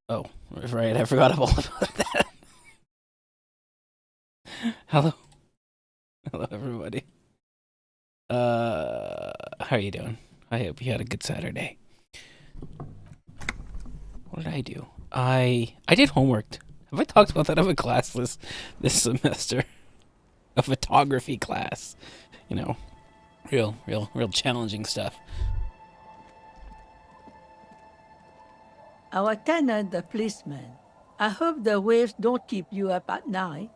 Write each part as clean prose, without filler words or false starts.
Oh, right. I forgot all about that. Hello, hello, everybody. How are you doing? I hope you had a good Saturday. What did I do? I did homework. Have I talked about that? I have a class this semester, a photography class. You know, real challenging stuff. Our tenant, the policeman. I hope the waves don't keep you up at night.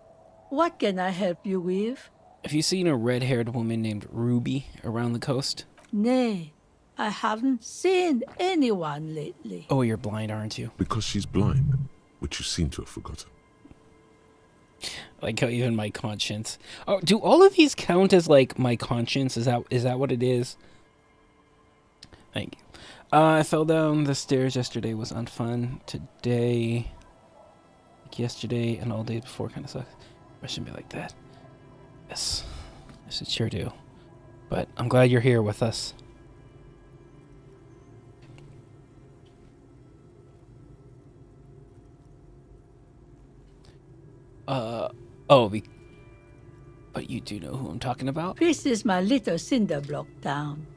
What can I help you with? Have you seen a red-haired woman named Ruby around the coast? Nay, I haven't seen anyone lately. Oh, you're blind, aren't you? Because she's blind, which you seem to have forgotten. Like how even my conscience. Oh, do all of these count as like my conscience? Is that what it is? Thank you. I fell down the stairs yesterday. Was unfun. Today, like yesterday, and all day before kind of sucks. I shouldn't be like that. Yes, it sure do. But I'm glad you're here with us. Oh, but you do know who I'm talking about? This is my little cinder block town.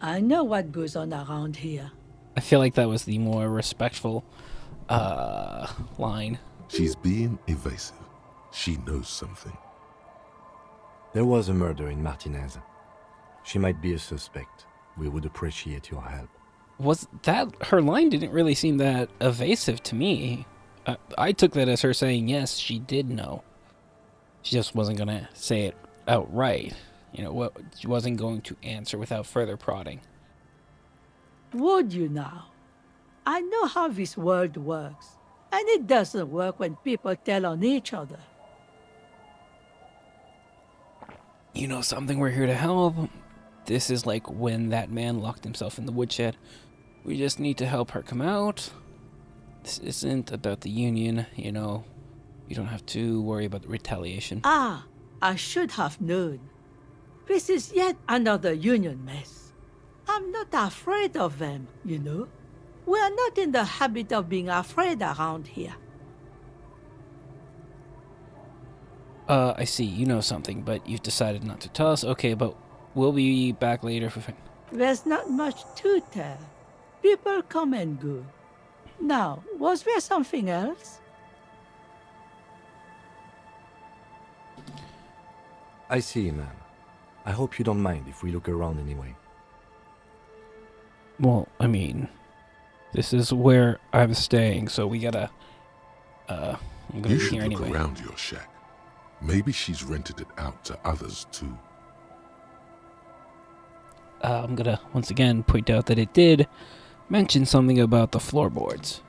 I know what goes on around here. I feel like that was the more respectful, line. She's being evasive. She knows something. There was a murder in Martinez. She might be a suspect. We would appreciate your help. Was that her line? Didn't really seem that evasive to me. I took that as her saying yes, she did know. She just wasn't gonna say it outright. You know what? She wasn't going to answer without further prodding. Would you now? I know how this world works, and it doesn't work when people tell on each other. You know something? We're here to help. This is like when that man locked himself in the woodshed. We just need to help her come out. This isn't about the union, you know. You don't have to worry about the retaliation. Ah, I should have known. This is yet another union mess. I'm not afraid of them, you know. We are not in the habit of being afraid around here. I see. You know something, but you've decided not to tell us. Okay, but we'll be back later for... There's not much to tell. People come and go. Now, was there something else? I see, ma'am. I hope you don't mind if we look around anyway. Well, I mean, this is where I'm staying, so we gotta... I'm gonna You be should here look anyway. around your shack. Maybe she's rented it out to others too. I'm gonna, once again, point out that it did mention something about the floorboards.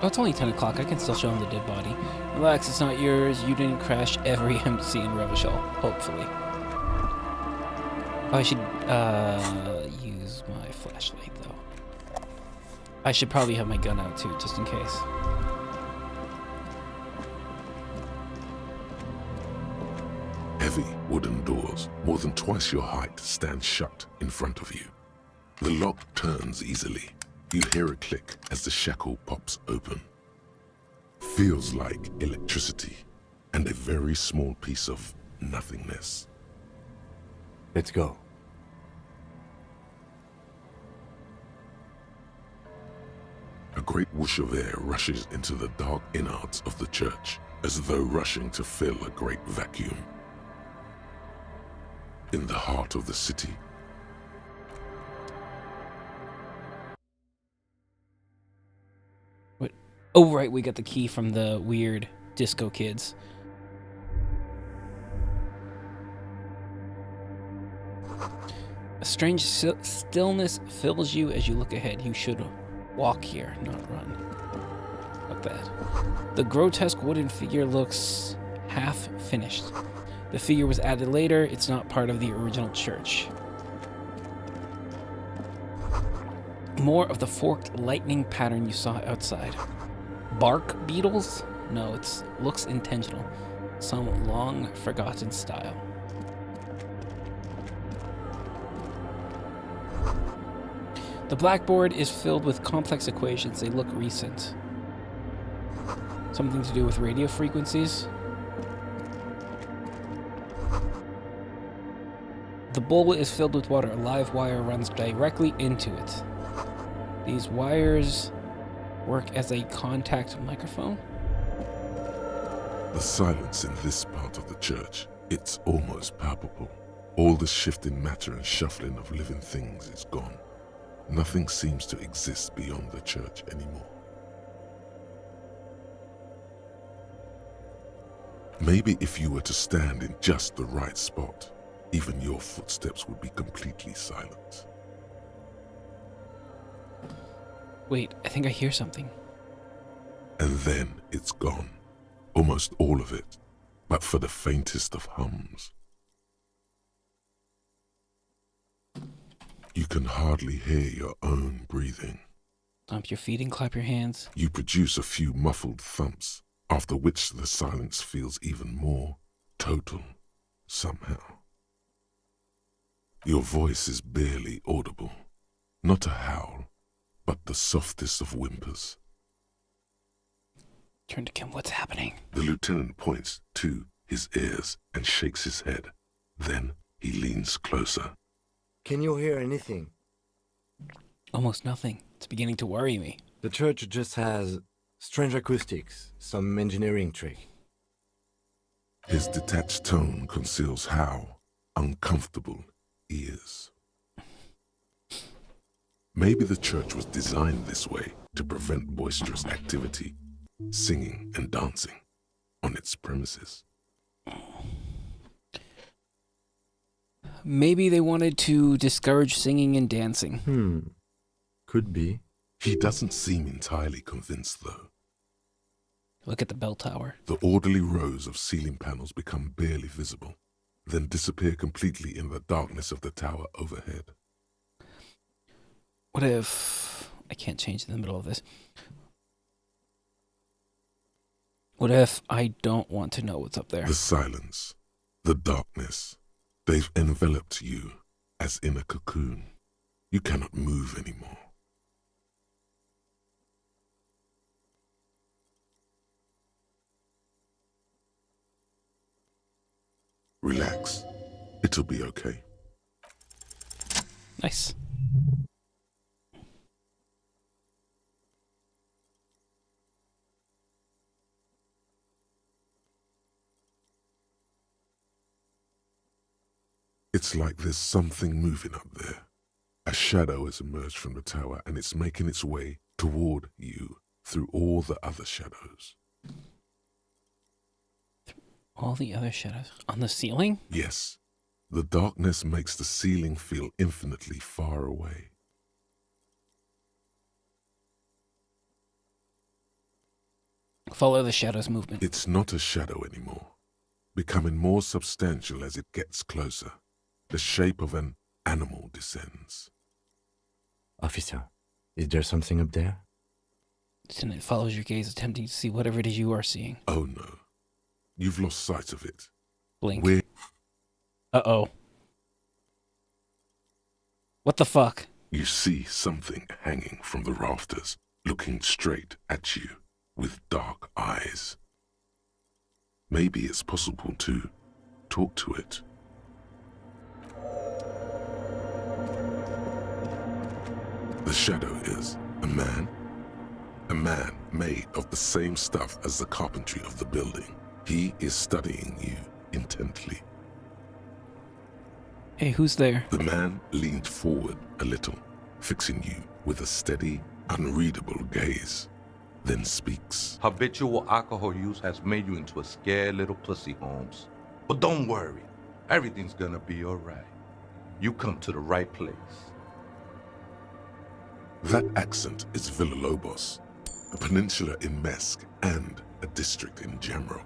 Oh, it's only 10 o'clock. I can still show him the dead body. Relax, it's not yours. You didn't crash every MC in Revachol, hopefully. Oh, I should use my flashlight, though. I should probably have my gun out, too, just in case. Heavy wooden doors, more than twice your height, stand shut in front of you. The lock turns easily. You hear a click as the shackle pops open. Feels like electricity and a very small piece of nothingness. Let's go. A great whoosh of air rushes into the dark innards of the church, as though rushing to fill a great vacuum. In the heart of the city, What? Oh, right, we got the key from the weird disco kids. A strange stillness fills you as you look ahead. You should walk here, not run. Like that. The grotesque wooden figure looks half finished. The figure was added later. It's not part of the original church. more of the forked lightning pattern you saw outside. Bark beetles? No, it looks intentional. Some long forgotten style. The blackboard is filled with complex equations. They look recent. Something to do with radio frequencies? The bowl is filled with water. A live wire runs directly into it. These wires work as a contact microphone? The silence in this part of the church, it's almost palpable. All the shifting matter and shuffling of living things is gone. Nothing seems to exist beyond the church anymore. Maybe if you were to stand in just the right spot, even your footsteps would be completely silent. Wait, I think I hear something. And then it's gone. Almost all of it, but for the faintest of hums. You can hardly hear your own breathing. Stomp your feet and clap your hands. You produce a few muffled thumps, after which the silence feels even more total, somehow. Your voice is barely audible, not a howl, but the softest of whimpers. Turn to Kim, what's happening? The lieutenant points to his ears and shakes his head. Then he leans closer. Can you hear anything? Almost nothing. It's beginning to worry me. The church just has strange acoustics, some engineering trick. His detached tone conceals how uncomfortable he is. Maybe the church was designed this way to prevent boisterous activity, singing and dancing on its premises. Maybe they wanted to discourage singing and dancing. Could be. He doesn't seem entirely convinced, though. Look at the bell tower. The orderly rows of ceiling panels become barely visible, then disappear completely in the darkness of the tower overhead. What if... I can't change in the middle of this. What if I don't want to know what's up there? The silence, the darkness, they've enveloped you as in a cocoon. You cannot move anymore. Relax. It'll be okay. Nice. It's like there's something moving up there. A shadow has emerged from the tower and it's making its way toward you through all the other shadows. All the other shadows on the ceiling? Yes, the darkness makes the ceiling feel infinitely far away. Follow the shadow's movement. It's not a shadow anymore, becoming more substantial as it gets closer. The shape of an animal descends. Officer, is there something up there? Lieutenant follows your gaze, attempting to see whatever it is you are seeing. Oh no, you've lost sight of it. Blink. Where? Uh-oh. What the fuck? You see something hanging from the rafters, looking straight at you with dark eyes. Maybe it's possible to talk to it. The shadow is a man made of the same stuff as the carpentry of the building. He is studying you intently. Hey, who's there? The man leaned forward a little, fixing you with a steady, unreadable gaze, then speaks. Habitual alcohol use has made you into a scared little pussy, Holmes. But don't worry, everything's gonna be all right. You come to the right place. That accent is Villalobos, a peninsula in Mesk and a district in Jamrock.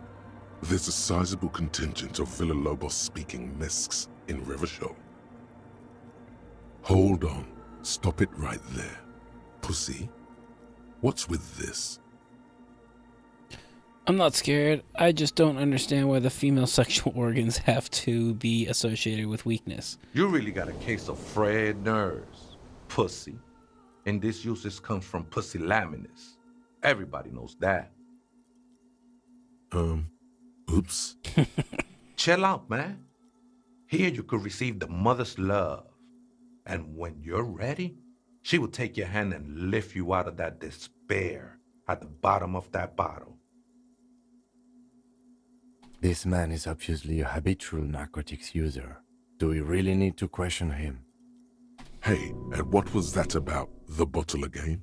There's a sizable contingent of Villalobos-speaking Mesks in Revachol. Hold on, stop it right there. Pussy? What's with this? I'm not scared. I just don't understand why the female sexual organs have to be associated with weakness. You really got a case of frayed nerves, pussy. And this usage comes from pusillanimous. Everybody knows that. Oops. Chill out, man. Here you could receive the mother's love. And when you're ready, she will take your hand and lift you out of that despair at the bottom of that bottle. This man is obviously a habitual narcotics user. Do we really need to question him? Hey, and what was that about the bottle again?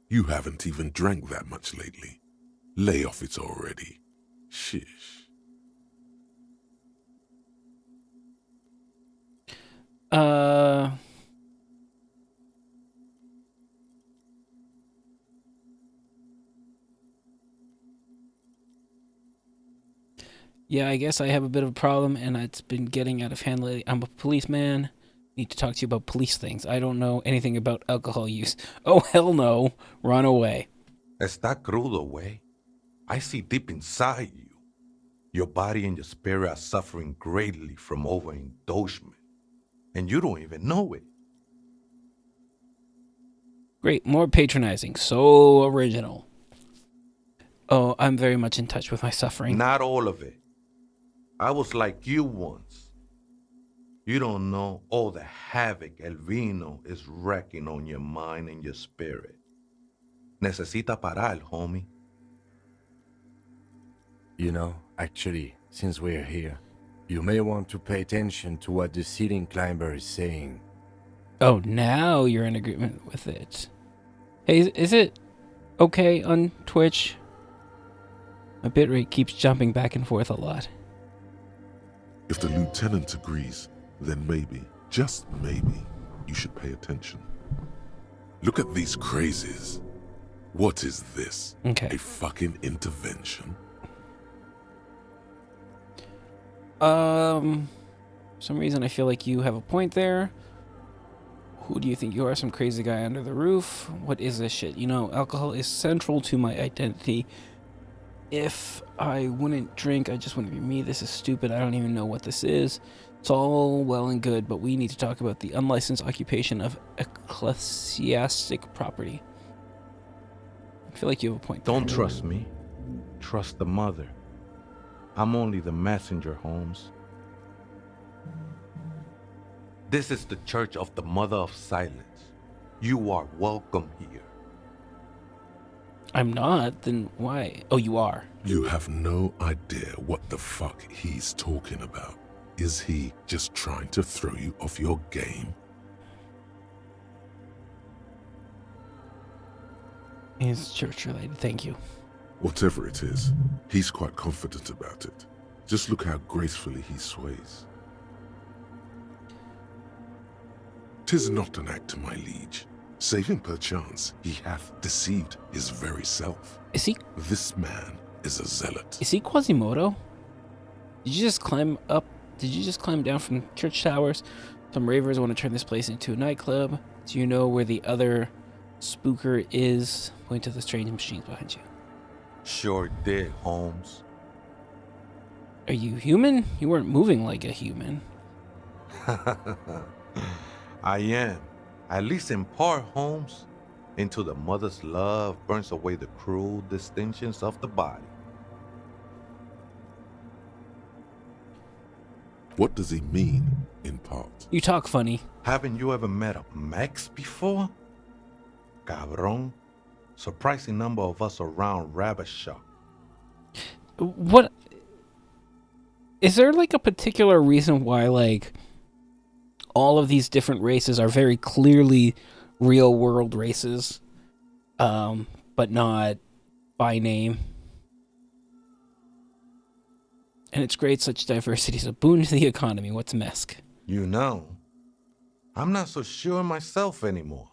You haven't even drank that much lately. Lay off it already. Shish. Yeah, I guess I have a bit of a problem, and it's been getting out of hand lately. I'm a policeman. Need to talk to you about police things. I don't know anything about alcohol use. Oh, hell no. Run away. Está crudo, way. I see deep inside you. Your body and your spirit are suffering greatly from overindulgence. And you don't even know it. Great, more patronizing. So original. Oh, I'm very much in touch with my suffering. Not all of it. I was like you once. You don't know all the havoc El Vino is wrecking on your mind and your spirit. Necesita parar, homie. You know, actually, since we're here, you may want to pay attention to what the ceiling climber is saying. Oh, now you're in agreement with it. Hey, is it okay on Twitch? My bitrate keeps jumping back and forth a lot. If the lieutenant agrees, then maybe, just maybe, you should pay attention. Look at these crazies. What is this? Okay. A fucking intervention? For some reason I feel like you have a point there. Who do you think you are? Some crazy guy under the roof? What is this shit? You know, alcohol is central to my identity. If I wouldn't drink, I just wouldn't be me. This is stupid. I don't even know what this is. It's all well and good, but we need to talk about the unlicensed occupation of ecclesiastic property. I feel like you have a point there. Don't trust me. Trust the mother. I'm only the messenger, Holmes. This is the Church of the Mother of Silence. You are welcome here. I'm not, then why? Oh, you are. You have no idea what the fuck he's talking about. Is he just trying to throw you off your game? It's church related, thank you. Whatever it is, he's quite confident about it. Just look how gracefully he sways. 'Tis not an act, my liege. Save him perchance, he hath deceived his very self. Is he This man is a zealot. Quasimodo? Did you just climb up? Did you just climb down from church towers? Some ravers want to turn this place into a nightclub. Do you know where the other spooker is? Point to the strange machines behind you. Sure did, Holmes. Are you human? You weren't moving like a human. I am, at least in part, Holmes. Into the mother's love burns away the cruel distinctions of the body. What does he mean, in part? You talk funny. Haven't you ever met a Mex before? Cabron. Surprising number of us around Rabbit Shop. What? Is there like a particular reason why like all of these different races are very clearly real world races, but not by name? And it's great such diversity is a boon to the economy. What's Mesk? You know, I'm not so sure myself anymore.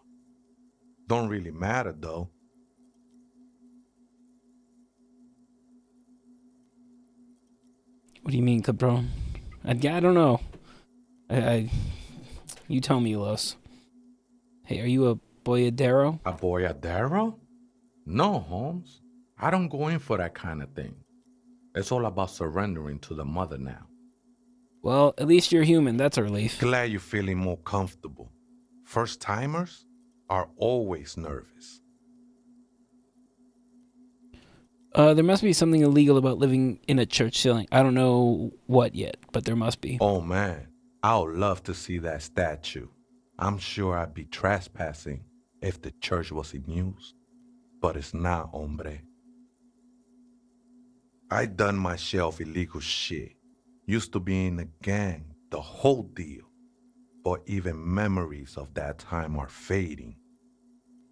Don't really matter though. What do you mean, cabron? I don't know. You tell me, Los. Hey, are you a Boyadero? A boyadero? No, Holmes. I don't go in for that kind of thing. It's all about surrendering to the mother now. Well, at least you're human. That's a relief. Glad you're feeling more comfortable. First timers are always nervous. There must be something illegal about living in a church ceiling. I don't know what yet, but there must be. Oh man, I would love to see that statue. I'm sure I'd be trespassing if the church was in use. But it's not, hombre. I done my share of illegal shit. Used to be in a gang, the whole deal. But even memories of that time are fading.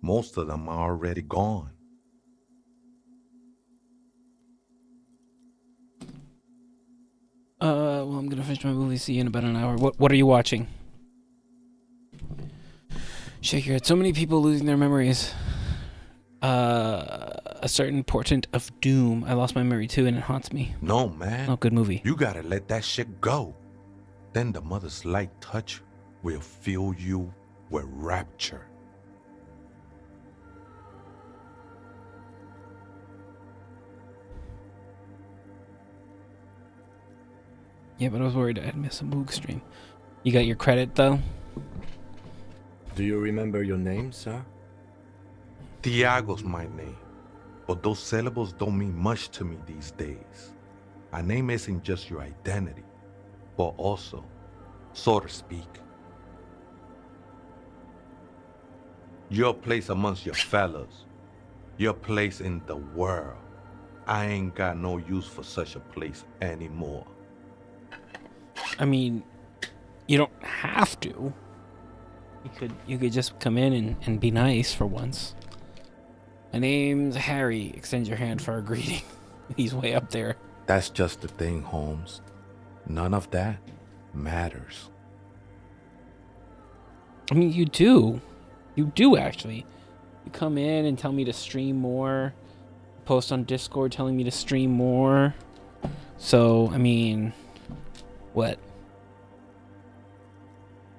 Most of them are already gone. Well, I'm gonna finish my movie. See you in about an hour. What are you watching? Shake your head. So many people losing their memories. A certain portent of doom. I lost my memory too, and it haunts me. No, man. Oh, good movie. You gotta let that shit go. Then the mother's light touch will fill you with rapture. Yeah, but I was worried I'd miss a Moog stream. You got your credit though? Do you remember your name, sir? Tiago's my name, but those syllables don't mean much to me these days. A name isn't just your identity, but also, so to speak, your place amongst your fellows, your place in the world. I ain't got no use for such a place anymore. I mean, you don't have to. You could just come in and be nice for once. My name's Harry. Extend your hand for a greeting. He's way up there. That's just the thing, Holmes. None of that matters. I mean, you do. You do, actually. You come in and tell me to stream more. Post on Discord telling me to stream more. So, I mean, what?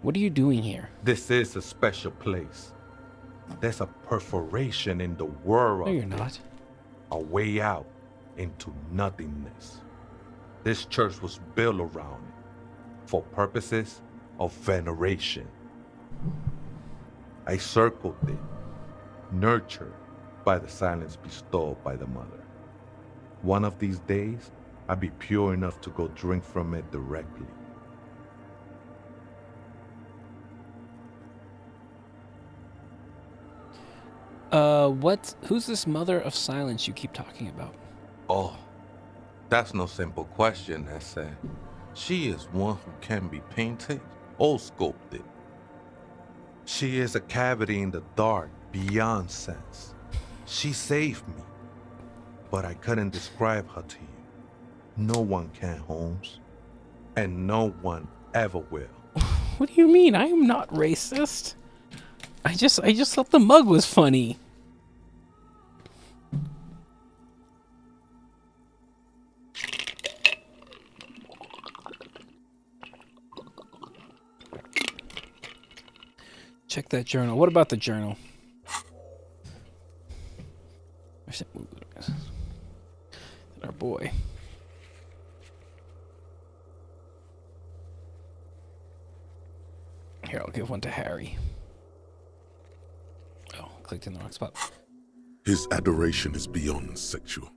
What are you doing here? This is a special place. There's a perforation in the world. No, you're not. A way out into nothingness. This church was built around it for purposes of veneration. I circled it, nurtured by the silence bestowed by the mother. One of these days, I'll be pure enough to go drink from it directly. Who's this mother of silence you keep talking about? Oh, that's no simple question, Ese. She is one who can be painted or sculpted. She is a cavity in the dark beyond sense. She saved me, but I couldn't describe her to you. No one can, Holmes, and no one ever will. What do you mean? I am not racist. I just thought the mug was funny. Check that journal. What about the journal? Where's that movie? Our boy. Here, I'll give one to Harry. Oh, clicked in the wrong spot. His adoration is beyond sexual.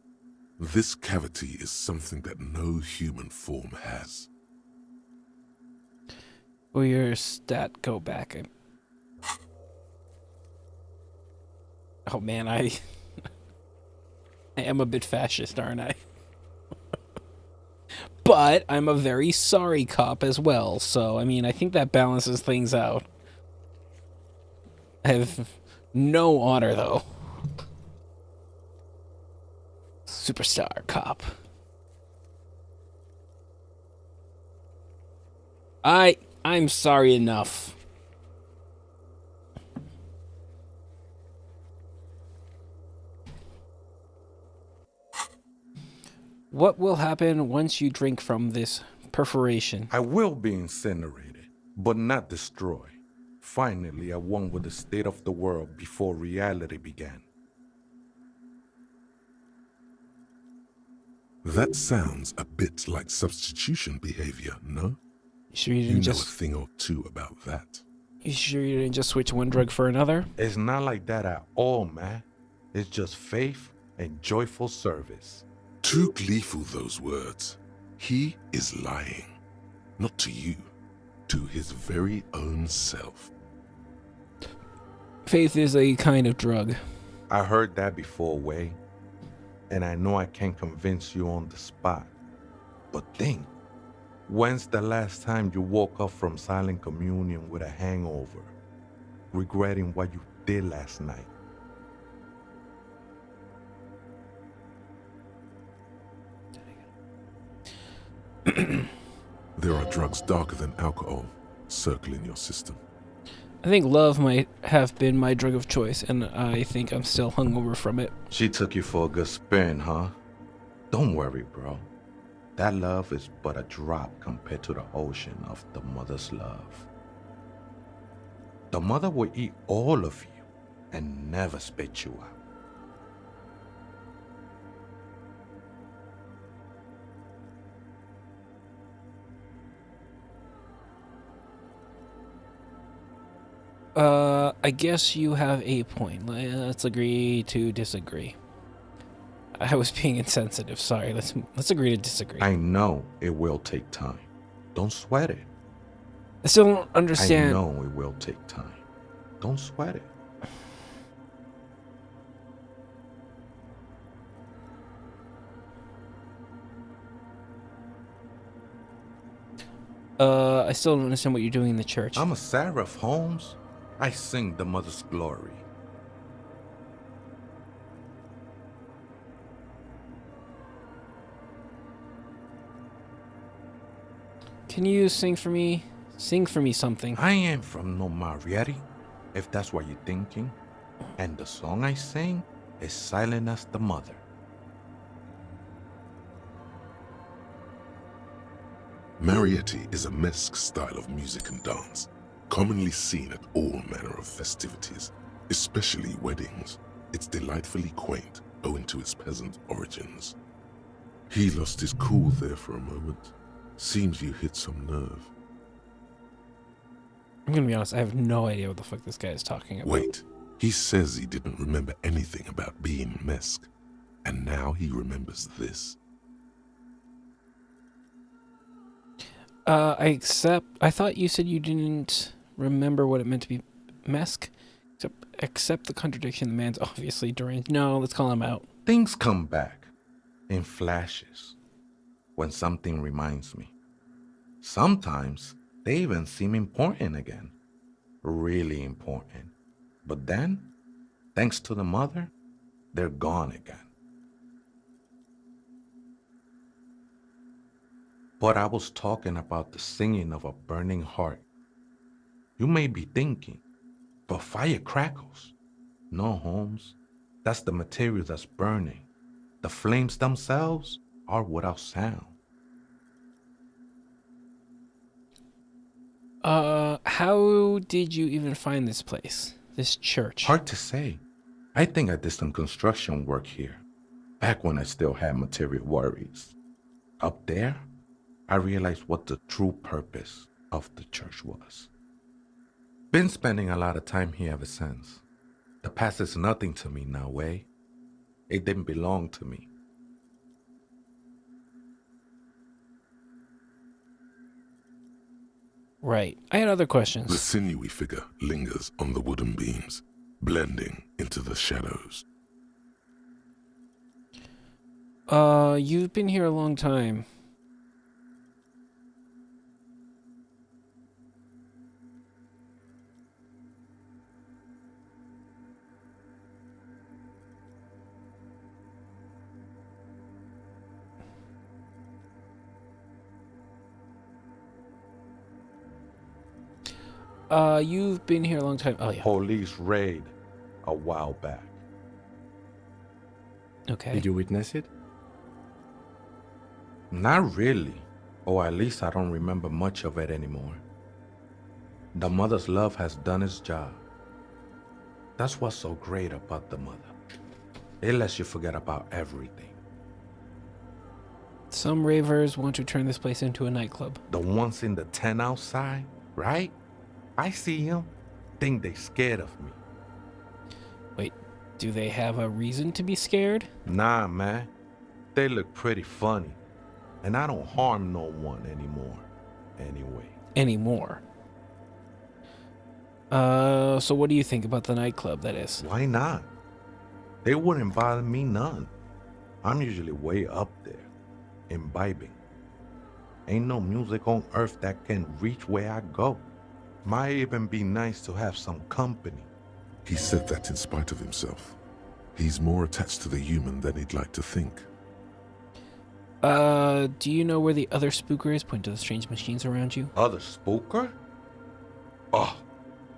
This cavity is something that no human form has. Will your stat go back? Oh man, I am a bit fascist, aren't I? But I'm a very sorry cop as well, so I mean, I think that balances things out. I have no honor, though. Superstar cop. I'm sorry enough. What will happen once you drink from this perforation? I will be incinerated, but not destroyed. Finally, at one with the state of the world before reality began. That sounds a bit like substitution behavior, no? You sure you You didn't know a just? thing or two about that. You sure you didn't just switch one drug for another? It's not like that at all, man. It's just faith and joyful service. Too gleeful, those words. He is lying. Not to you, to his very own self. Faith is a kind of drug. I heard that before, Way. And I know I can't convince you on the spot. But think, when's the last time you woke up from silent communion with a hangover, regretting what you did last night? There are drugs darker than alcohol circling your system. I think love might have been my drug of choice, and I think I'm still hungover from it. She took you for a good spin, huh? Don't worry, bro. That love is but a drop compared to the ocean of the mother's love. The mother will eat all of you and never spit you out. I guess you have a point. Let's agree to disagree. I was being insensitive. Sorry. Let's agree to disagree. I know it will take time. Don't sweat it. I still don't understand. I know it will take time. Don't sweat it. I still don't understand what you're doing in the church. I'm a seraph, Holmes. I sing the mother's glory. Can you sing for me? Sing for me something. I ain't from no Marietti, if that's what you're thinking. And the song I sing is silent as the mother. Marietti is a mesque style of music and dance, commonly seen at all manner of festivities, especially weddings. It's delightfully quaint, owing to its peasant origins. He lost his cool there for a moment. Seems you hit some nerve. I'm gonna be honest, I have no idea what the fuck this guy is talking about. Wait, he says he didn't remember anything about being mesque, and now he remembers this. I thought you said you didn't remember what it meant to be mesque. Accept the contradiction. The man's obviously deranged. No, let's call him out. Things come back in flashes when something reminds me. Sometimes they even seem important again. Really important. But then, thanks to the mother, they're gone again. But I was talking about the singing of a burning heart. You may be thinking, but fire crackles. No, Holmes. That's the material that's burning. The flames themselves are without sound. How did you even find this place? This church? Hard to say. I think I did some construction work here, back when I still had material worries. Up there, I realized what the true purpose of the church was. Been spending a lot of time here ever since. The past is nothing to me now, Way. It didn't belong to me. Right. I had other The questions. sinewy figure lingers on the wooden beams, blending into the shadows. You've been here a long time. You've been here a long time. Oh, yeah. Police raid a while back. Okay. Did you witness it? Not really. Or at least I don't remember much of it anymore. The mother's love has done its job. That's what's so great about the mother. It lets you forget about everything. Some ravers want to turn this place into a nightclub. The ones in the tent outside, right? I see them. Think they scared of me. Wait, do they have a reason to be scared? Nah, man. They look pretty funny. And I don't harm no one anymore. Anyway. Anymore. So what do you think about the nightclub, that is? Why not? They wouldn't bother me none. I'm usually way up there, imbibing. Ain't no music on earth that can reach where I go. Might even be nice to have some company. He said that in spite of himself. He's more attached to the human than he'd like to think. Do you know where the other spooker is? Point to the strange machines around you. Other spooker? Oh,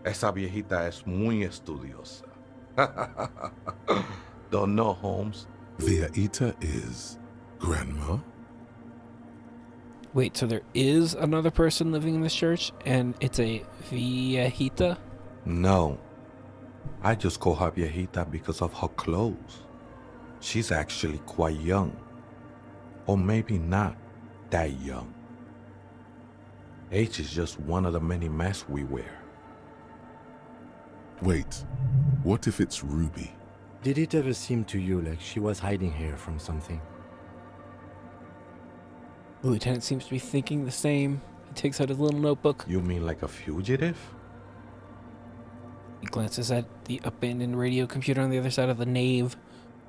esa viejita es muy estudiosa. Don't know, Holmes. Viejita is grandma? Wait, so there is another person living in this church, and it's a viejita? No. I just call her viejita because of her clothes. She's actually quite young. Or maybe not that young. Age is just one of the many masks we wear. Wait, what if it's Ruby? Did it ever seem to you like she was hiding here from something? The lieutenant seems to be thinking the same. He takes out his little notebook. You mean like a fugitive? He glances at the abandoned radio computer on the other side of the nave,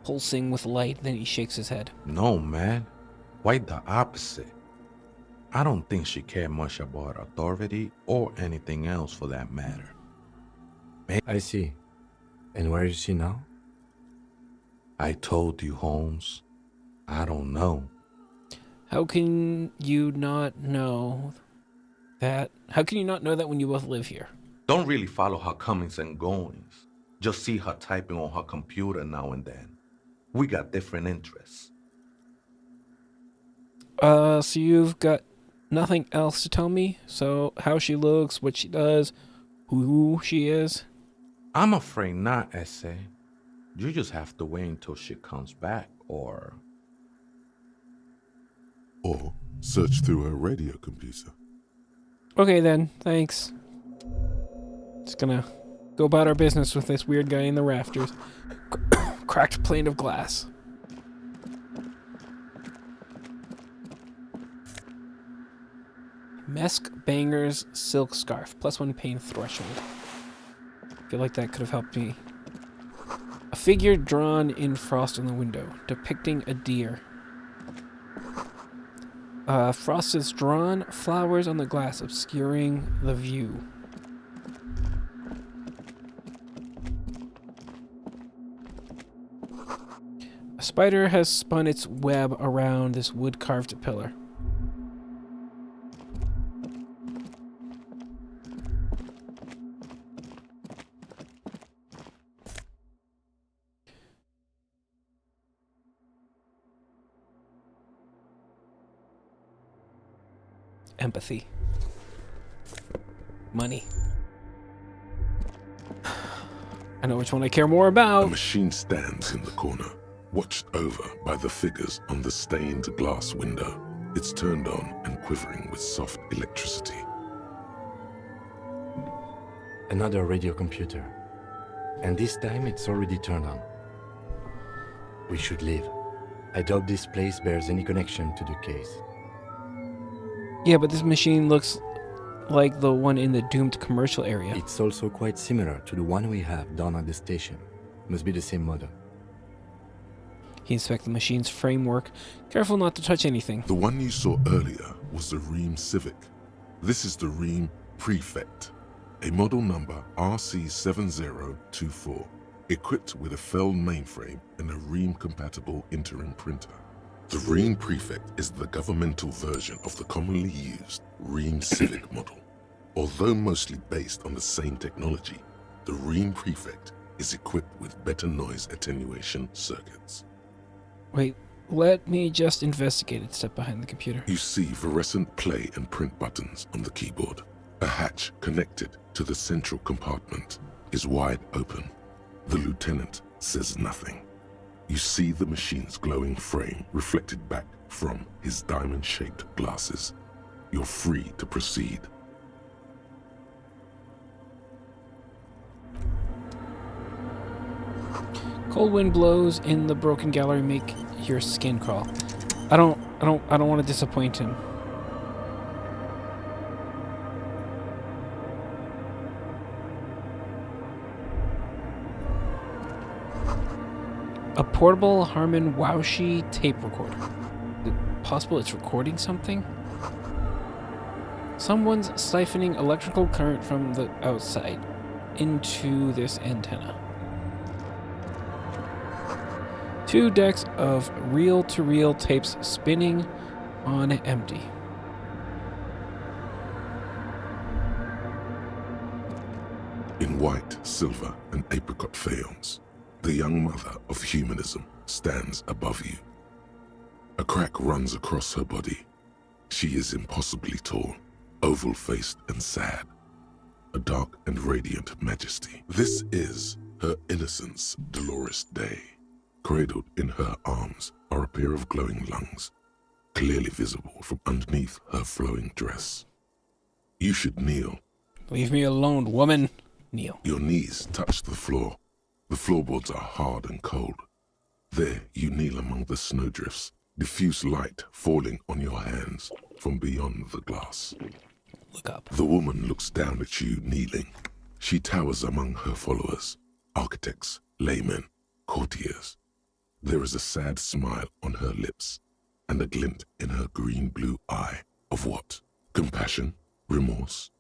pulsing with light, then he shakes his head. No, man. Quite the opposite. I don't think she cared much about authority or anything else for that matter. I see. And where is she now? I told you, Holmes. I don't know. How can you not know that? How can you not know that when you both live here? Don't really follow her comings and goings. Just see her typing on her computer now and then. We got different interests. So you've got nothing else to tell me? So how she looks, what she does, who she is? I'm afraid not, Essay. You just have to wait until she comes back, or search through her radio computer. Okay then, thanks. Just gonna go about our business with this weird guy in the rafters. Cracked pane of glass. Mesk Banger's silk scarf. +1 pain threshold. Feel like that could have helped me. A figure drawn in frost on the window, depicting a deer. Frost is drawn, flowers on the glass obscuring the view. A spider has spun its web around this wood-carved pillar. Empathy. Money. I know which one I care more A about. machine stands in the corner, watched over by the figures on the stained glass window. It's turned on and quivering with soft electricity. Another radio computer. And this time it's already turned on. We should leave. I doubt this place bears any connection to the case. Yeah, but this machine looks like the one in the doomed commercial area. It's also quite similar to the one we have down at the station. Must be the same model. He inspects the machine's framework, careful not to touch anything. The one you saw earlier was the Ream Civic. This is the Ream Prefect, a model number RC7024, equipped with a Feld mainframe and a Ream-compatible interim printer. The Ream Prefect is the governmental version of the commonly used Ream Civic model. Although mostly based on the same technology, the Ream Prefect is equipped with better noise attenuation circuits. Wait, let me just investigate it. Step behind the computer. You see fluorescent play and print buttons on the keyboard. A hatch connected to the central compartment is wide open. The lieutenant says nothing. You see the machine's glowing frame reflected back from his diamond-shaped glasses. You're free to proceed. Cold wind blows in the broken gallery, make your skin crawl. I don't want to disappoint him. A portable Harman Waushi tape recorder. Is it possible it's recording something? Someone's siphoning electrical current from the outside into this antenna. 2 decks of reel-to-reel tapes spinning on empty. In white, silver, and apricot faience, the young mother of humanism stands above you. A crack runs across her body. She is impossibly tall, oval-faced and sad. A dark and radiant majesty. This is her innocence, Dolores Day. Cradled in her arms are a pair of glowing lungs, clearly visible from underneath her flowing dress. You should kneel. Leave me alone, woman. Kneel. Your knees touch the floor. The floorboards are hard and cold. There you kneel among the snowdrifts, diffuse light falling on your hands from beyond the glass. Look up. The woman looks down at you kneeling. She towers among her followers, architects, laymen, courtiers. There is a sad smile on her lips and a glint in her green-blue eye of what? Compassion? Remorse?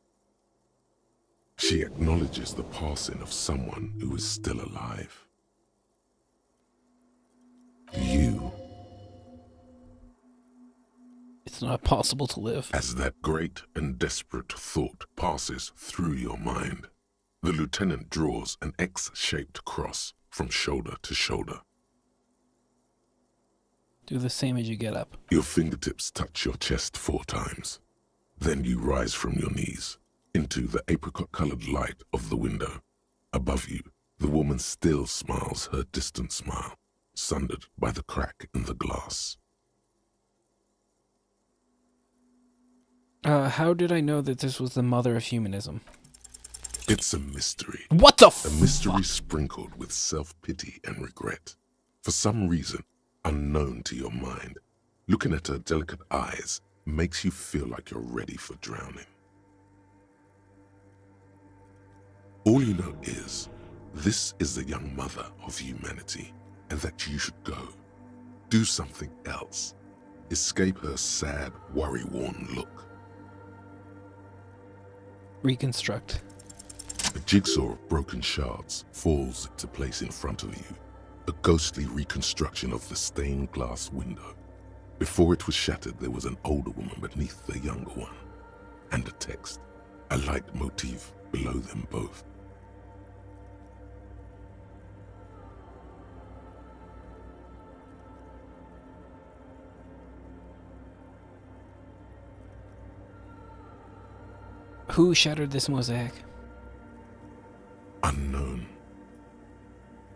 She acknowledges the passing of someone who is still alive. You, It's not possible to live. as that great and desperate thought passes through your mind, the lieutenant draws an X-shaped cross from shoulder to shoulder. Do the same as you get up. Your fingertips touch your chest 4 times. Then you rise from your knees into the apricot-colored light of the window. Above you, the woman still smiles her distant smile, sundered by the crack in the glass. How did I know that this was the mother of humanism? It's a mystery. What the A mystery sprinkled with self-pity and regret. For some reason, unknown to your mind, looking at her delicate eyes makes you feel like you're ready for drowning. All you know is, this is the young mother of humanity, and that you should go. Do something else. Escape her sad, worry-worn look. Reconstruct. A jigsaw of broken shards falls into place in front of you, a ghostly reconstruction of the stained glass window. Before it was shattered, there was an older woman beneath the younger one, and a text, a light motif below them both. Who shattered this mosaic? Unknown.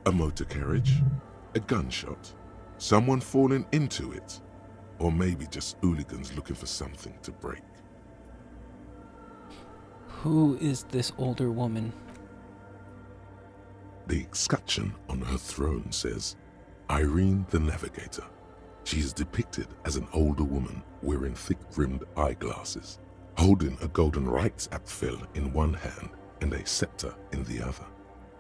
A motor carriage, a gunshot, someone falling into it, or maybe just hooligans looking for something to break. Who is this older woman? The escutcheon on her throne says, Irene the Navigator. She is depicted as an older woman wearing thick-rimmed eyeglasses, holding a golden rights apfel in one hand and a scepter in the other.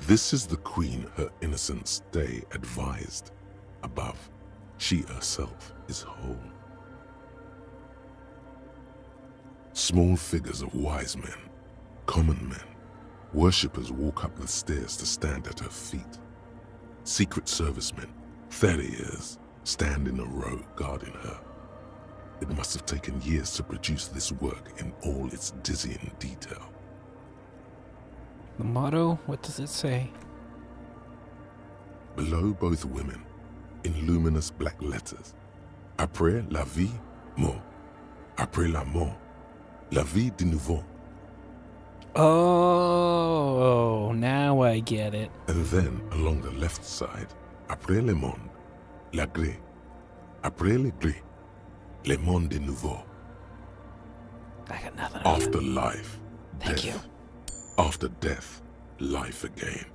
This is the queen her innocence day advised. Above, she herself is whole. Small figures of wise men, common men, worshippers walk up the stairs to stand at her feet. Secret servicemen, 30 years, stand in a row guarding her. It must have taken years to produce this work in all its dizzying detail. The motto, what does it say? Below both women, in luminous black letters, Après la vie, mort. Après la mort, la vie de nouveau. Oh, now I get it. And then along the left side, après le monde, la gré. Après le gris, le monde de nouveau. I got nothing. After life, Thank death. you. After death, life again.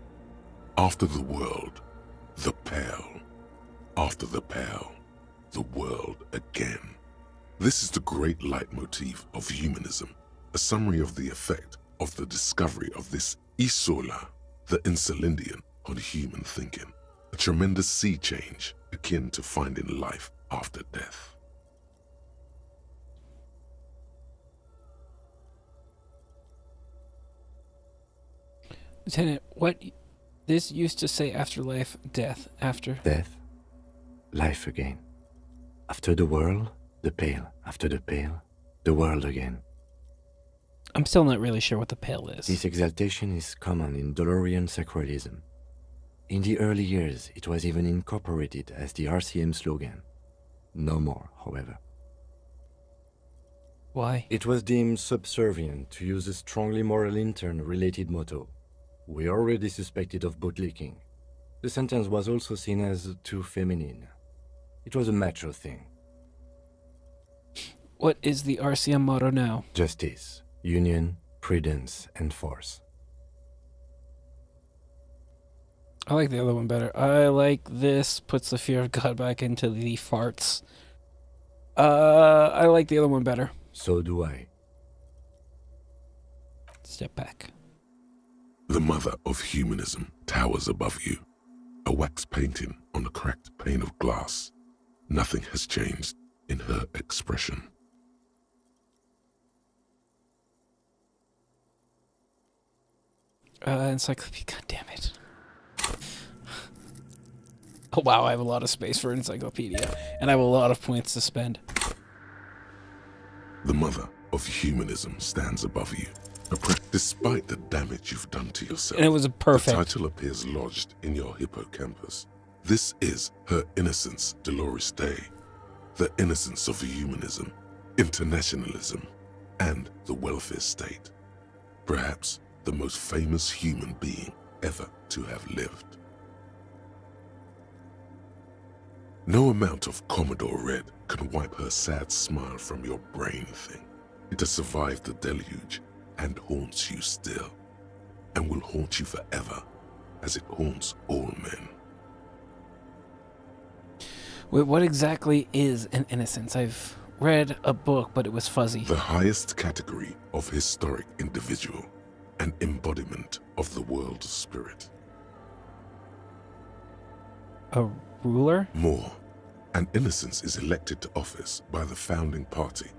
After the world, the pale. After the pale, the world again. This is the great leitmotif of humanism, a summary of the effect of the discovery of this isola, the Insulindian, on human thinking. A tremendous sea change akin to finding life after death. Lieutenant, what this used to say afterlife, death, after. Death, life again. After the world, the pale. After the pale, the world again. I'm still not really sure what the pale is. This exaltation is common in Dolorian sacralism. In the early years, it was even incorporated as the RCM slogan. No more, however. Why? It was deemed subservient to use a strongly moral intern-related motto. We already suspected of bootlicking. The sentence was also seen as too feminine. It was a macho thing. What is the RCM motto now? Justice, union, prudence, and force. I like the other one better. I like this. Puts the fear of God back into the farts. I like the other one better. So do I. Step back. The mother of humanism towers above you, a wax painting on a cracked pane of glass. Nothing has changed in her expression. Encyclopedia. God damn it. Oh wow, I have a lot of space for encyclopedia, and I have a lot of points to spend. The mother of humanism stands above you. Despite the damage you've done to yourself, And it was a perfect. the title appears lodged in your hippocampus. This is her innocence, Dolores Day, the innocence of humanism, internationalism, and the welfare state. Perhaps the most famous human being ever to have lived. No amount of Commodore Red can wipe her sad smile from your brain thing. It has survived the deluge and haunts you still, and will haunt you forever, as it haunts all men. Wait, what exactly is an innocence? I've read a book, but it was fuzzy. The highest category of historic individual, an embodiment of the world spirit. A ruler? More, an innocence is elected to office by the founding party,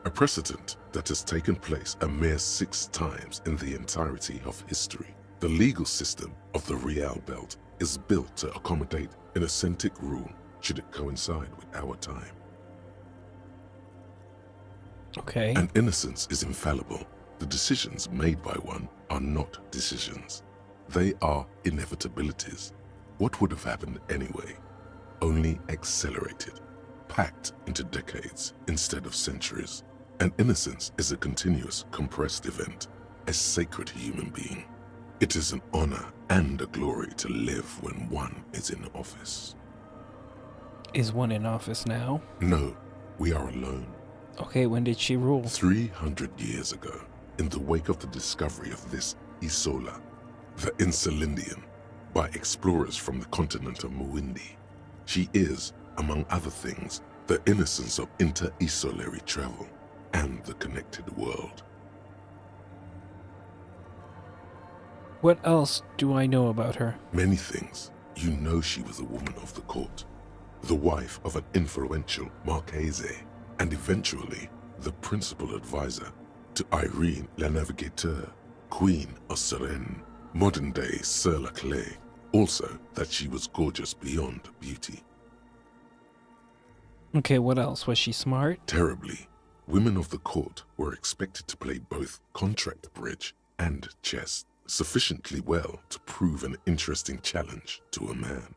a precedent that has taken place a mere 6 times in the entirety of history. The legal system of the Real Belt is built to accommodate an authentic rule should it coincide with our time. Okay. An innocence is infallible. The decisions made by one are not decisions. They are inevitabilities. What would have happened anyway? Only accelerated, packed into decades instead of centuries. An innocence is a continuous, compressed event, a sacred human being. It is an honor and a glory to live when one is in office. Is one in office now? No, we are alone. Okay, when did she rule? 300 years ago, in the wake of the discovery of this Isola, the Insulindian, by explorers from the continent of Muindi. She is, among other things, the innocence of inter-isolary travel and the connected world. What else do I know about her? Many things. You know she was a woman of the court, the wife of an influential Marchese, and eventually the principal advisor to Irene La Navigateur, Queen of Suresnes, modern-day Sir La Clé. Also, that she was gorgeous beyond beauty. Okay, what else? Was she smart? Terribly, women of the court were expected to play both contract bridge and chess sufficiently well to prove an interesting challenge to a man.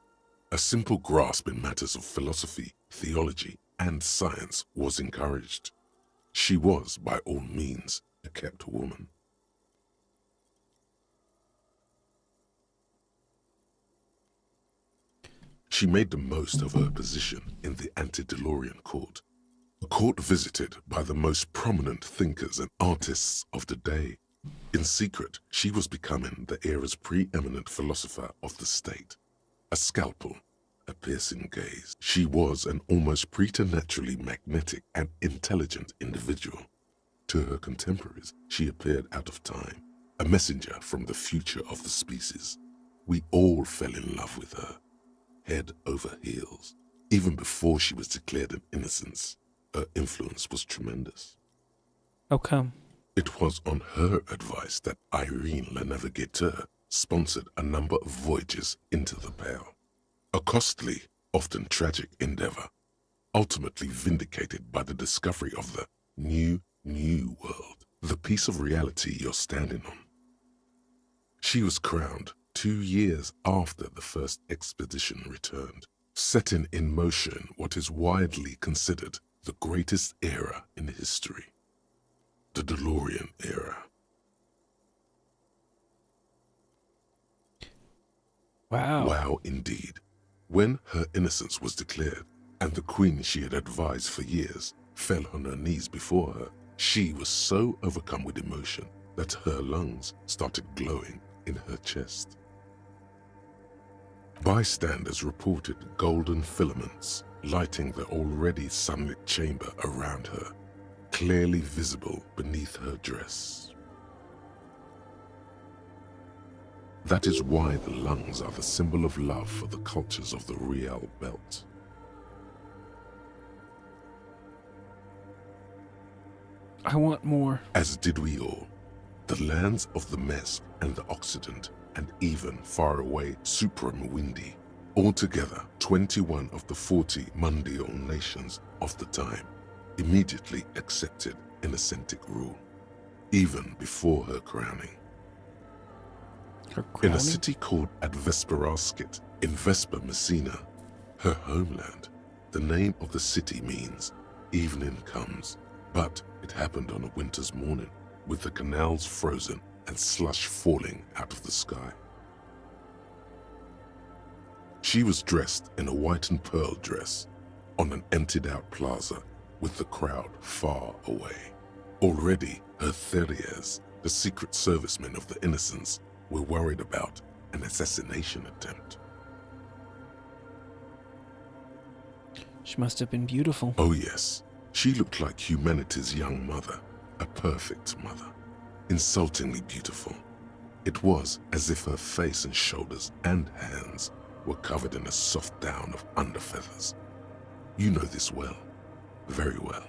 A simple grasp in matters of philosophy, theology, and science was encouraged. She was, by all means, a kept woman. she made the most of her position in the antediluvian court, a court visited by the most prominent thinkers and artists of the day. In secret, she was becoming the era's preeminent philosopher of the state. A scalpel, a piercing gaze. She was an almost preternaturally magnetic and intelligent individual. To her contemporaries, she appeared out of time, a messenger from the future of the species. We all fell in love with her, head over heels. Even before she was declared an innocence, her influence was tremendous. How come? It was on her advice that Irene Le Navigateur sponsored a number of voyages into the Pale. A costly, often tragic endeavor, ultimately vindicated by the discovery of the new world, the piece of reality you're standing on. She was crowned 2 years after the first expedition returned, setting in motion what is widely considered the greatest era in history, the DeLorean era. Wow. Wow, indeed. When her innocence was declared, and the queen she had advised for years fell on her knees before her, she was so overcome with emotion that her lungs started glowing in her chest. Bystanders reported golden filaments lighting the already sunlit chamber around her, clearly visible beneath her dress. That is why the lungs are the symbol of love for the cultures of the Real Belt. I want more. As did we all. The lands of the Mess and the Occident, and even faraway Supremawindi, altogether 21 of the 40 Mundial nations of the time, immediately accepted Innocentic rule, even before her crowning. Her In crowning? a city called Advesperaskit in Vesper Messina, her homeland, the name of the city means evening comes, but it happened on a winter's morning, with the canals frozen and slush falling out of the sky. She was dressed in a white and pearl dress on an emptied-out plaza with the crowd far away. Already, her Theriers, the secret servicemen of the Innocents, were worried about an assassination attempt. She must have been beautiful. Oh yes, she looked like humanity's young mother, a perfect mother, insultingly beautiful. It was as if her face and shoulders and hands were covered in a soft down of underfeathers. You know this well, very well.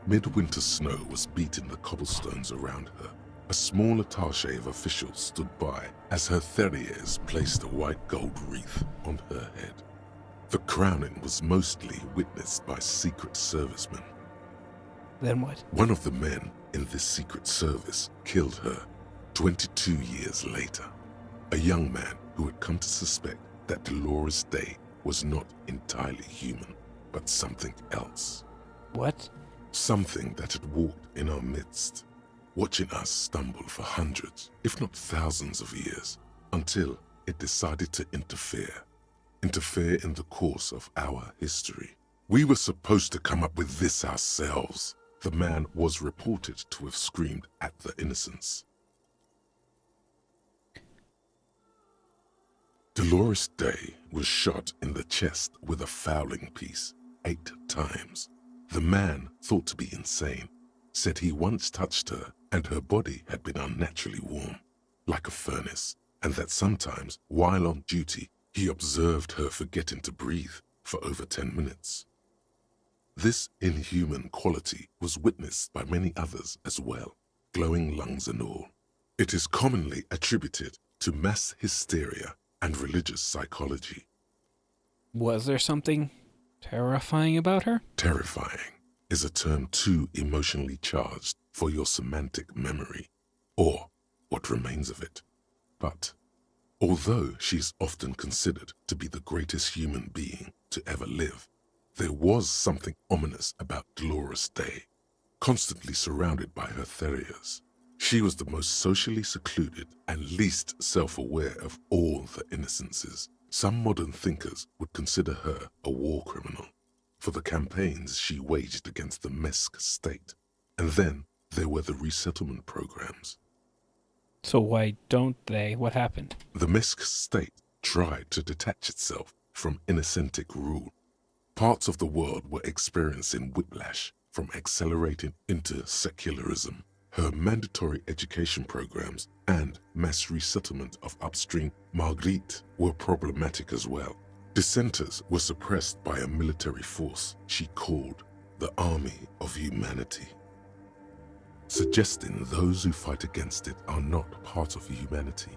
Midwinter snow was beating the cobblestones around her. A small attaché of officials stood by as her Theriers placed a white gold wreath on her head. The crowning was mostly witnessed by Secret Servicemen. Then what? One of the men in this Secret Service killed her 22 years later. A young man who had come to suspect that Dolores Day was not entirely human, but something else. What? Something that had walked in our midst, watching us stumble for hundreds, if not thousands of years, until it decided to interfere in the course of our history. We were supposed to come up with this ourselves, the man was reported to have screamed at the Innocents. Dolores Day was shot in the chest with a fowling piece 8 times. The man, thought to be insane, said he once touched her and her body had been unnaturally warm, like a furnace, and that sometimes, while on duty, he observed her forgetting to breathe for over 10 minutes. This inhuman quality was witnessed by many others as well, glowing lungs and all. It is commonly attributed to mass hysteria and religious psychology. Was there something terrifying about her? Terrifying is a term too emotionally charged for your semantic memory, or what remains of it. But although she is often considered to be the greatest human being to ever live, there was something ominous about Dolores Day, constantly surrounded by her Theriers. She was the most socially secluded and least self-aware of all the innocences. Some modern thinkers would consider her a war criminal for the campaigns she waged against the Mesk state. And then there were the resettlement programs. So why don't they? What happened? The Mesk state tried to detach itself from Innocentic rule. Parts of the world were experiencing whiplash from accelerating into secularism. Her mandatory education programs and mass resettlement of upstream Marguerite were problematic as well. Dissenters were suppressed by a military force she called the Army of Humanity, suggesting those who fight against it are not part of humanity.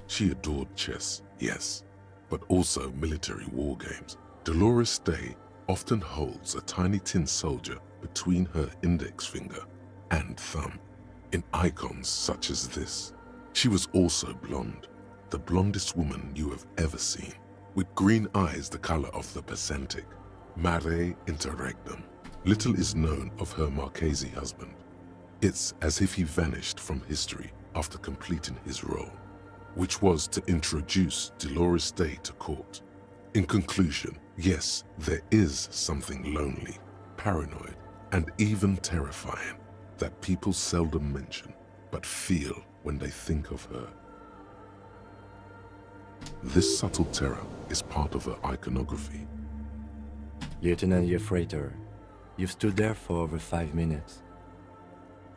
She adored chess, yes, but also military war games. Dolores Day often holds a tiny tin soldier between her index finger and thumb in icons such as this. She was also blonde, the blondest woman you have ever seen, with green eyes the color of the Pacific, mare interregnum. Little is known of her Marchese husband. It's as if he vanished from history after completing his role, which was to introduce Dolores Day to court. In conclusion, yes, there is something lonely, paranoid, and even terrifying that people seldom mention, but feel when they think of her. This subtle terror is part of her iconography. Lieutenant Yefreiter, you've stood there for over 5 minutes.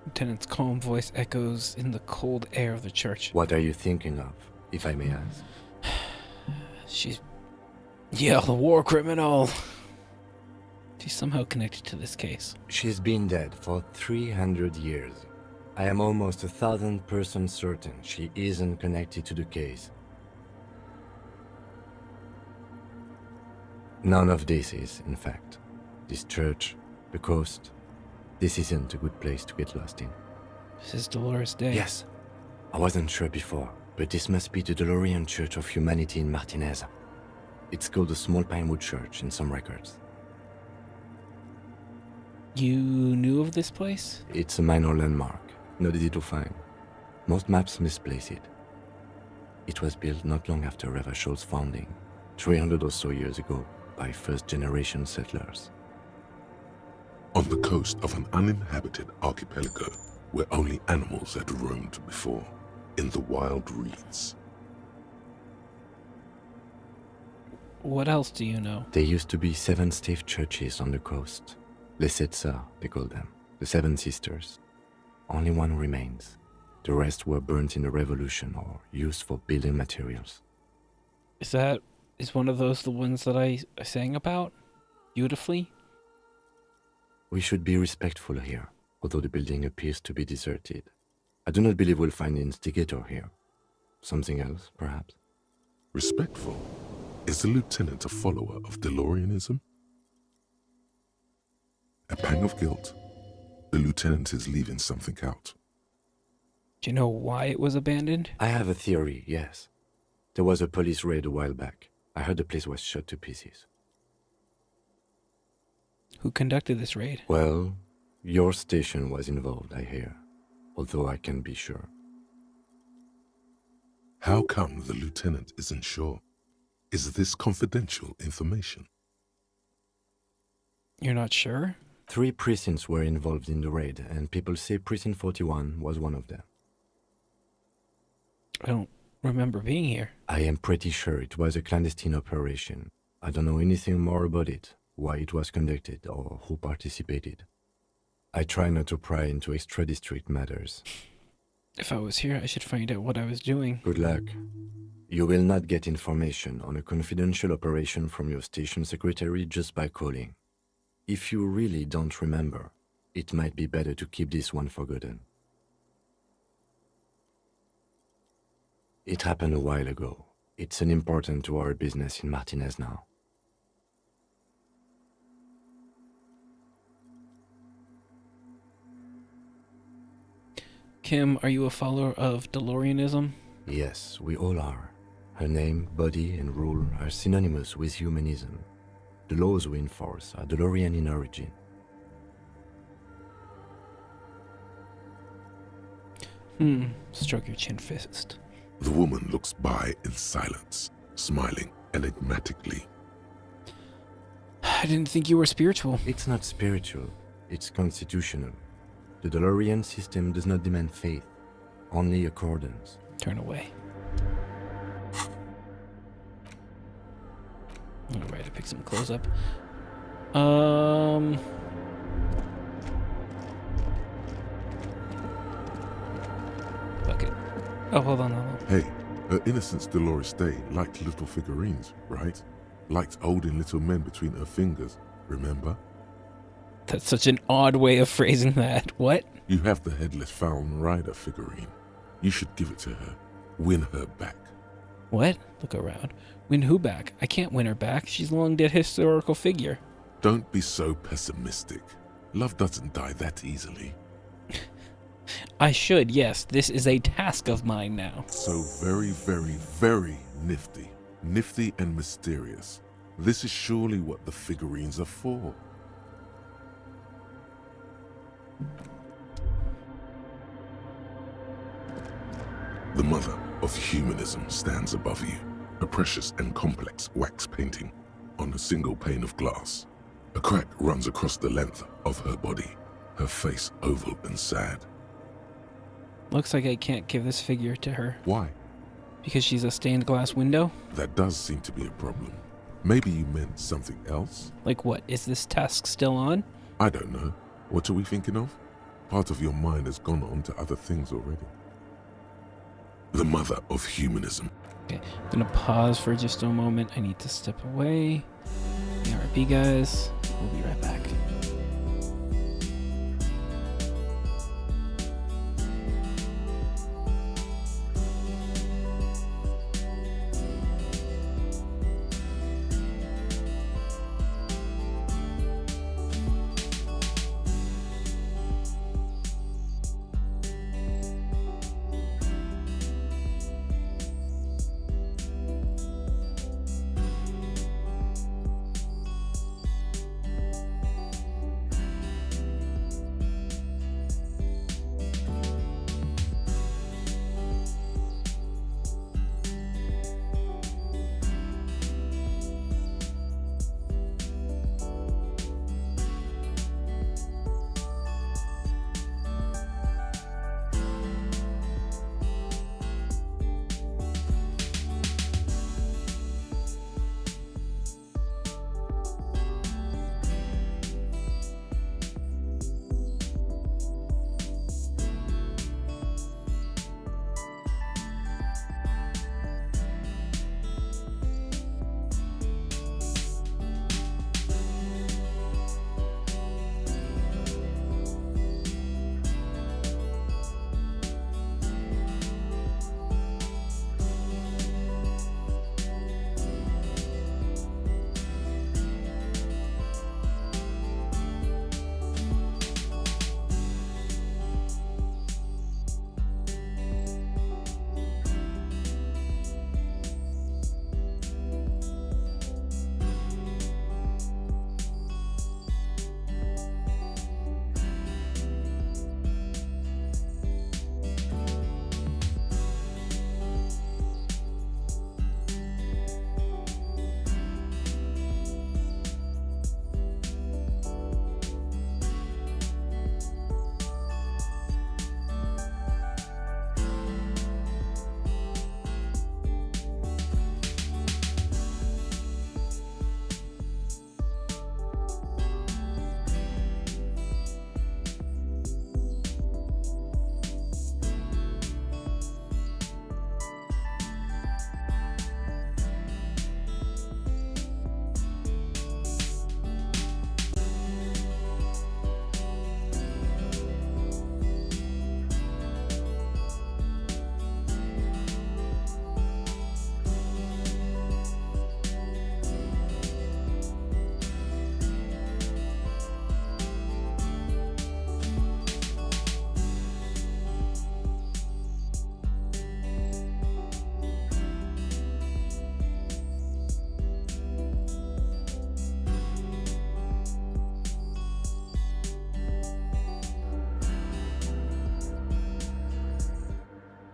Lieutenant's calm voice echoes in the cold air of the church. What are you thinking of, if I may ask? Yeah, the war criminal. She's somehow connected to this case. She's been dead for 300 years. I am almost 1,000% certain she isn't connected to the case. None of this is, in fact. This church, the coast, this isn't a good place to get lost in. This is Dolores Day. Yes, I wasn't sure before, but this must be the DeLorean Church of Humanity in Martinez. It's called the Small Pinewood Church in some records. You knew of this place? It's a minor landmark, not easy to find. Most maps misplace it. It was built not long after Revachol's founding, 300 or so years ago, by first-generation settlers. On the coast of an uninhabited archipelago where only animals had roamed before, in the wild reeds. What else do you know? There used to be 7 stave churches on the coast. Les Sept Sœurs, they call them. The 7 Sisters. Only one remains. The rest were burnt in the revolution or used for building materials. Is one of those the ones that I sang about? Beautifully? We should be respectful here, although the building appears to be deserted. I do not believe we'll find the instigator here. Something else, perhaps? Respectful? Is the lieutenant a follower of DeLoreanism? A pang of guilt. The lieutenant is leaving something out. Do you know why it was abandoned? I have a theory, yes. There was a police raid a while back. I heard the place was shot to pieces. Who conducted this raid? Well, your station was involved, I hear. Although I can't be sure. How come the lieutenant isn't sure? Is this confidential information? You're not sure? 3 precincts were involved in the raid, and people say Precinct 41 was one of them. I don't remember being here. I am pretty sure it was a clandestine operation. I don't know anything more about it, why it was conducted, or who participated. I try not to pry into extra-district matters. If I was here, I should find out what I was doing. Good luck. You will not get information on a confidential operation from your station secretary just by calling. If you really don't remember, it might be better to keep this one forgotten. It happened a while ago. It's unimportant to our business in Martinez now. Kim, are you a follower of DeLoreanism? Yes, we all are. Her name, body, and rule are synonymous with humanism. The laws we enforce are DeLorean in origin. Stroke your chin fist. The woman looks by in silence, smiling enigmatically. I didn't think you were spiritual. It's not spiritual, it's constitutional. The DeLorean system does not demand faith, only accordance. Turn away. Alright, I picked some clothes up. Fuck it. Oh, hold on. Hey, her Innocence Dolores Day liked little figurines, right? Liked holding little men between her fingers, remember? That's such an odd way of phrasing that. What? You have the headless Fallen Rider figurine. You should give it to her. Win her back. What? Look around. Win who back? I can't win her back. She's a long dead historical figure. Don't be so pessimistic. Love doesn't die that easily. I should, yes. This is a task of mine now. So very, very, very nifty. Nifty and mysterious. This is surely what the figurines are for. The mother of humanism stands above you, a precious and complex wax painting on a single pane of glass. A crack runs across the length of her body, her face oval and sad. Looks like I can't give this figure to her. Why? Because she's a stained glass window? That does seem to be a problem. Maybe you meant something else? Like what? Is this task still on? I don't know. What are we thinking of? Part of your mind has gone on to other things already. The mother of humanism. Okay, I'm gonna pause for just a moment. I need to step away. ERP guys. We'll be right back.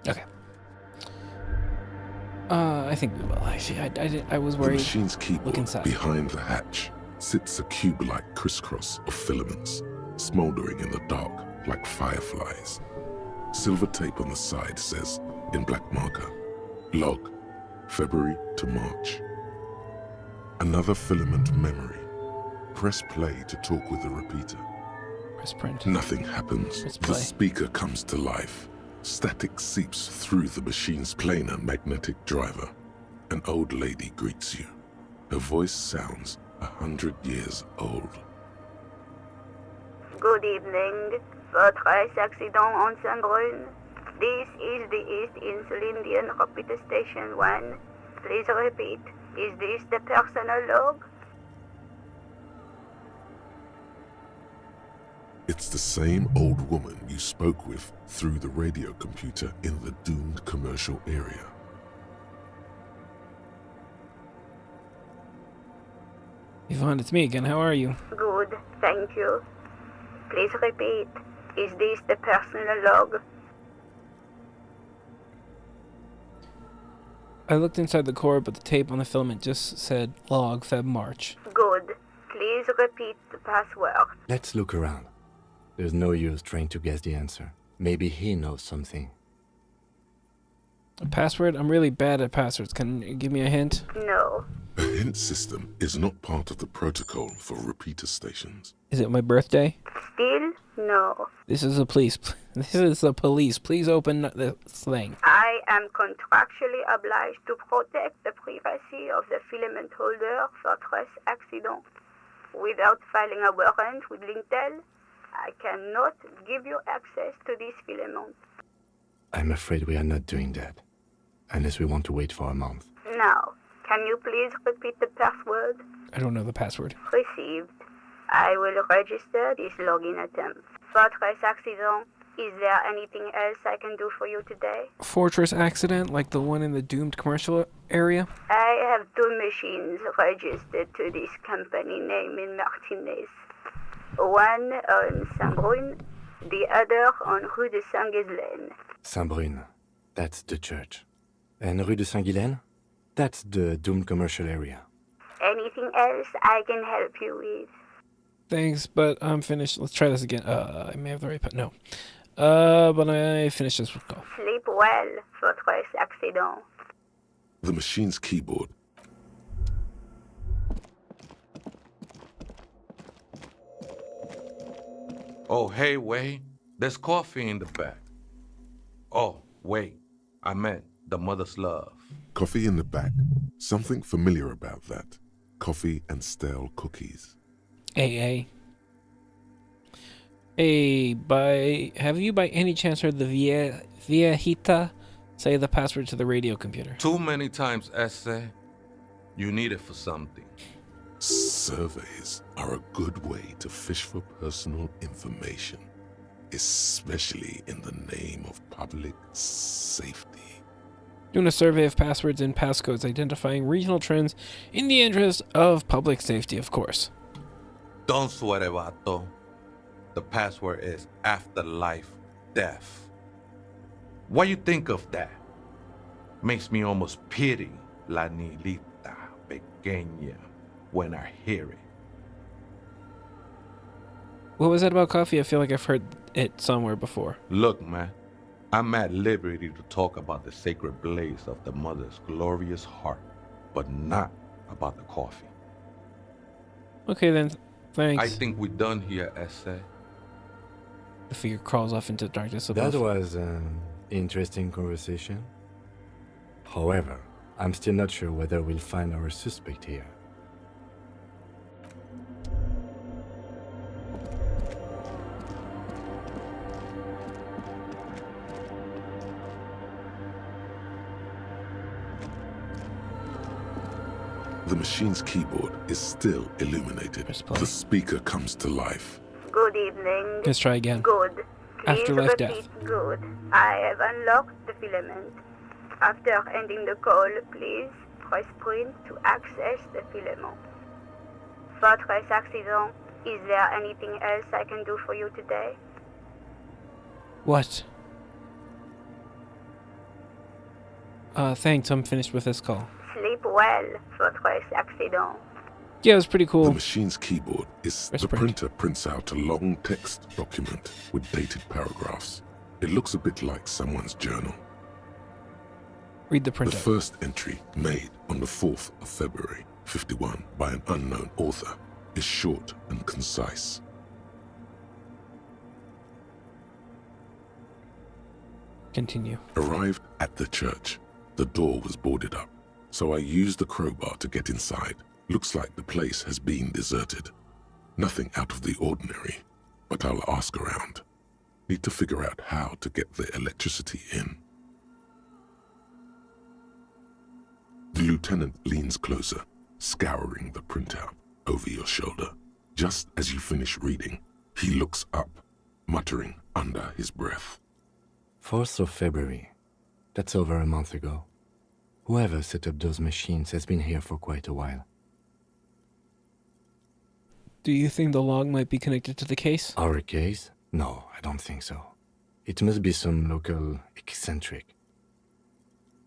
Okay. I think we will. Actually, I was The worried. machine's Look keyboard inside. behind the hatch sits a cube-like crisscross of filaments, smoldering in the dark like fireflies. Silver tape on the side says, in black marker, log, February to March. Another filament memory. Press play to talk with the repeater. Press print. Nothing happens. Press The play. speaker comes to life. Static seeps through the machine's planar magnetic driver. An old lady greets you. Her voice sounds 100 years old. Good evening. Votre accident on Saint-Brun. This is the East Insulindian Repeater Station 1. Please repeat. Is this the personal log? It's the same old woman you spoke with through the radio computer in the doomed commercial area. Yvonne, it's me again. How are you? Good, thank you. Please repeat. Is this the personal log? I looked inside the core, but the tape on the filament just said log Feb March. Good. Please repeat the password. Let's look around. There's no use trying to guess the answer. Maybe he knows something. A password? I'm really bad at passwords. Can you give me a hint? No. A hint system is not part of the protocol for repeater stations. Is it my birthday? Still? No. This is the police. This is the police. Please open this thing. I am contractually obliged to protect the privacy of the filament holder for stress accident. Without filing a warrant with Lintel, I cannot give you access to this filament. I'm afraid we are not doing that. Unless we want to wait for a month. Now, can you please repeat the password? I don't know the password. Received. I will register this login attempt. Fortress accident. Is there anything else I can do for you today? Fortress accident, like the one in the doomed commercial area? I have 2 machines registered to this company name in Martinez. One on Saint-Brun, the other on Rue de Saint-Ghislaine. Saint-Brun. That's the church. And Rue de Saint-Ghilaine? That's the doomed commercial area. Anything else I can help you with? Thanks, but I'm finished. Let's try this again. I may have the right no. But I finished this call. Sleep well, Fortress accident. The machine's keyboard. Oh, hey, wait. There's coffee in the back. Oh, wait. I meant the mother's love. Coffee in the back. Something familiar about that. Coffee and stale cookies. AA. Hey, have you by any chance heard the viejita say the password to the radio computer? Too many times, essay. You need it for something. Surveys are a good way to fish for personal information, especially in the name of public safety. Doing a survey of passwords and passcodes, identifying regional trends in the interest of public safety, of course. Don't sweat it, vato. The password is afterlife death. What you think of that? Makes me almost pity La Nilita Pequeña when I hear it. What was that about coffee? I feel like I've heard it somewhere before. Look, man, I'm at liberty to talk about the sacred blaze of the mother's glorious heart, but not about the coffee. Okay then, thanks. I think we're done here, essay. The figure crawls off into darkness above. That was an interesting conversation. However, I'm still not sure whether we'll find our suspect here. The machine's keyboard is still illuminated. Press play. The speaker comes to life. Good evening. Let's try again. Good. Please Afterlife repeat. death. Good. I have unlocked the filament. After ending the call, please press print to access the filament. Fortress accident. Is there anything else I can do for you today? What? Thanks, I'm finished with this call. Sleep well, votre accident. Yeah, it was pretty The cool. machine's keyboard is Press the print. printer prints out a long text document with dated paragraphs. It looks a bit like someone's journal. Read the The printout. first entry, made on the 4th of February, 51, by an unknown author, is short and concise. Continue. Arrived at the church. The door was boarded up, so I used the crowbar to get inside. Looks like the place has been deserted. Nothing out of the ordinary, but I'll ask around. Need to figure out how to get the electricity in. The lieutenant leans closer, scouring the printout over your shoulder. Just as you finish reading, he looks up, muttering under his breath. 4th of February. That's over a month ago. Whoever set up those machines has been here for quite a while. Do you think the log might be connected to the case? Our case? No, I don't think so. It must be some local eccentric.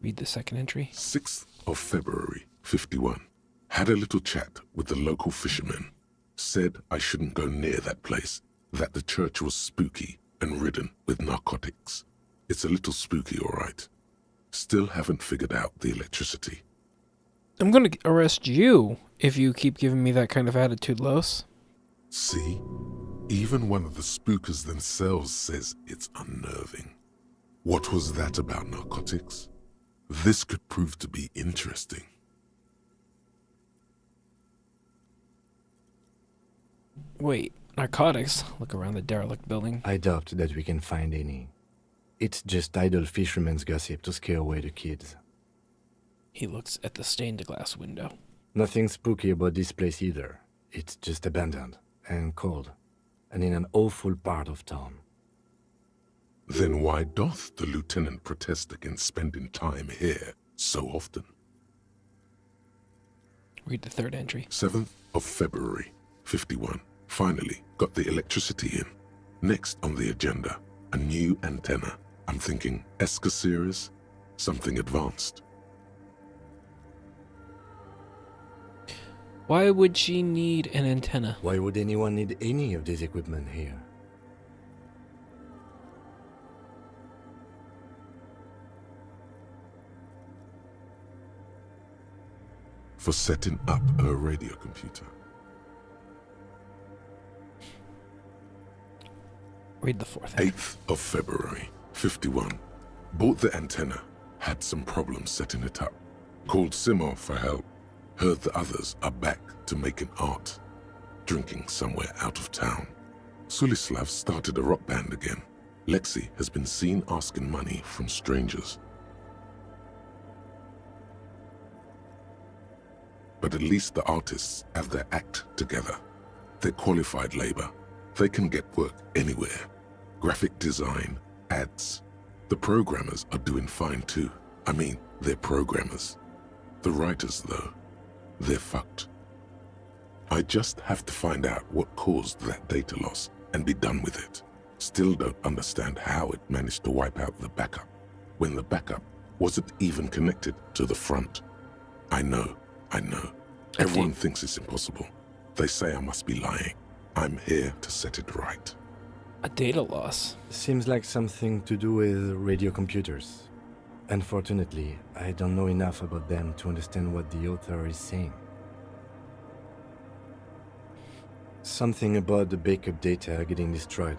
Read the second entry. 6th of February, 51. Had a little chat with the local fishermen. Said I shouldn't go near that place, that the church was spooky and ridden with narcotics. It's a little spooky, all right. Still haven't figured out the electricity. I'm going to arrest you if you keep giving me that kind of attitude, Los. See? Even one of the spookers themselves says it's unnerving. What was that about narcotics? This could prove to be interesting. Wait, narcotics? Look around the derelict building. I doubt that we can find any. It's just idle fishermen's gossip to scare away the kids. He looks at the stained glass window. Nothing spooky about this place either. It's just abandoned and cold, and in an awful part of town. Then why doth the lieutenant protest against spending time here so often? Read the third entry. 7th of February, 51. Finally got the electricity in. Next on the agenda, a new antenna. I'm thinking ESCA series, something advanced. Why would she need an antenna? Why would anyone need any of this equipment here? For setting up a radio computer. Read the fourth entry. 8th of February, 51. Bought the antenna, had some problems setting it up. Called Simon for help. Heard the others are back to making art. Drinking somewhere out of town. Sulislav started a rock band again. Lexi has been seen asking money from strangers. But at least the artists have their act together. They're qualified labor. They can get work anywhere. Graphic design, ads. The programmers are doing fine too. I mean, they're programmers. The writers, though, they're fucked. I just have to find out what caused that data loss and be done with it. Still don't understand how it managed to wipe out the backup, when the backup wasn't even connected to the front. I know. Everyone thinks it's impossible. They say I must be lying. I'm here to set it right. A data loss. Seems like something to do with radio computers. Unfortunately, I don't know enough about them to understand what the author is saying. Something about the backup data getting destroyed,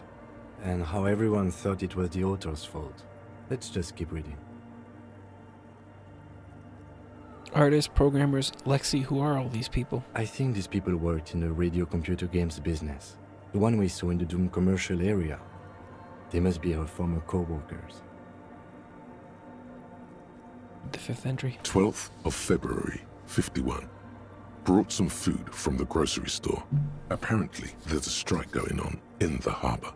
and how everyone thought it was the author's fault. Let's just keep reading. Artists, programmers, Lexi, who are all these people? I think these people worked in the radio computer games business, the one we saw in the Doom commercial area. They must be our former co-workers. The fifth entry. 12th of February, 51. Brought some food from the grocery store. Apparently, there's a strike going on in the harbor.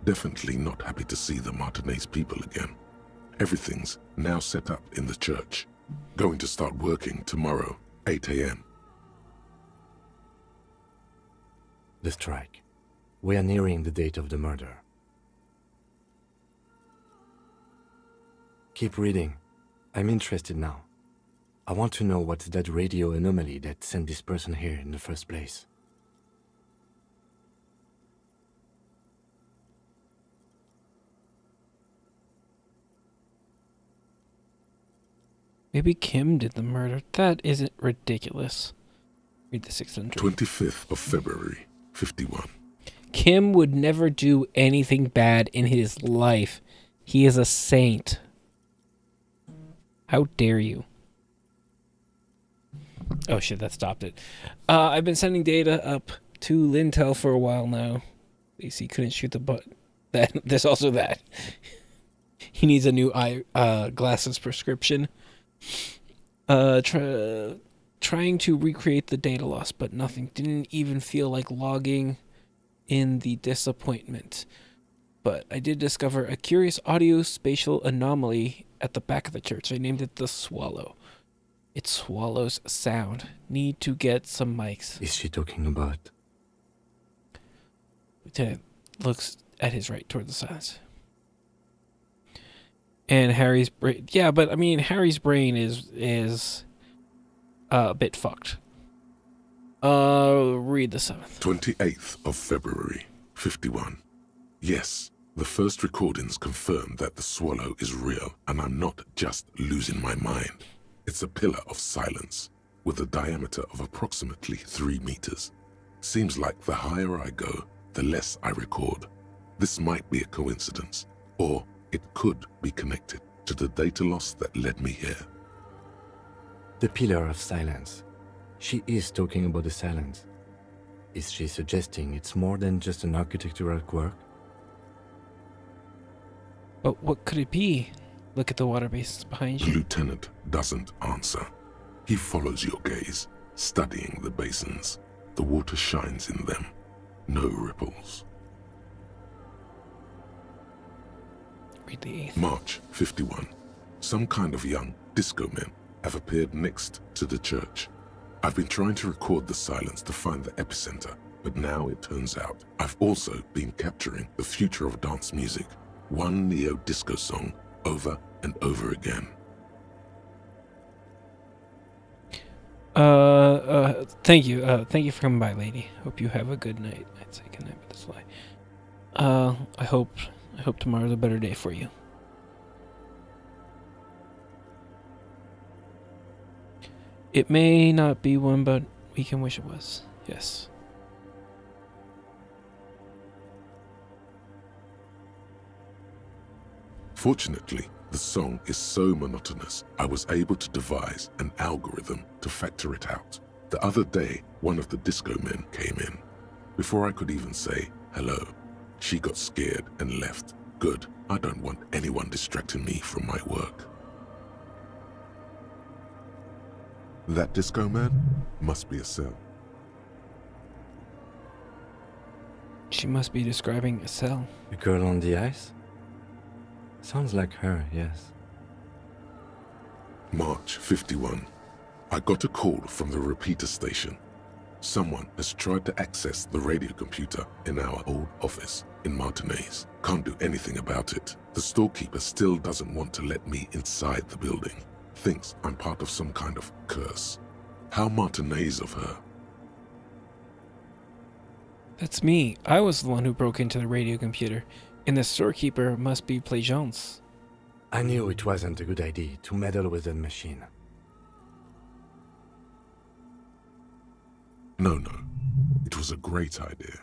Definitely not happy to see the Martinez people again. Everything's now set up in the church. Going to start working tomorrow, 8 a.m. The strike. We are nearing the date of the murder. Keep reading. I'm interested now. I want to know what's that radio anomaly that sent this person here in the first place. Maybe Kim did the murder. That isn't ridiculous. Read the 600. 25th of February, 51. Kim would never do anything bad in his life. He is a saint. How dare you? Oh shit, that stopped it. I've been sending data up to Lintel for a while now. AC couldn't shoot the butt. There's also that. He needs a new eye glasses prescription. Trying to recreate the data loss, but nothing. Didn't even feel like logging in the disappointment. But I did discover a curious audio spatial anomaly at the back of the church. I named it the Swallow. It swallows sound. Need to get some mics. Is she talking about? Lieutenant looks at his right toward the silence. And Harry's brain. Yeah, but I mean, Harry's brain is a bit fucked. Read the 7th. 28th of February, 51. Yes, the first recordings confirm that the swallow is real, and I'm not just losing my mind. It's a pillar of silence, with a diameter of approximately 3 meters. Seems like the higher I go, the less I record. This might be a coincidence, or it could be connected to the data loss that led me here. The pillar of silence. She is talking about the silence. Is she suggesting it's more than just an architectural quirk? But what could it be? Look at the water basins behind The you. lieutenant doesn't answer. He follows your gaze, studying the basins. The water shines in them. No ripples. Read the 8th. March 51. Some kind of young disco men have appeared next to the church. I've been trying to record the silence to find the epicenter, but now it turns out I've also been capturing the future of dance music, one neo-disco song over and over again. Thank you. Thank you for coming by, lady. Hope you have a good night. I'd say good night, but that's why. I hope tomorrow's a better day for you. It may not be one, but we can wish it was. Yes. Fortunately, the song is so monotonous, I was able to devise an algorithm to factor it out. The other day, one of the disco men came in. Before I could even say hello, she got scared and left. Good, I don't want anyone distracting me from my work. That disco man must be a cell. She must be describing a cell. The girl on the ice? Sounds like her, yes. March 51. I got a call from the repeater station. Someone has tried to access the radio computer in our old office in Martinez. Can't do anything about it. The storekeeper still doesn't want to let me inside the building. Thinks I'm part of some kind of curse. How Martinez of her. That's me. I was the one who broke into the radio computer. And the storekeeper must be Plaisance. I knew it wasn't a good idea to meddle with the machine. No. It was a great idea.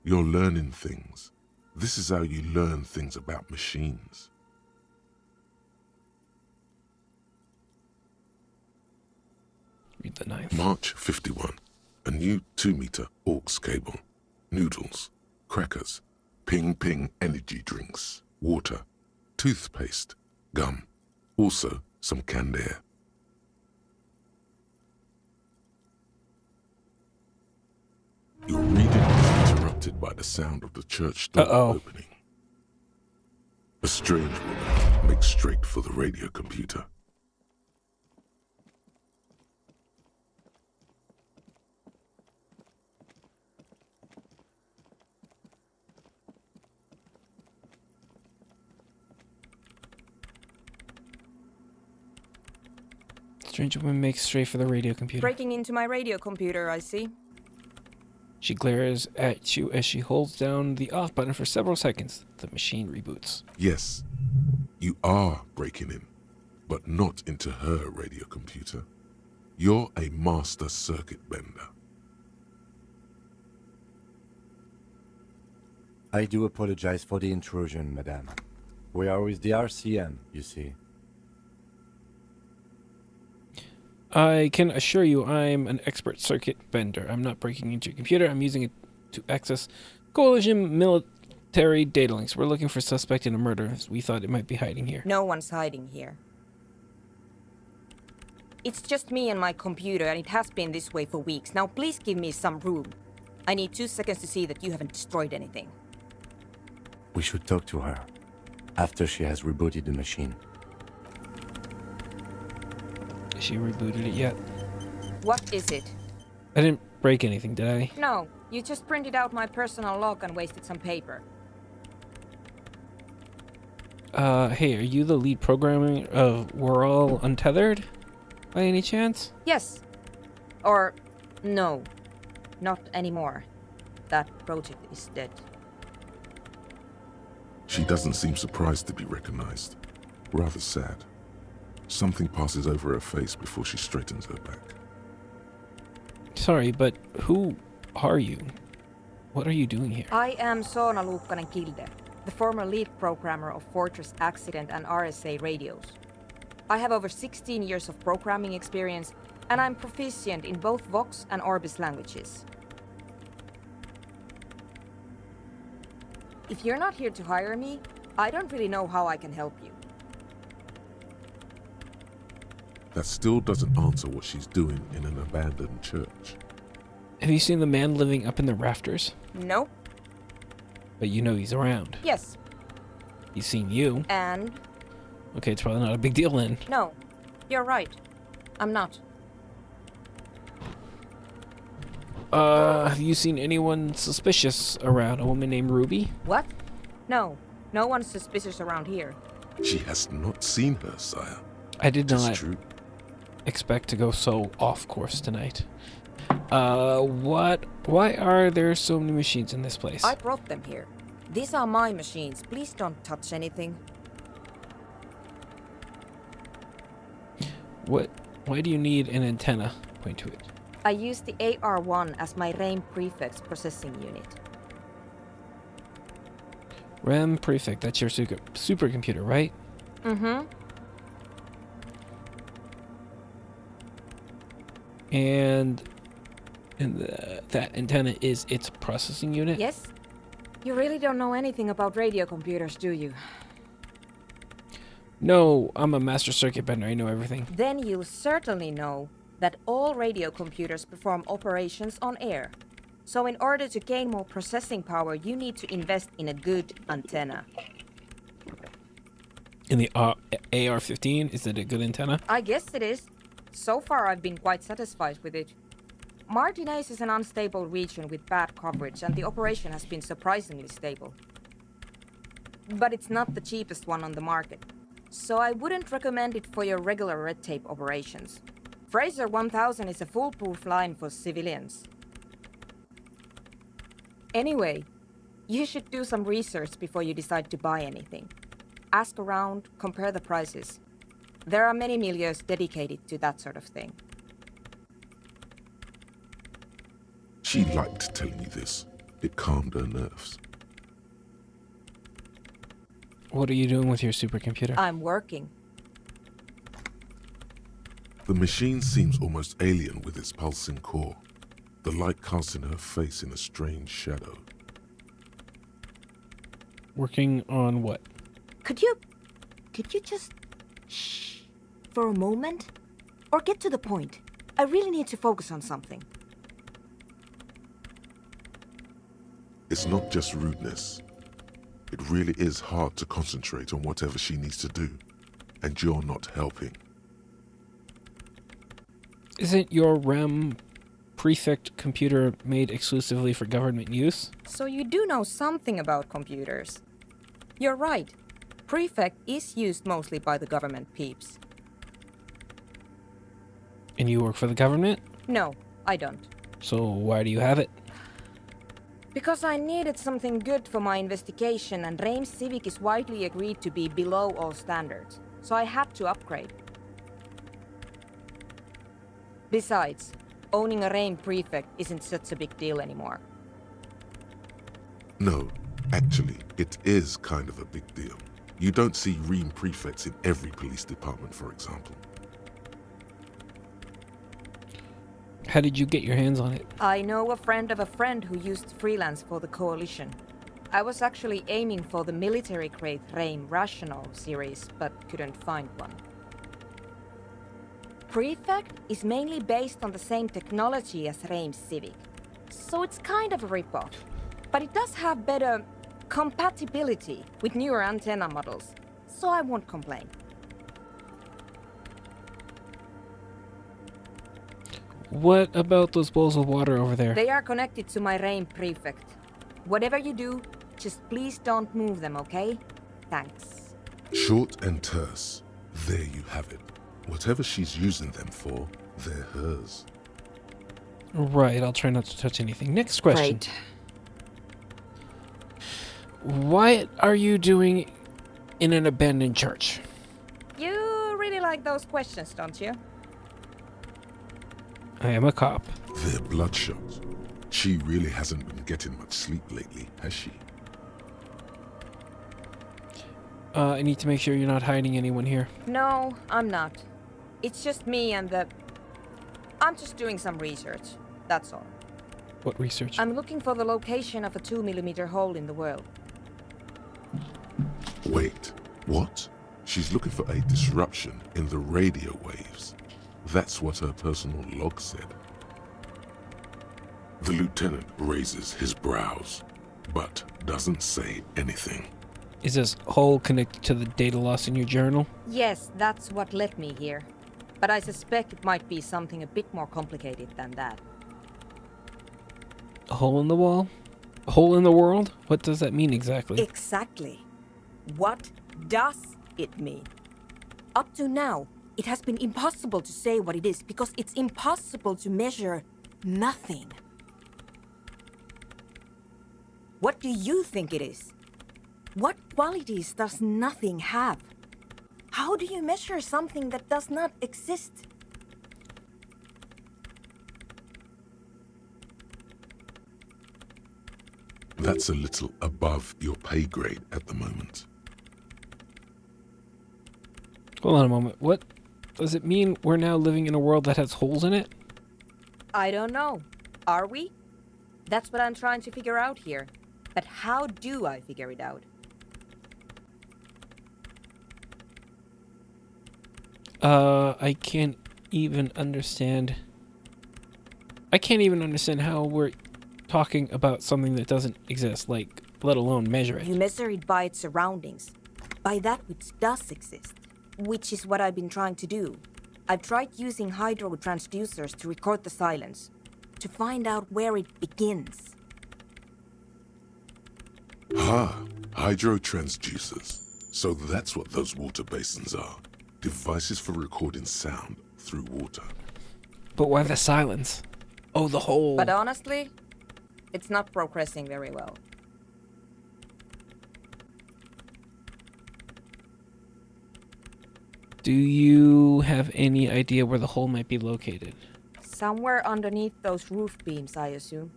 You're learning things. This is how you learn things about machines. Read the 9th. March 51. A new 2-meter aux cable. Noodles. Crackers. Ping energy drinks. Water. Toothpaste. Gum. Also some canned air. Your reading is interrupted by the sound of the church door opening. A strange woman makes straight for the radio computer. Strange woman makes straight for the radio computer. Breaking into my radio computer, I see. She glares at you as she holds down the off button for several seconds. The machine reboots. Yes, you are breaking in, but not into her radio computer. You're a master circuit bender. I do apologize for the intrusion, madame. We are with the RCM, you see. I can assure you I'm an expert circuit bender. I'm not breaking into your computer. I'm using it to access coalition military data links. We're looking for suspect in a murder. We thought it might be hiding here. No one's hiding here. It's just me and my computer, and it has been this way for weeks. Now please give me some room. I need 2 seconds to see that you haven't destroyed anything. We should talk to her after she has rebooted the machine. She rebooted it yet? What is it? I didn't break anything, did I? No, you just printed out my personal log and wasted some paper. Hey, are you the lead programmer of We're All Untethered? By any chance? Yes. Or, no. Not anymore. That project is dead. She doesn't seem surprised to be recognized. Rather sad. Something passes over her face before she straightens her back. Sorry, but who are you? What are you doing here? I am Soona Luukkanen-Kilde, the former lead programmer of Fortress Accident and RSA radios. I have over 16 years of programming experience, and I'm proficient in both Vox and Orbis languages. If you're not here to hire me, I don't really know how I can help you. That still doesn't answer what she's doing in an abandoned church. Have you seen the man living up in the rafters? Nope. But you know he's around. Yes. He's seen you. And? Okay, it's probably not a big deal then. No. You're right. I'm not. Have you seen anyone suspicious around? A woman named Ruby? What? No. No one's suspicious around here. She has not seen her, sire. I did Tis not true. expect to go so off course tonight. Why are there so many machines in this place? I brought them here. These are my machines. Please don't touch anything. Why do you need an antenna? Point to it. I use the AR-1 as my RAM prefix processing unit. RAM Prefect, that's your supercomputer, right? Mm-hmm. And that antenna is its processing unit? Yes? You really don't know anything about radio computers, do you? No, I'm a master circuit bender. I know everything. Then you'll certainly know that all radio computers perform operations on air. So in order to gain more processing power, you need to invest in a good antenna. In the AR-15, is it a good antenna? I guess it is. So far, I've been quite satisfied with it. Martinez is an unstable region with bad coverage, and the operation has been surprisingly stable. But it's not the cheapest one on the market, so I wouldn't recommend it for your regular red tape operations. Fraser 1000 is a foolproof line for civilians. Anyway, you should do some research before you decide to buy anything. Ask around, compare the prices. There are many milieus dedicated to that sort of thing. She liked telling you this. It calmed her nerves. What are you doing with your supercomputer? I'm working. The machine seems almost alien with its pulsing core, the light casting her face in a strange shadow. Working on what? Could you just shh for a moment? Or get to the point. I really need to focus on something. It's not just rudeness. It really is hard to concentrate on whatever she needs to do, and you're not helping. Isn't your RAM Prefect computer made exclusively for government use? So you do know something about computers. You're right. Prefect is used mostly by the government peeps. And you work for the government? No, I don't. So why do you have it? Because I needed something good for my investigation, and Reims Civic is widely agreed to be below all standards, so I had to upgrade. Besides, owning a Reim prefect isn't such a big deal anymore. No, actually, it is kind of a big deal. You don't see Ream prefects in every police department, for example. How did you get your hands on it? I know a friend of a friend who used to freelance for the Coalition. I was actually aiming for the military-grade Reim Rational series, but couldn't find one. Prefect is mainly based on the same technology as Reims Civic, so it's kind of a ripoff. But it does have better compatibility with newer antenna models, so I won't complain. What about those bowls of water over there? They are connected to my Reim prefect. Whatever you do, just please don't move them, okay? Thanks. Short and terse. There you have it. Whatever she's using them for, they're hers. Right, I'll try not to touch anything. Next question. Great. What are you doing in an abandoned church? You really like those questions, don't you? I am a cop. They're bloodshot. She really hasn't been getting much sleep lately, has she? I need to make sure you're not hiding anyone here. No, I'm not. It's just me and the... I'm just doing some research. That's all. What research? I'm looking for the location of a 2mm hole in the world. Wait, what? She's looking for a disruption in the radio waves. That's what her personal log said. The lieutenant raises his brows, but doesn't say anything. Is this hole connected to the data loss in your journal? Yes, that's what led me here. But I suspect it might be something a bit more complicated than that. A hole in the wall? A hole in the world? What does that mean exactly? Exactly. What does it mean? Up to now, it has been impossible to say what it is because it's impossible to measure nothing. What do you think it is? What qualities does nothing have? How do you measure something that does not exist? That's a little above your pay grade at the moment. Hold on a moment. What does it mean we're now living in a world that has holes in it? I don't know. Are we? That's what I'm trying to figure out here. But how do I figure it out? I can't even understand. I can't even understand how we're talking about something that doesn't exist, like, let alone measure You it. measure it by its surroundings, by that which does exist, which is what I've been trying to do. I've tried using hydro transducers to record the silence, to find out where it begins. Hydro transducers. So that's what those water basins are. Devices for recording sound through water. But why the silence? Oh, the hole. But honestly, it's not progressing very well. Do you have any idea where the hole might be located? Somewhere underneath those roof beams, I assume.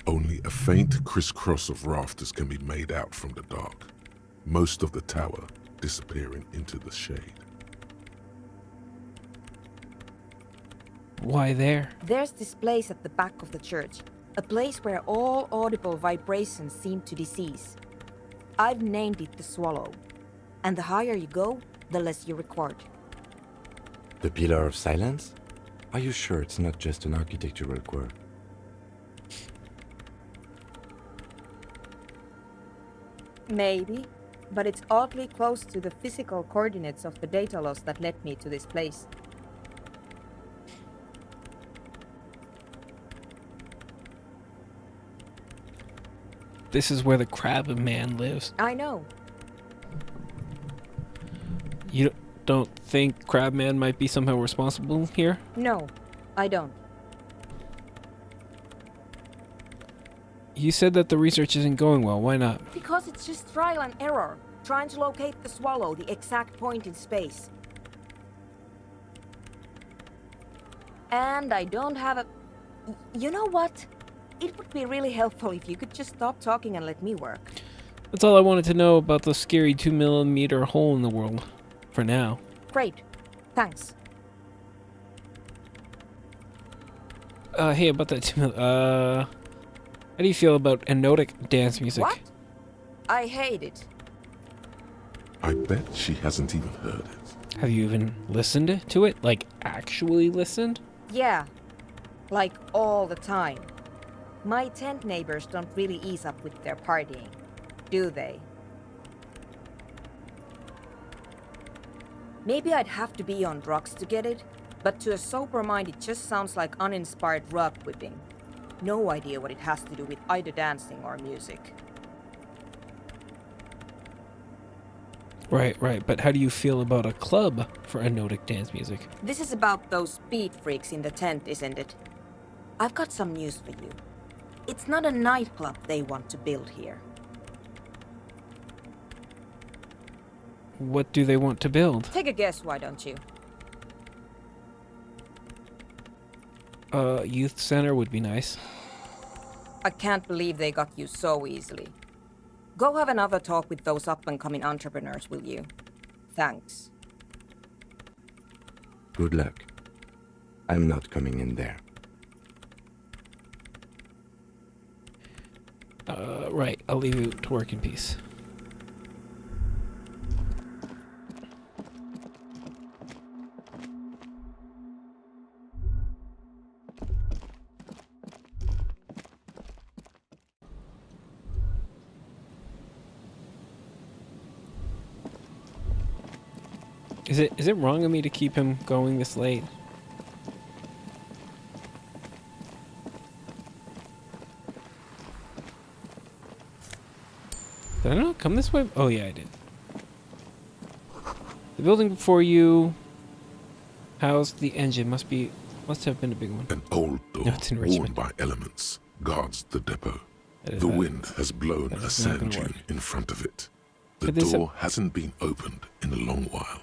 Only a faint crisscross of rafters can be made out from the dark. Most of the tower disappearing into the shade. Why there? There's this place at the back of the church, a place where all audible vibrations seem to cease. I've named it the Swallow, and the higher you go, the less you record. The Pillar of Silence? Are you sure it's not just an architectural quirk? Maybe, but it's oddly close to the physical coordinates of the data loss that led me to this place. This is where the crab man lives. I know. don't think Crabman might be somehow responsible here? No, I don't. You said that the research isn't going well. Why not? Because it's just trial and error, trying to locate the swallow, the exact point in space. And I don't have a... You know what? It would be really helpful if you could just stop talking and let me work. That's all I wanted to know about the scary 2mm hole in the world. For now. Great. Thanks. Hey, about that 2mm... How do you feel about enotic dance music? What? I hate it. I bet she hasn't even heard it. Have you even listened to it? Like, actually listened? Yeah. Like all the time. My tent neighbors don't really ease up with their partying, do they? Maybe I'd have to be on drugs to get it, but to a sober mind it just sounds like uninspired rug whipping. No idea what it has to do with either dancing or music. Right. But how do you feel about a club for enotic dance music? This is about those speed freaks in the tent, isn't it? I've got some news for you. It's not a nightclub they want to build here. What do they want to build? Take a guess, why don't you? Youth center would be nice. I can't believe they got you so easily. Go have another talk with those up-and-coming entrepreneurs, will you? Thanks. Good luck. I'm not coming in there. Right. I'll leave you to work in peace. Is it wrong of me to keep him going this late? Did I not come this way? Oh yeah, I did. The building before you housed the engine. Must have been a big one. An old door, No, it's in worn Richmond. by elements, guards the depot. That is The not- wind has blown that a is not sand gonna dune work. in front of it. The Could this door hasn't been opened in a long while.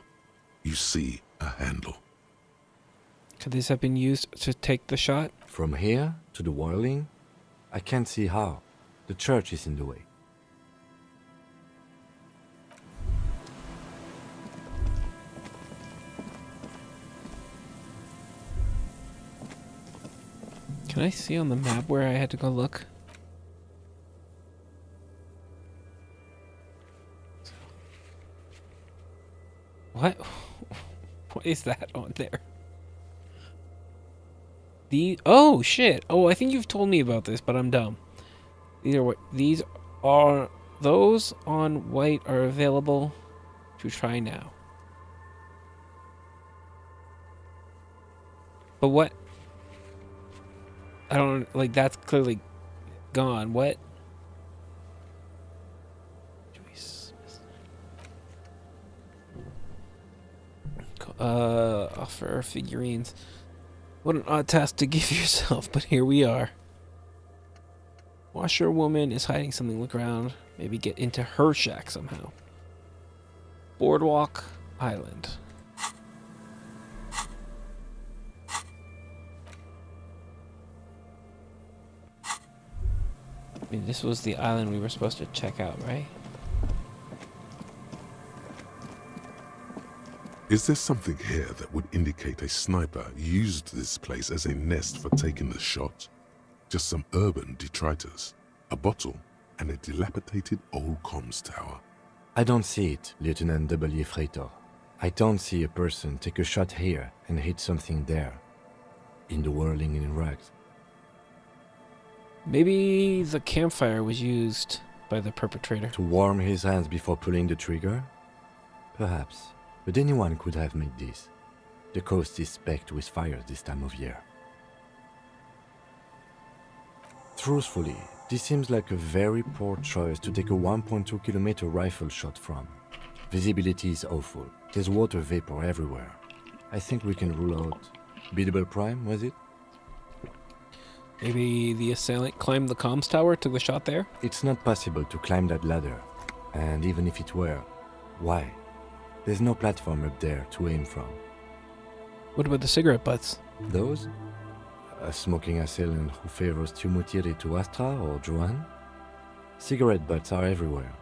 You see a handle. Could this have been used to take the shot? From here to the whirling, I can't see how. The church is in the way. Can I see on the map where I had to go look? What? What is that on there? Oh shit! Oh, I think you've told me about this, but I'm dumb. These are those on white are available to try now. But what? I don't like. That's clearly gone. What? Choice. Offer figurines. What an odd task to give yourself, but here we are. Washerwoman is hiding something. Look around. Maybe get into her shack somehow. Boardwalk Island. I mean, this was the island we were supposed to check out, right? Is there something here that would indicate a sniper used this place as a nest for taking the shot? Just some urban detritus, a bottle, and a dilapidated old comms tower. I don't see it, Lieutenant W. Freitor. I don't see a person take a shot here and hit something there. In the whirling in rags. Maybe the campfire was used by the perpetrator. To warm his hands before pulling the trigger? Perhaps. But anyone could have made this. The coast is specked with fires this time of year. Truthfully, this seems like a very poor choice to take a 1.2 kilometer rifle shot from. Visibility is awful. There's water vapor everywhere. I think we can rule out Biddable Prime, was it? Maybe the assailant climbed the comms tower, took the shot there? It's not possible to climb that ladder. And even if it were, why? There's no platform up there to aim from. What about the cigarette butts? Those? A smoking assailant who favors Tumutiri to Astra or Joan? Cigarette butts are everywhere.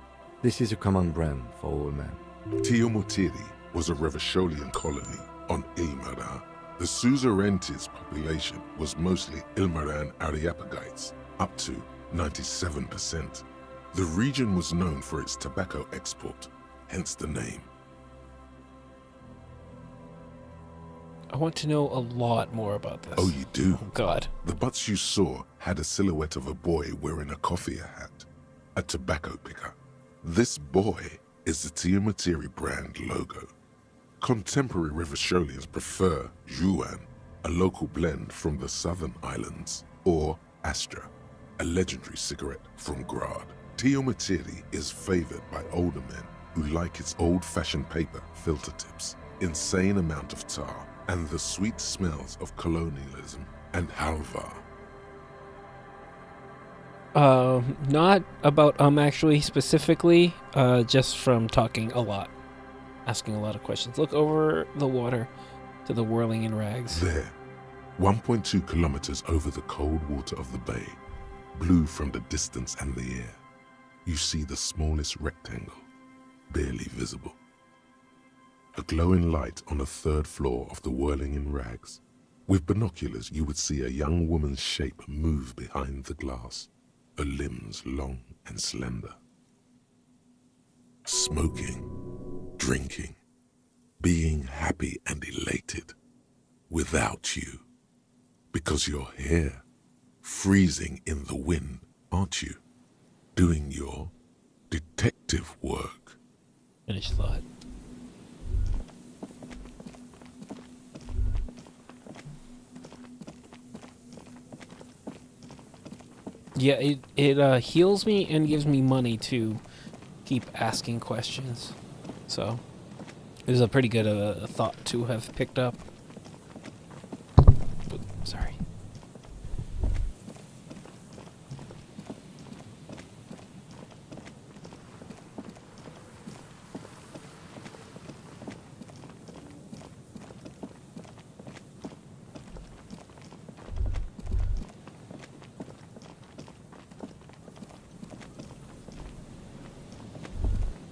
This is a common brand for all men. Tiomotiri was a Revacholian colony on Ilmaran. The Suzerainties population was mostly Ilmaran Areopagites, up to 97%. The region was known for its tobacco export, hence the name. I want to know a lot more about this. Oh, you do? Oh, God. The butts you saw had a silhouette of a boy wearing a coffee hat, a tobacco picker. This boy is the Tiamatiri brand logo. Contemporary Revacholians prefer Juan, a local blend from the southern islands, or Astra, a legendary cigarette from Grad. Tiamatiri is favored by older men who like its old-fashioned paper filter tips, insane amount of tar, and the sweet smells of colonialism and halva. Not about actually specifically, just from talking a lot, asking a lot of questions. Look over the water to the whirling in rags. There, 1.2 kilometers over the cold water of the bay, blue from the distance and the air, you see the smallest rectangle, barely visible. A glowing light on the third floor of the whirling in rags. With binoculars, you would see a young woman's shape move behind the glass, her limbs long and slender. Smoking, drinking, being happy and elated, without you. Because you're here, freezing in the wind, aren't you? Doing your detective work. Finished thought. Yeah, it heals me and gives me money to keep asking questions. So, it was a pretty good thought to have picked up. Oops, sorry.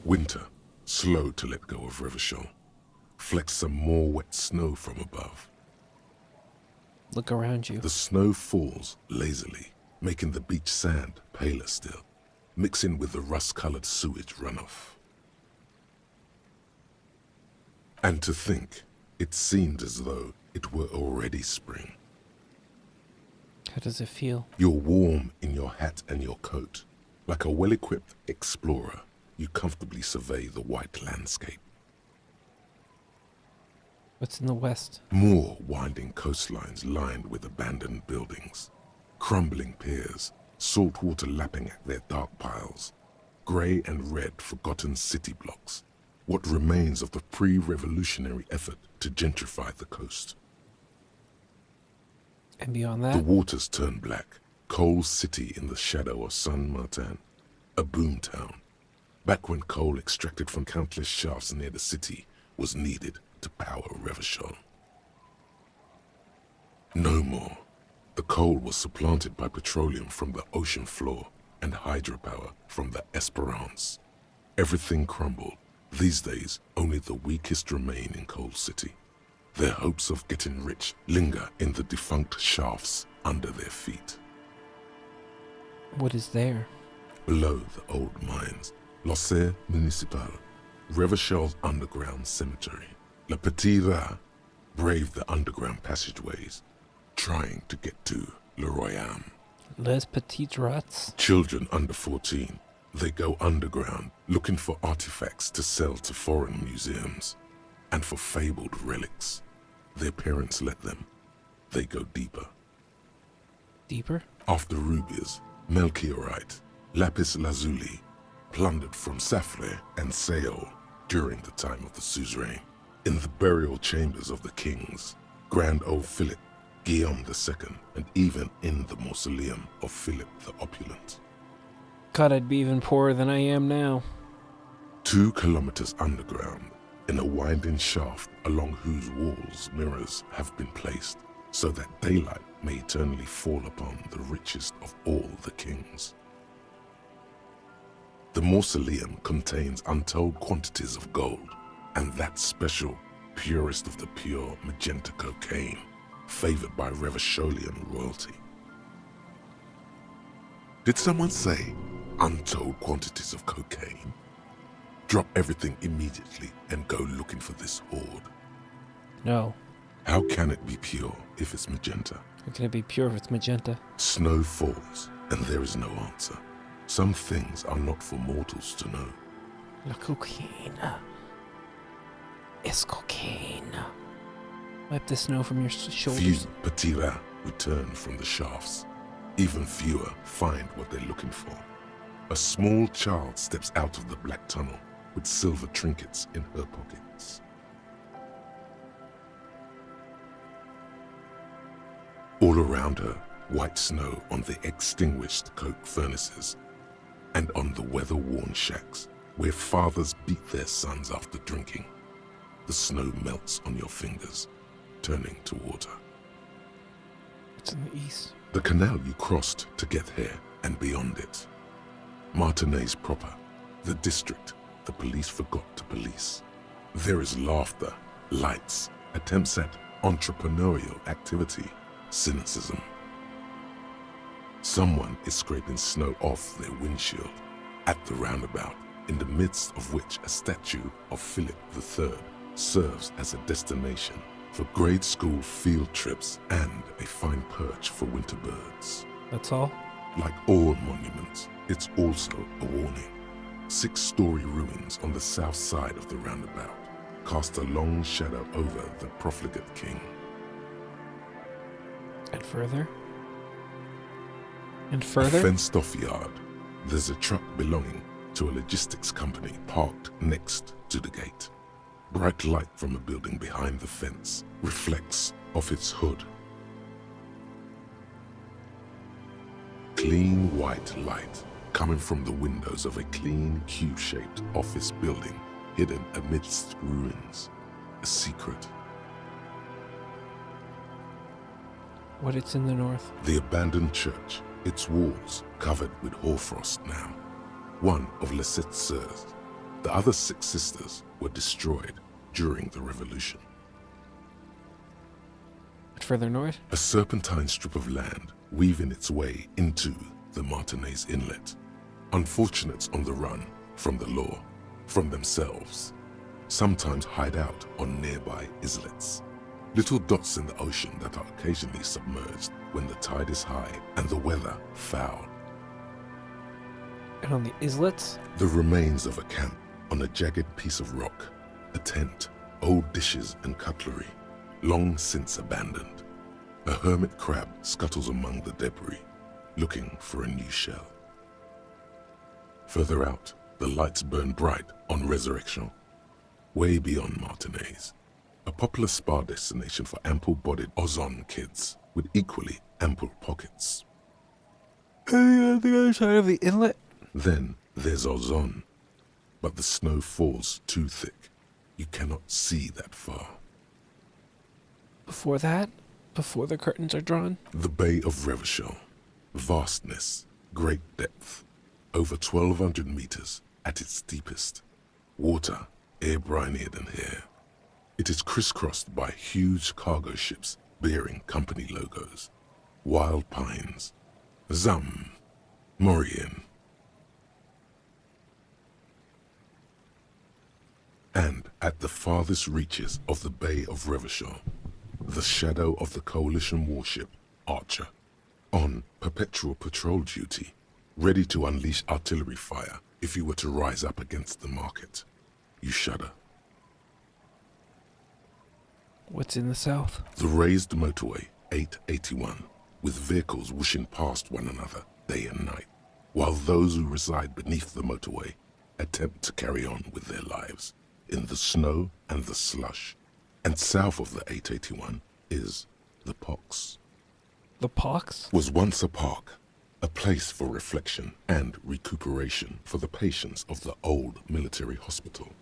Winter, slow to let go of Revachol. Flecks some more wet snow from above. Look around you. The snow falls lazily, making the beach sand paler still, mixing with the rust-colored sewage runoff. And to think, it seemed as though it were already spring. How does it feel? You're warm in your hat and your coat. Like a well-equipped explorer, you comfortably survey the white landscape. What's in the west? More winding coastlines lined with abandoned buildings, crumbling piers, salt water lapping at their dark piles, grey and red forgotten city blocks, what remains of the pre-revolutionary effort to gentrify the coast. And beyond that? The waters turn black, Coal City in the shadow of San Martin, a boom town. Back when coal extracted from countless shafts near the city was needed to power Revachol. No more. The coal was supplanted by petroleum from the ocean floor and hydropower from the Esperance. Everything crumbled. These days, only the weakest remain in Coal City. Their hopes of getting rich linger in the defunct shafts under their feet. What is there? Below the old mines, L'Océan Municipal, Revachol's underground cemetery. Le Petit Rat braved the underground passageways, trying to get to Le Royaume. Les Petites Rats? Children under 14, they go underground looking for artifacts to sell to foreign museums, and for fabled relics. Their parents let them. They go deeper. Deeper? After rubies, Melchiorite, lapis lazuli, plundered from Safre and Seol, during the time of the suzerain, in the burial chambers of the kings, Grand Old Philip, Guillaume II, and even in the mausoleum of Philip the Opulent. God, I'd be even poorer than I am now. 2 kilometers underground, in a winding shaft along whose walls mirrors have been placed, so that daylight may eternally fall upon the richest of all the kings. The mausoleum contains untold quantities of gold, and that special, purest of the pure magenta cocaine, favored by Revacholian royalty. Did someone say untold quantities of cocaine? Drop everything immediately and go looking for this hoard. No. How can it be pure if it's magenta? How can it be pure if it's magenta? Snow falls, and there is no answer. Some things are not for mortals to know. La cocaine. It's cocaine. Wipe the snow from your Few shoulders. petits rats return from the shafts. Even fewer find what they're looking for. A small child steps out of the black tunnel with silver trinkets in her pockets. All around her, white snow on the extinguished coke furnaces and on the weather-worn shacks where fathers beat their sons after drinking. The snow melts on your fingers, turning to water. It's in the east. The canal you crossed to get here and beyond it. Martinez proper, the district the police forgot to police. There is laughter, lights, attempts at entrepreneurial activity, cynicism. Someone is scraping snow off their windshield at the roundabout, in the midst of which a statue of Philip III serves as a destination for grade school field trips and a fine perch for winter birds. That's all? Like all monuments, it's also a warning. 6-story ruins on the south side of the roundabout cast a long shadow over the profligate king. And further? And A further? fenced-off yard. There's a truck belonging to a logistics company parked next to the gate. Bright light from a building behind the fence reflects off its hood. Clean white light coming from the windows of a clean cube-shaped office building hidden amidst ruins. A secret. What it's in the north? The abandoned church, its walls covered with hoarfrost now. One of Lissette's sœurs. The other 6 sisters were destroyed during the revolution. But further north? A serpentine strip of land weaving its way into the Martinez Inlet. Unfortunates on the run from the law, from themselves, sometimes hide out on nearby islets. Little dots in the ocean that are occasionally submerged when the tide is high and the weather foul. And on the islets? The remains of a camp on a jagged piece of rock, a tent, old dishes and cutlery, long since abandoned. A hermit crab scuttles among the debris, looking for a new shell. Further out, the lights burn bright on Resurrection, way beyond Martinez, a popular spa destination for ample-bodied Ozon kids with equally ample pockets. On the other side of the inlet? Then there's Ozon, but the snow falls too thick. You cannot see that far. Before that? Before the curtains are drawn? The Bay of Revachol, vastness, great depth, over 1,200 meters at its deepest. Water, air-brinier than here. It is crisscrossed by huge cargo ships bearing company logos. Wild pines, Zam, Mauryan. And at the farthest reaches of the Bay of Revachol, the shadow of the coalition warship Archer, on perpetual patrol duty, ready to unleash artillery fire if you were to rise up against the market. You shudder. What's in the south? The raised motorway 881, with vehicles whooshing past one another day and night, while those who reside beneath the motorway attempt to carry on with their lives. in the snow and the slush. And south of the 881 is the Pox. The pox? Was once a park, a place for reflection and recuperation for the patients of the old military hospital.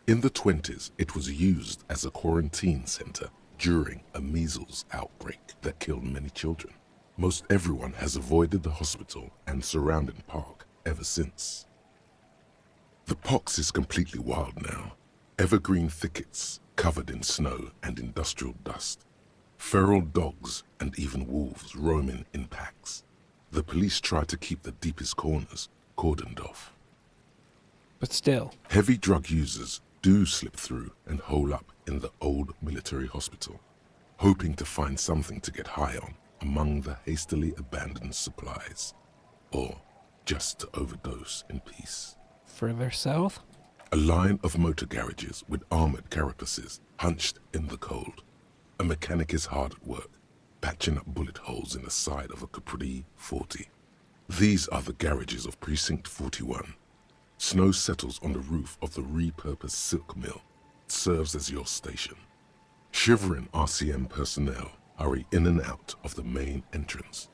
In the 20s, it was used as a quarantine center during a measles outbreak that killed many children. Most everyone has avoided the hospital and surrounding park ever since. The Pox is completely wild now. Evergreen thickets covered in snow and industrial dust. Feral dogs and even wolves roaming in packs. The police try to keep the deepest corners cordoned off. But still. Heavy drug users do slip through and hole up in the old military hospital, hoping to find something to get high on among the hastily abandoned supplies, or just to overdose in peace. Further south? A line of motor garages with armored carapaces hunched in the cold. A mechanic is hard at work, patching up bullet holes in the side of a Capri 40. These are the garages of Precinct 41. Snow settles on the roof of the repurposed silk mill. It serves as your station. Shivering RCM personnel hurry in and out of the main entrance.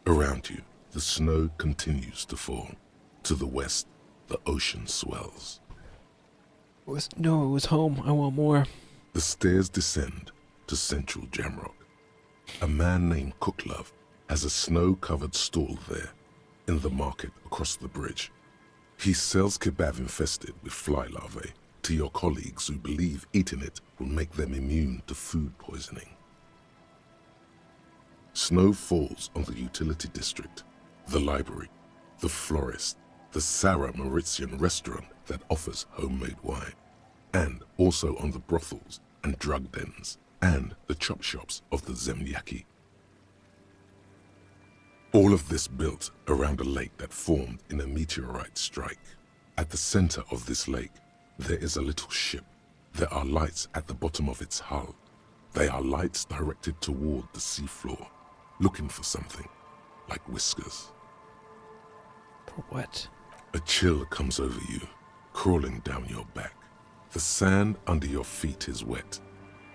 Around you, the snow continues to fall. To the west, the ocean swells. It was home. I want more. The stairs descend to Central Jamrock. A man named Cooklove has a snow-covered stall there in the market across the bridge. He sells kebab infested with fly larvae to your colleagues who believe eating it will make them immune to food poisoning. Snow falls on the utility district, the library, the florist, the Sarah Mauritian restaurant that offers homemade wine, and also on the brothels and drug dens and the chop shops of the Zemlyaki. All of this built around a lake that formed in a meteorite strike. At the center of this lake, there is a little ship. There are lights at the bottom of its hull. They are lights directed toward the seafloor, looking for something, like whiskers. For what? A chill comes over you, crawling down your back. The sand under your feet is wet.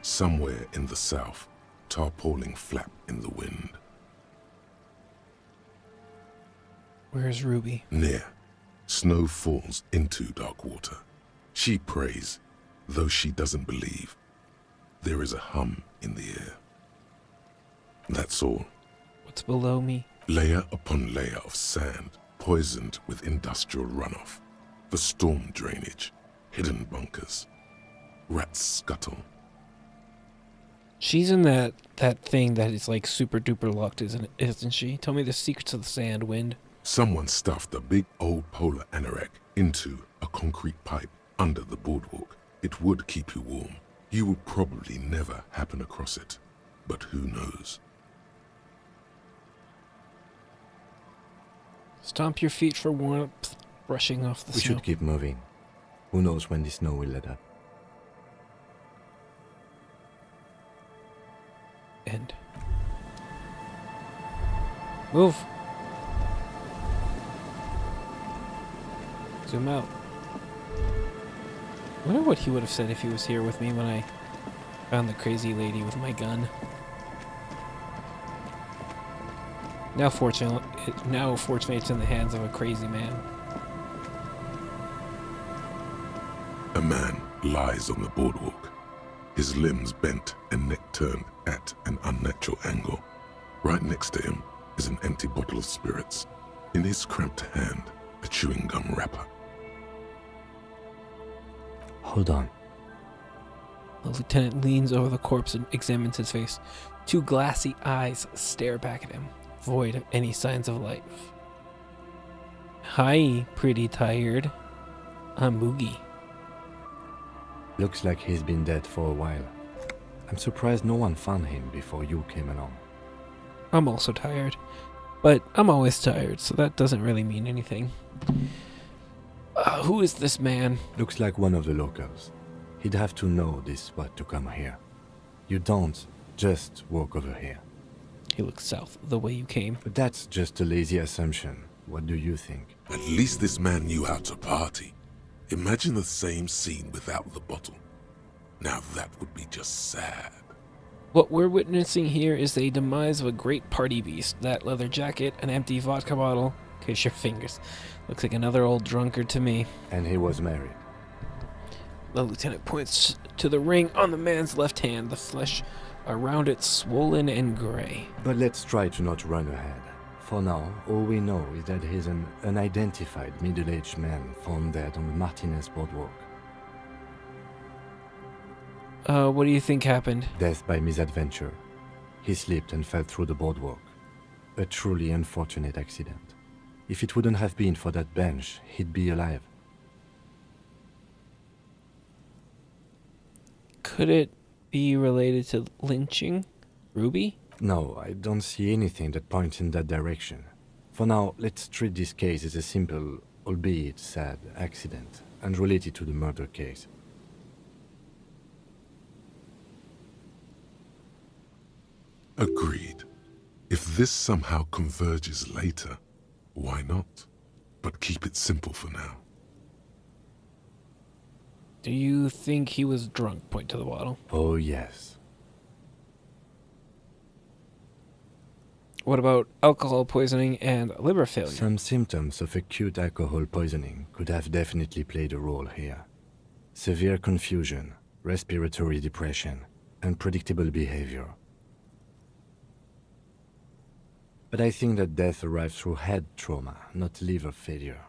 Somewhere in the south, tarpaulin flap in the wind. Where's Ruby? Near, snow falls into dark water. She prays, though she doesn't believe. There is a hum in the air. That's all. What's below me? Layer upon layer of sand, poisoned with industrial runoff. The storm drainage, hidden bunkers. Rats scuttle. She's in that thing that is like super duper locked, isn't she? Tell me the secrets of the sand, wind. Someone stuffed a big old polar anorak into a concrete pipe under the boardwalk. It would keep you warm. You would probably never happen across it, but who knows? Stomp your feet for warmth, brushing off the We snow. should keep moving. Who knows when the snow will let up. End. Move. Zoom out. I wonder what he would have said if he was here with me when I found the crazy lady with my gun. Now fortunately it's in the hands of a crazy man. A man lies on the boardwalk, his limbs bent and neck turned at an unnatural angle. Right next to him is an empty bottle of spirits. In his cramped hand, a chewing gum wrapper. Hold on. The lieutenant leans over the corpse and examines his face. Two glassy eyes stare back at him, void of any signs of life. Hi, pretty tired. I'm Mugi. Looks like he's been dead for a while. I'm surprised no one found him before you came along. I'm also tired. But I'm always tired, so that doesn't really mean anything. Who is this man? Looks like one of the locals. He'd have to know this spot to come here. You don't just walk over here. He looks south, the way you came. But that's just a lazy assumption. What do you think? At least this man knew how to party. Imagine the same scene without the bottle. Now that would be just sad. What we're witnessing here is the demise of a great party beast. That leather jacket, an empty vodka bottle. Kiss your fingers. Looks like another old drunkard to me. And he was married. The lieutenant points to the ring on the man's left hand, the flesh around it swollen and gray. But let's try to not run ahead. For now, all we know is that he's an unidentified middle-aged man found dead on the Martinez boardwalk. What do you think happened? Death by misadventure. He slipped and fell through the boardwalk. A truly unfortunate accident. If it wouldn't have been for that bench, he'd be alive. Could it be related to lynching? Ruby? No, I don't see anything that points in that direction. For now, let's treat this case as a simple, albeit sad, accident, unrelated to the murder case. Agreed. If this somehow converges later, why not? But keep it simple for now. Do you think he was drunk? Point to the bottle. Oh, yes. What about alcohol poisoning and liver failure? Some symptoms of acute alcohol poisoning could have definitely played a role here. Severe confusion, respiratory depression, unpredictable behavior. But I think that death arrived through head trauma, not liver failure.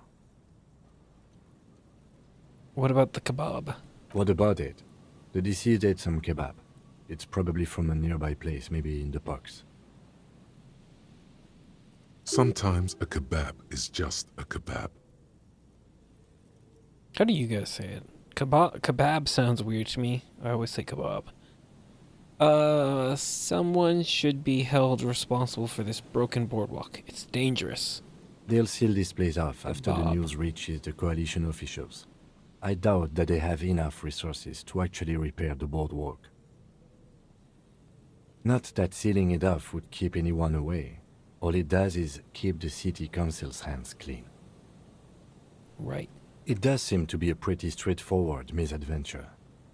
What about the kebab? What about it? The deceased ate some kebab. It's probably from a nearby place, maybe in the Pox. Sometimes a kebab is just a kebab. How do you guys say it? Kebab sounds weird to me. I always say kebab. Someone should be held responsible for this broken boardwalk. It's dangerous. They'll seal this place off after the Bob. news reaches the coalition officials. I doubt that they have enough resources to actually repair the boardwalk. Not that sealing it off would keep anyone away. All it does is keep the city council's hands clean. Right. It does seem to be a pretty straightforward misadventure,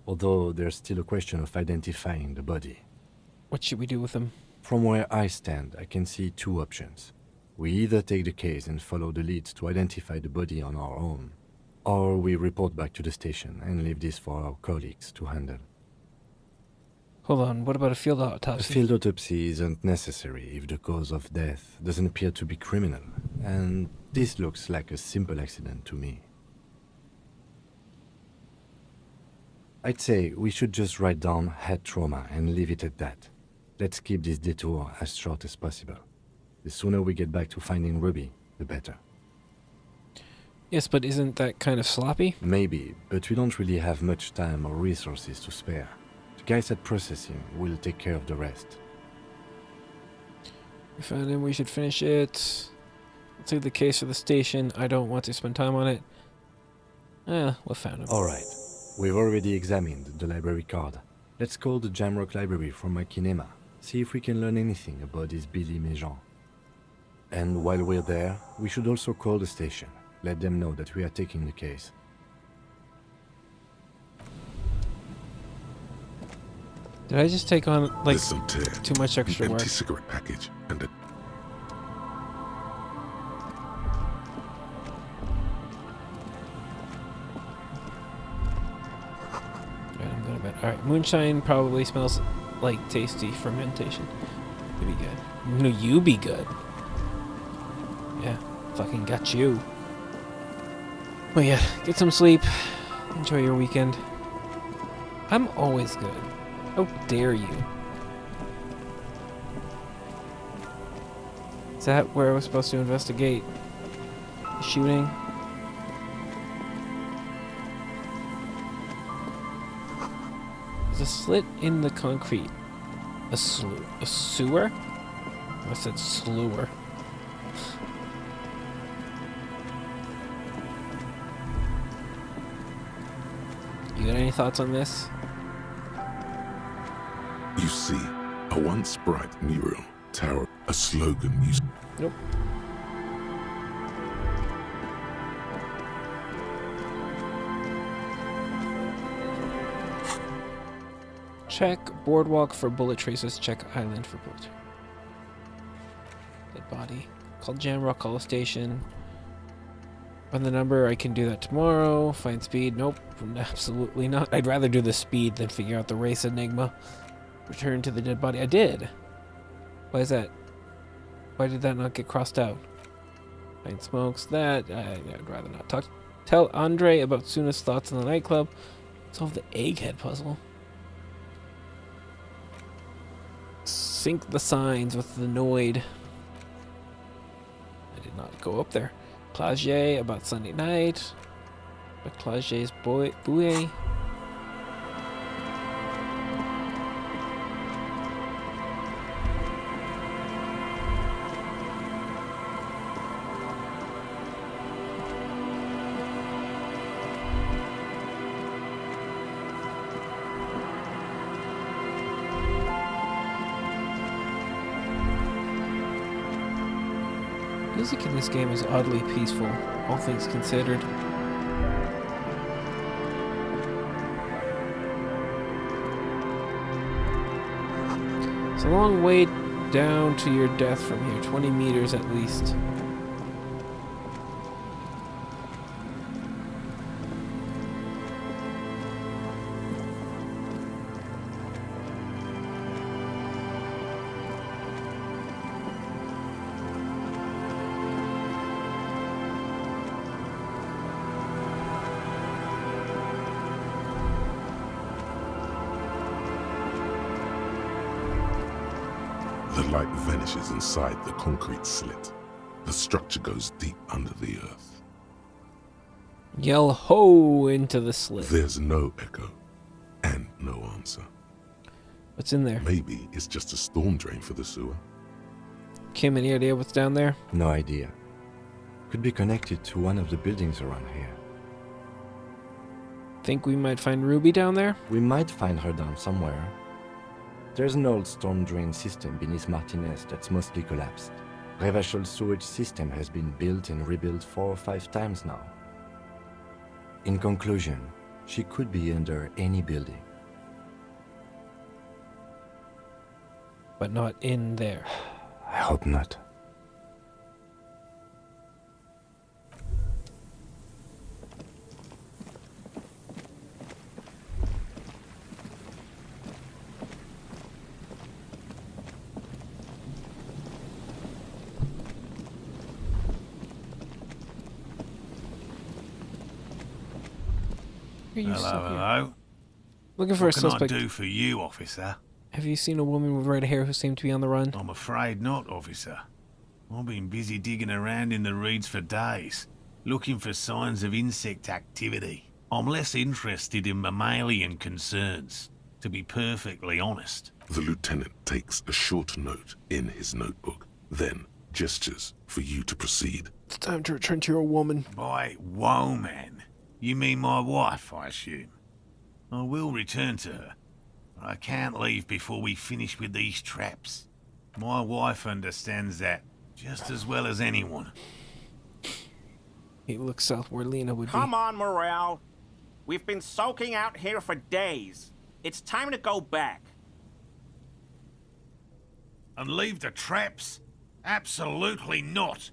although there's still a question of identifying the body. What should we do with him? From where I stand, I can see two options. We either take the case and follow the leads to identify the body on our own, or we report back to the station and leave this for our colleagues to handle. Hold on, what about a field A autopsy? field autopsy isn't necessary if the cause of death doesn't appear to be criminal, and this looks like a simple accident to me. I'd say we should just write down head trauma and leave it at that. Let's keep this detour as short as possible. The sooner we get back to finding Ruby, the better. Yes, but isn't that kind of sloppy? Maybe, but we don't really have much time or resources to spare. The guys at processing will take care of the rest. We found him, we should finish it. Let's leave the case for the station. I don't want to spend time on it. We found him. Alright, we've already examined the library card. Let's call the Jamrock Library from my kinema. See if we can learn anything about this Billy Méjean. And while we're there, we should also call the station. Let them know that we are taking the case. Did I just take on, like, Listen, Tear. too much extra An work? empty cigarette package and a... Alright, I'm going to bed. Alright, moonshine probably smells like tasty fermentation. It'd be good. No, you be good. Yeah, fucking got you. Well, yeah, get some sleep. Enjoy your weekend. I'm always good. How dare you? Is that where I was supposed to investigate? Shooting? There's a slit in the concrete. A sewer? I said slewer. You got any thoughts on this? You see, a once bright mural tower, a slogan used... Nope. Check boardwalk for bullet traces. Check island for bullet. Dead body. Call Jamrock. Call a station. Run the number. I can do that tomorrow. Find speed. Nope. Absolutely not. I'd rather do the speed than figure out the race enigma. Return to the dead body. I did. Why is that? Why did that not get crossed out? Find smokes. That. I'd rather not talk. Tell Andre about Suna's thoughts in the nightclub. Solve the egghead puzzle. Sync the signs with the Noid. I did not go up there. Clagier about Sunday night. But Clagier's buoy. Music in this game is oddly peaceful, all things considered. It's a long way down to your death from here, 20 meters at least. The light vanishes inside the concrete slit. The structure goes deep under the earth. Yell ho into the slit. There's no echo and no answer. What's in there? Maybe it's just a storm drain for the sewer. Kim, any idea what's down there? No idea. Could be connected to one of the buildings around here. Think we might find Ruby down there? We might find her down somewhere. There's an old storm drain system beneath Martinez that's mostly collapsed. Revachol's sewage system has been built and rebuilt 4 or 5 times now. In conclusion, she could be under any building. But not in there. I hope not. Are you Hello, still here? hello. Looking for a What can I suspect. do for you, officer? Have you seen a woman with red hair who seemed to be on the run? I'm afraid not, officer. I've been busy digging around in the reeds for days, looking for signs of insect activity. I'm less interested in mammalian concerns, to be perfectly honest. The lieutenant takes a short note in his notebook, then gestures for you to proceed. It's time to return to your woman. By woman, you mean my wife, I assume? I will return to her, but I can't leave before we finish with these traps. My wife understands that just as well as anyone. He looks south where Lena would Come be. on, Morale. We've been soaking out here for days. It's time to go back. And leave the traps? Absolutely not.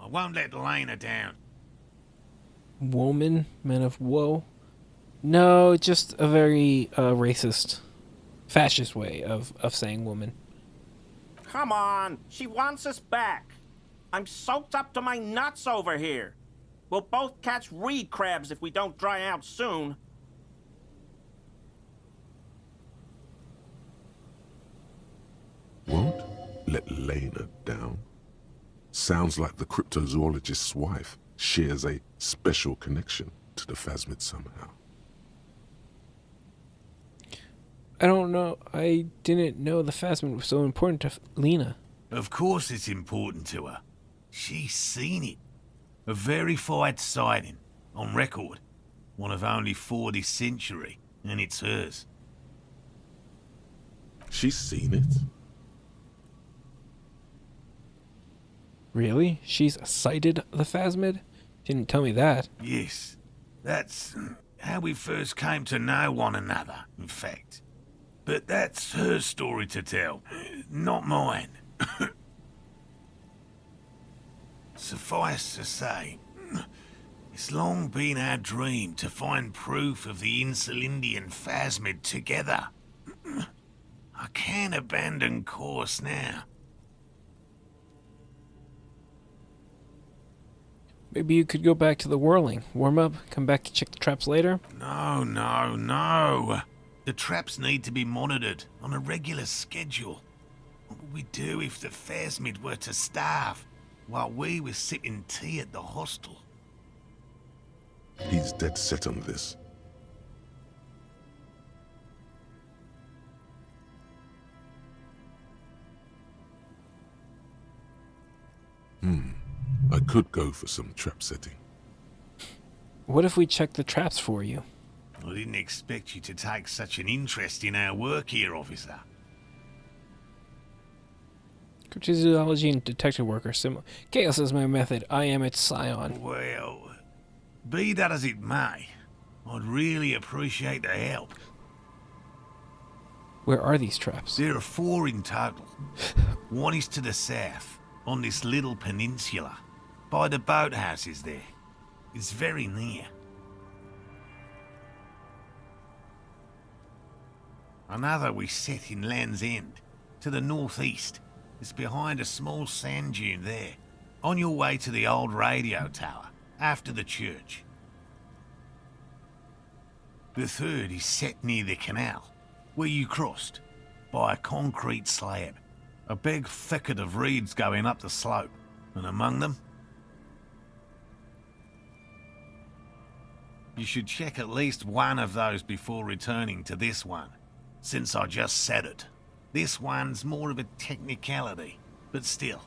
I won't let Lena down. Woman, man of woe. No, just a very racist, fascist way of saying woman. Come on, she wants us back. I'm soaked up to my nuts over here. We'll both catch reed crabs if we don't dry out soon. Won't let Lena down? Sounds like the cryptozoologist's wife shares a special connection to the Phasmid somehow. I don't know. I didn't know the Phasmid was so important to Lena. Of course it's important to her. She's seen it. A verified sighting, on record. One of only 4 this century, and it's hers. She's seen it? Really? She's sighted the Phasmid? Didn't tell me that. Yes, that's how we first came to know one another, in fact. But that's her story to tell, not mine. Suffice to say, it's long been our dream to find proof of the Insulindian phasmid together. I can't abandon course now. Maybe you could go back to the whirling, warm up, come back to check the traps later? No, no, no. The traps need to be monitored on a regular schedule. What would we do if the phasmid were to starve while we were sipping tea at the hostel? He's dead set on this. I could go for some trap setting. What if we check the traps for you? I didn't expect you to take such an interest in our work here, officer. Cryptozoology and detective work are similar. Chaos is my method. I am its scion. Well, be that as it may, I'd really appreciate the help. Where are these traps? There are 4 in total. One is to the south, on this little peninsula, by the boathouses there. It's very near. Another we set in Land's End, to the northeast. It's behind a small sand dune there, on your way to the old radio tower, after the church. The third is set near the canal, where you crossed, by a concrete slab. A big thicket of reeds going up the slope, and among them... You should check at least one of those before returning to this one, since I just said it. This one's more of a technicality, but still,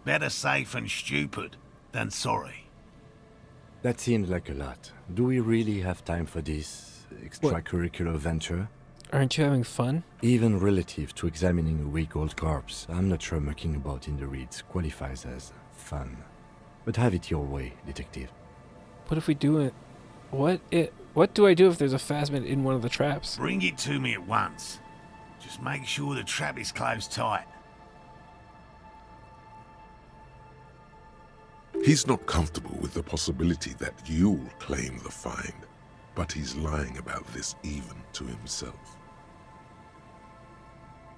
better safe and stupid than sorry. That seems like a lot. Do we really have time for this extracurricular venture? Aren't you having fun? Even relative to examining a weak old corpse, I'm not sure mucking about in the reeds qualifies as fun. But have it your way, detective. What if we do it? What do I do if there's a phasmid in one of the traps? Bring it to me at once. Just make sure the trap is closed tight. He's not comfortable with the possibility that you'll claim the find, but he's lying about this even to himself.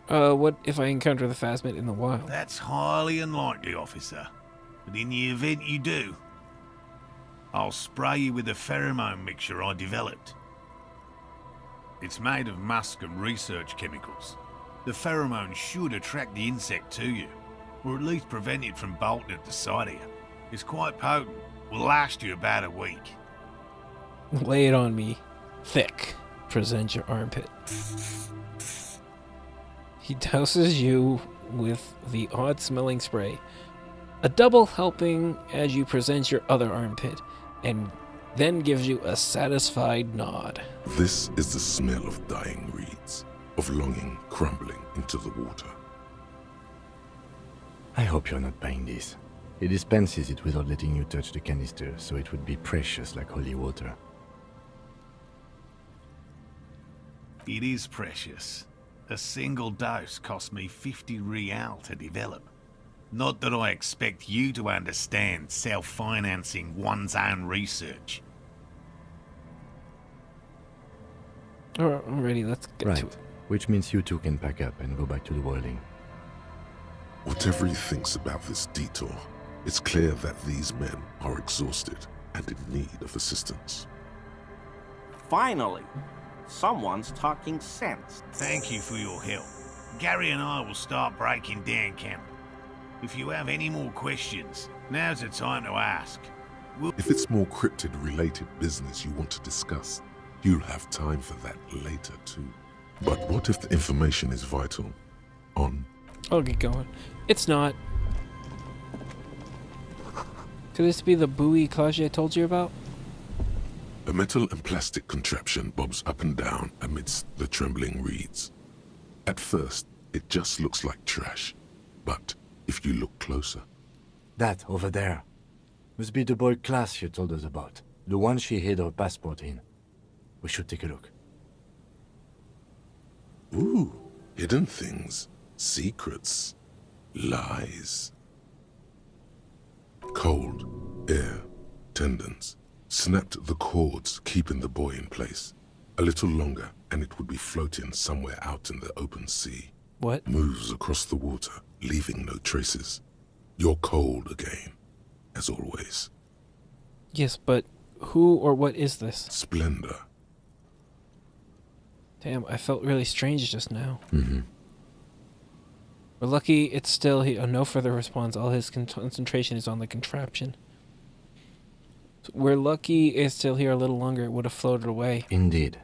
What if I encounter the phasmid in the wild? That's highly unlikely, officer. But in the event you do, I'll spray you with a pheromone mixture I developed. It's made of musk and research chemicals. The pheromone should attract the insect to you, or at least prevent it from bolting at the sight of you. It's quite potent. Will last you about a week. Lay it on me. Thick. Present your armpit. He douses you with the odd-smelling spray. A double helping as you present your other armpit, and then gives you a satisfied nod. This is the smell of dying reeds, of longing crumbling into the water. I hope you're not buying this. He dispenses it without letting you touch the canister, so it would be precious like holy water. It is precious. A single dose cost me 50 real to develop. Not that I expect you to understand self-financing one's own research. Alrighty, let's get to it. Which means you two can pack up and go back to the whirling. Whatever he thinks about this detour, it's clear that these men are exhausted and in need of assistance. Finally, someone's talking sense. Thank you for your help. Gary and I will start breaking down camp. If you have any more questions, now's the time to ask. If it's more cryptid-related business you want to discuss, you'll have time for that later too. But what if the information is vital? I'll get going. It's not. Could this be the buoy Kaji I told you about? A metal and plastic contraption bobs up and down amidst the trembling reeds. At first, it just looks like trash, but if you look closer... That, over there, must be the boy class you told us about. The one she hid her passport in. We should take a look. Ooh, hidden things, secrets, lies. Cold, air, tendons. Snapped the cords, keeping the boy in place. A little longer, and it would be floating somewhere out in the open sea. What? Moves across the water, leaving no traces. You're cold again, as always. Yes, but who or what is this? Splendor. Damn, I felt really strange just now. Mm-hmm. We're lucky it's still here. No further response. All his concentration is on the contraption. We're lucky it's still here a little longer. It would have floated away. Indeed.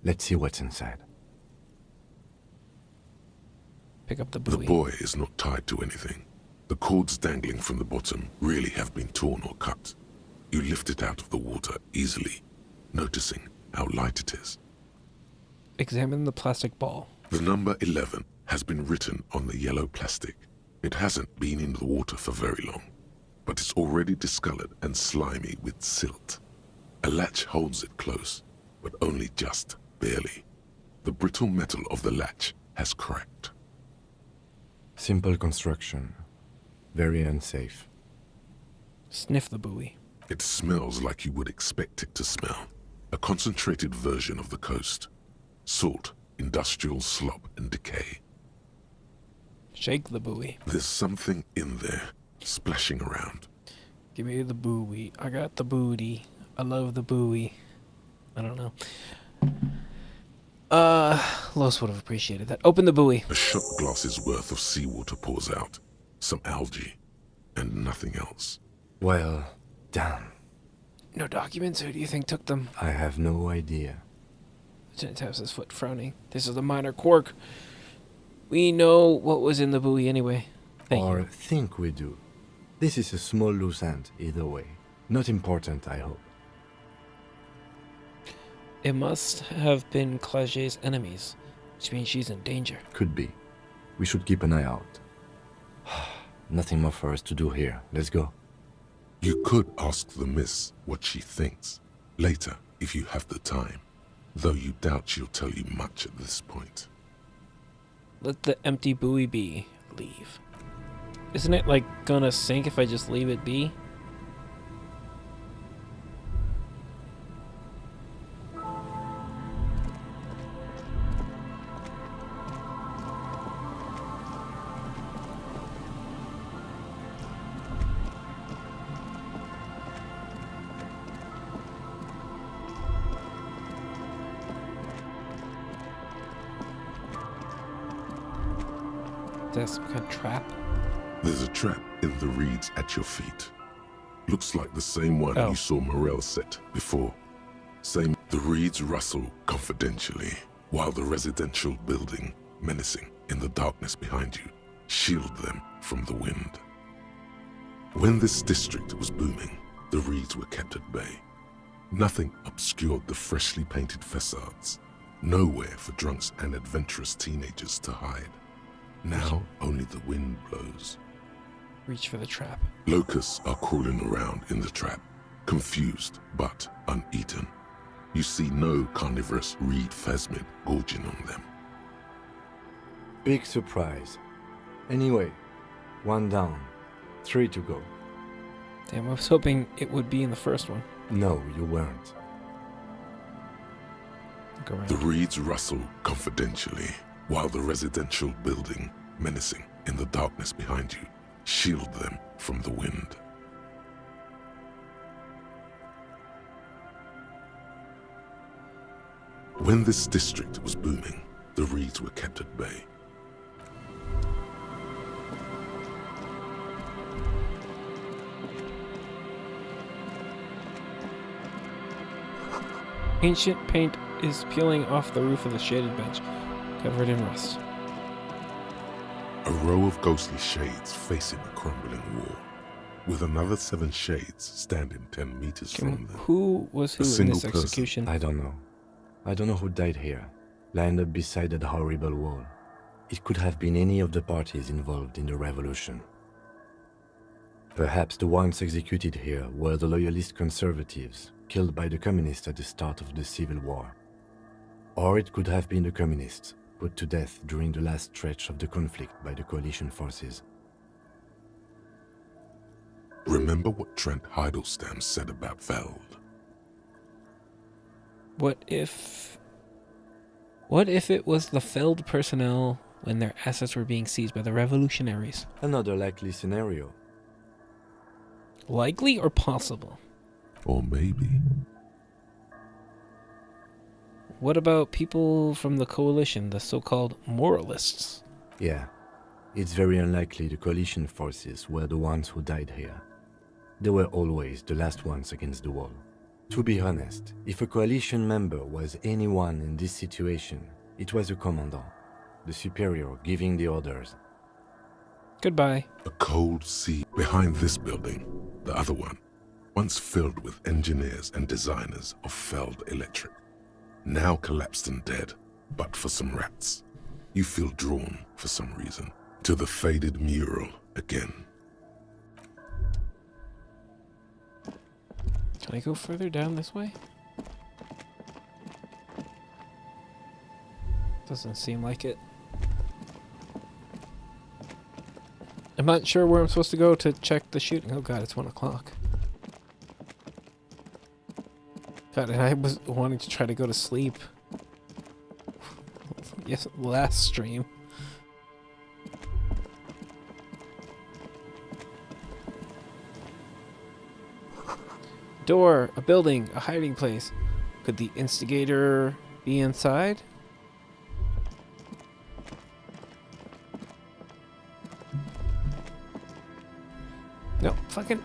Let's see what's inside. Pick up the The buoy. boy is not tied to anything. The cords dangling from the bottom really have been torn or cut. You lift it out of the water easily, noticing how light it is. Examine the plastic ball. The number 11 has been written on the yellow plastic. It hasn't been in the water for very long, but it's already discolored and slimy with silt. A latch holds it close, but only just barely. The brittle metal of the latch has cracked. Simple construction. Very unsafe. Sniff the buoy. It smells like you would expect it to smell. A concentrated version of the coast. Salt, industrial slop, and decay. Shake the buoy. There's something in there, splashing around. Give me the buoy. I got the booty. I love the buoy. I don't know. Los would have appreciated that. Open the buoy. A shot glass's worth of seawater pours out. Some algae, and nothing else. Well, damn. No documents? Who do you think took them? I have no idea. Lieutenant taps his foot, frowning. This is a minor quirk. We know what was in the buoy anyway. Thank Or you. think we do. This is a small loose end, either way. Not important, I hope. It must have been Claget's enemies, which means she's in danger. Could be. We should keep an eye out. Nothing more for us to do here. Let's go. You could ask the miss what she thinks, later, if you have the time. Though you doubt she'll tell you much at this point. Let the empty buoy be. Leave. Isn't it, like, gonna sink if I just leave it be? That's some kind of trap. There's a trap in the reeds at your feet. Looks like the same one Oh. you saw Morel set before. Same. The reeds rustle confidentially, while the residential building, menacing in the darkness behind you, shield them from the wind. When this district was booming, the reeds were kept at bay. Nothing obscured the freshly painted facades. Nowhere for drunks and adventurous teenagers to hide. Now only the wind blows. Reach for the trap. Locusts are crawling around in the trap, confused but uneaten. You see no carnivorous reed phasmid gorging on them. Big surprise. Anyway, 1 down. 3 to go. Damn, I was hoping it would be in the first one. No, you weren't. Go around. The reeds rustle confidentially, while the residential building, menacing in the darkness behind you, shield them from the wind. When this district was booming, the reeds were kept at bay. Ancient paint is peeling off the roof of the shaded bench, covered in rust. A row of ghostly shades facing the crumbling wall, with another 7 shades standing 10 meters from them. Who was who A in single this person. execution? I don't know. I don't know who died here, lined up beside that horrible wall. It could have been any of the parties involved in the revolution. Perhaps the ones executed here were the loyalist conservatives, killed by the communists at the start of the Civil War. Or it could have been the communists, put to death during the last stretch of the conflict by the coalition forces. Remember what Trent Heidelstein said about Veld? What if it was the Feld personnel when their assets were being seized by the revolutionaries? Another likely scenario. Likely or possible? Or maybe... What about people from the coalition, the so-called moralists? Yeah, it's very unlikely the coalition forces were the ones who died here. They were always the last ones against the wall. To be honest, if a coalition member was anyone in this situation, it was a commandant, the superior giving the orders. Goodbye. A cold sea behind this building, the other one, once filled with engineers and designers of Feld Electric. Now collapsed and dead, but for some rats. You feel drawn, for some reason, to the faded mural again. Can I go further down this way? Doesn't seem like it. I'm not sure where I'm supposed to go to check the shooting. Oh god, it's 1 o'clock. God, and I was wanting to try to go to sleep. Yes, last stream. Door, a building, a hiding place. Could the instigator be inside? No, fucking...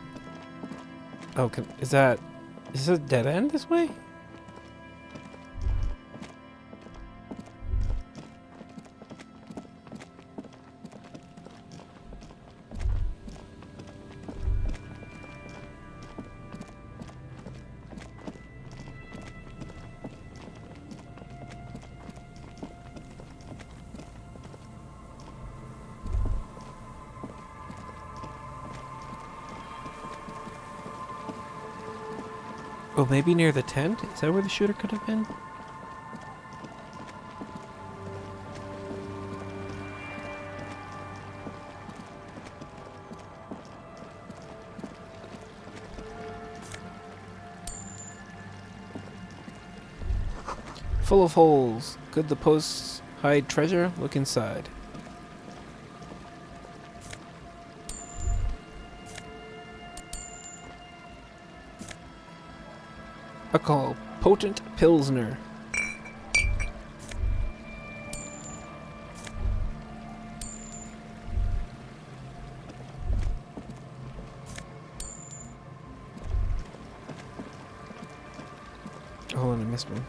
Oh, is this a dead end this way? Oh, maybe near the tent? Is that where the shooter could have been? Full of holes. Could the posts hide treasure? Look inside. A call. Potent Pilsner. Oh, and I missed one.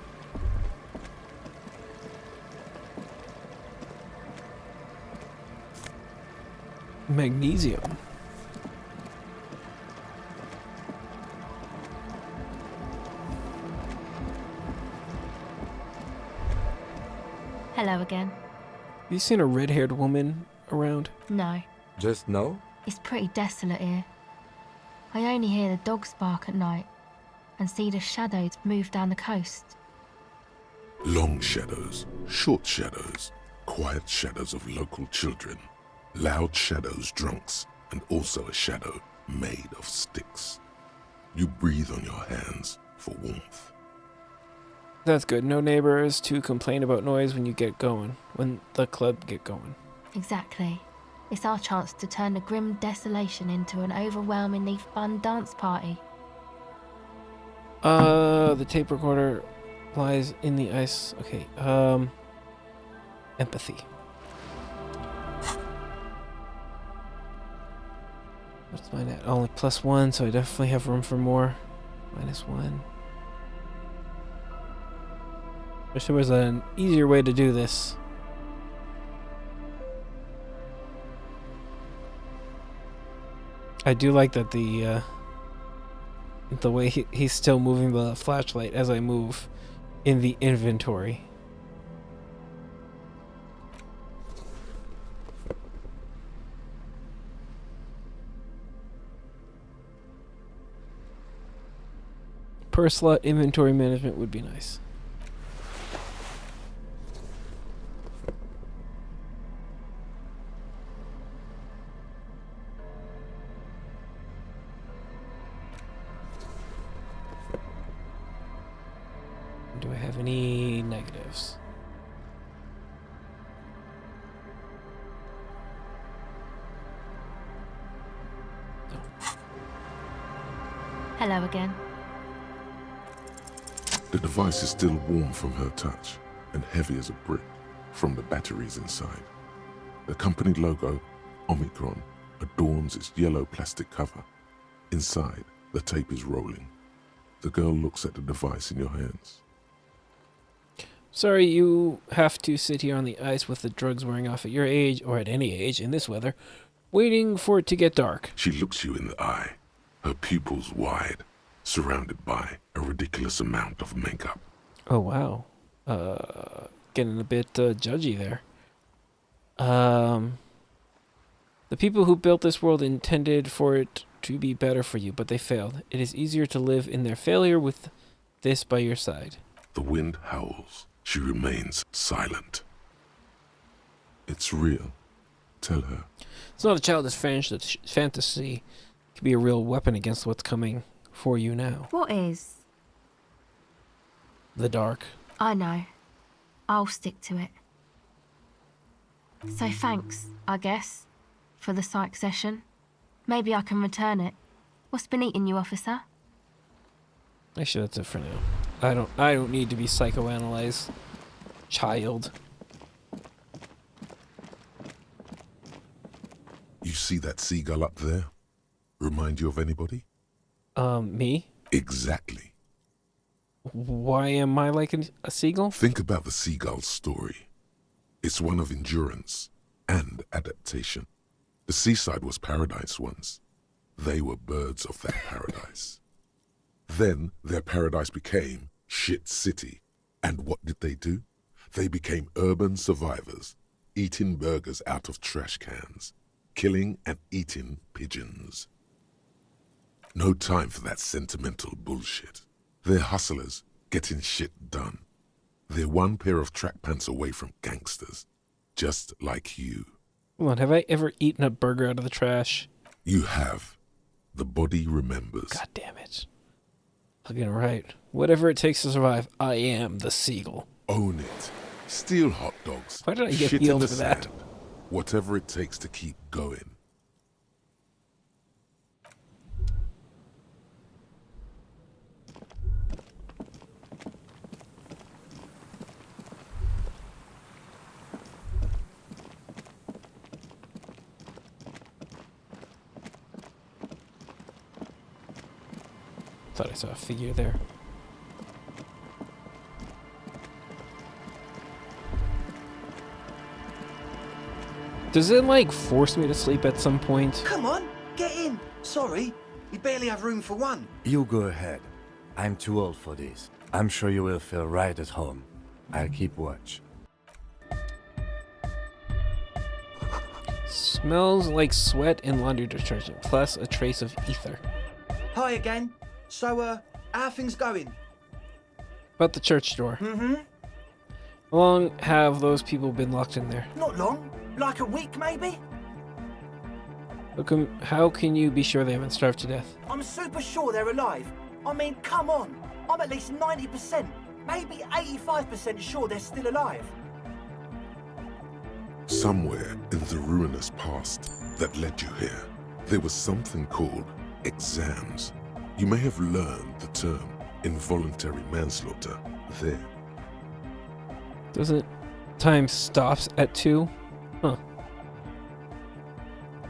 Magnesium. Hello again. Have you seen a red-haired woman around? No, Just no? it's pretty desolate here. I only hear the dogs bark at night and see the shadows move down the coast. Long shadows, short shadows, quiet shadows of local children, loud shadows, drunks, and also a shadow made of sticks. You breathe on your hands for warmth. That's good. No neighbors to complain about noise when you get going. When the club get going. Exactly. It's our chance to turn the grim desolation into an overwhelmingly fun dance party. The tape recorder lies in the ice. Okay, empathy. What's mine at? Only +1, so I definitely have room for more. -1. Wish there was an easier way to do this. I do like that the way he's still moving the flashlight as I move in the inventory. Per slot inventory management would be nice. Do I have any negatives? Hello again. The device is still warm from her touch and heavy as a brick from the batteries inside. The company logo, Omicron, adorns its yellow plastic cover. Inside, the tape is rolling. The girl looks at the device in your hands. Sorry, you have to sit here on the ice with the drugs wearing off at your age, or at any age in this weather, waiting for it to get dark. She looks you in the eye, her pupils wide, surrounded by a ridiculous amount of makeup. Oh, wow. Getting a bit judgy there. The people who built this world intended for it to be better for you, but they failed. It is easier to live in their failure with this by your side. The wind howls. She remains silent. It's real. Tell her. It's not a childish fantasy. It can be a real weapon against what's coming for you now. What is? The dark. I know. I'll stick to it. So thanks, I guess, for the psych session. Maybe I can return it. What's been eating you, officer? Actually, that's it for now. I don't need to be psychoanalyzed, child. You see that seagull up there? Remind you of anybody? Me? Exactly. Why am I like a seagull? Think about the seagull's story. It's one of endurance and adaptation. The seaside was paradise once. They were birds of that paradise. Then their paradise became Shit City. And what did they do? They became urban survivors, eating burgers out of trash cans, killing and eating pigeons. No time for that sentimental bullshit. They're hustlers, getting shit done. They're one pair of track pants away from gangsters, just like you. Hold on, have I ever eaten a burger out of the trash? You have. The body remembers. God damn it. I'll get it right. Whatever it takes to survive, I am the seagull. Own it. Steal hot dogs. Why did I get Shit in healed the for that? sand. Whatever it takes to keep going. Thought I saw a figure there. Does it, like, force me to sleep at some point? Come on, get in. Sorry, we barely have room for one. You go ahead. I'm too old for this. I'm sure you will feel right at home. I'll keep watch. Smells like sweat and laundry detergent, plus a trace of ether. Hi again. So, how are things going? About the church door. Mm-hmm. How long have those people been locked in there? Not long. Like a week, maybe? How can you be sure they haven't starved to death? I'm super sure they're alive. I mean, come on. I'm at least 90%, maybe 85% sure they're still alive. Somewhere in the ruinous past that led you here, there was something called exams. You may have learned the term involuntary manslaughter there. Doesn't time stops at 2? Huh.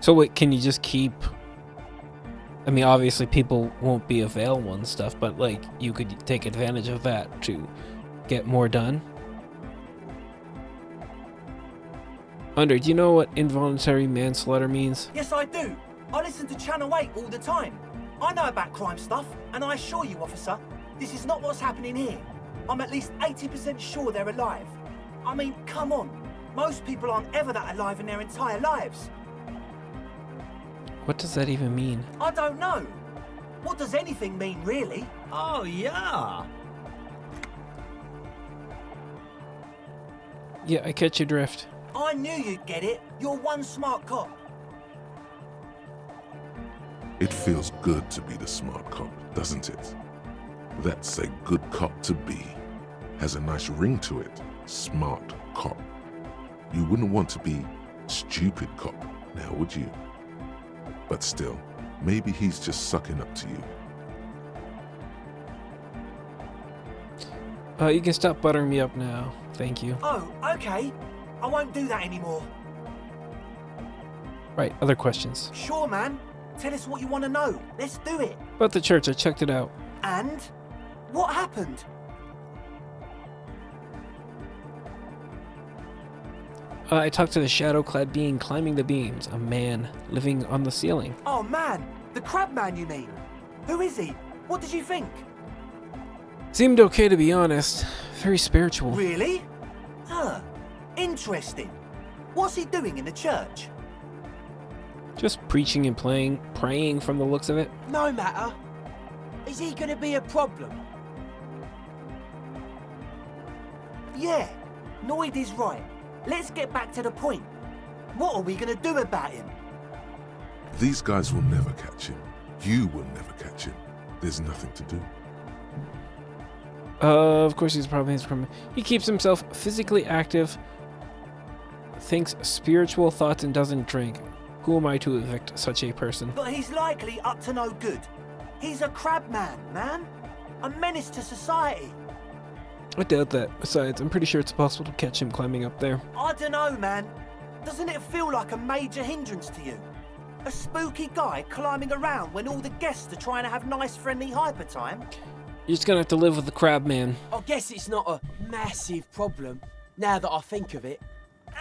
So wait, can you just keep... I mean, obviously people won't be available and stuff, but like, you could take advantage of that to get more done? Under, do you know what involuntary manslaughter means? Yes, I do. I listen to Channel 8 all the time. I know about crime stuff, and I assure you, officer, this is not what's happening here. I'm at least 80% sure they're alive. I mean, come on. Most people aren't ever that alive in their entire lives. What does that even mean? I don't know. What does anything mean, really? Oh, yeah. Yeah, I catch your drift. I knew you'd get it. You're one smart cop. It feels good to be the smart cop, doesn't it? That's a good cop to be. has a nice ring to it. Smart cop. You wouldn't want to be stupid cop, now would you? But still, maybe he's just sucking up to you. You can stop buttering me up now. Thank you. Oh, okay. I won't do that anymore. Right, other questions. Sure, man. Tell us what you want to know. Let's do it. About the church, I checked it out. And? What happened? I talked to the shadow-clad being climbing the beams, a man living on the ceiling. Oh, man. The crab man, you mean? Who is he? What did you think? Seemed okay, to be honest. Very spiritual. Really? Huh. Interesting. What's he doing in the church? Just preaching and praying from the looks of it. No matter. Is he gonna be a problem? Yeah. Noid is right. Let's get back to the point. What are we gonna do about him? These guys will never catch him. You will never catch him. There's nothing to do. Of course he's probably his criminal. He keeps himself physically active, thinks spiritual thoughts, and doesn't drink. Who am I to evict such a person? But he's likely up to no good. He's a crab man. A menace to society. I doubt that. Besides, I'm pretty sure it's possible to catch him climbing up there. I dunno, man. Doesn't it feel like a major hindrance to you? A spooky guy climbing around when all the guests are trying to have nice friendly hyper time? You're just gonna have to live with the crab man. I guess it's not a massive problem, now that I think of it.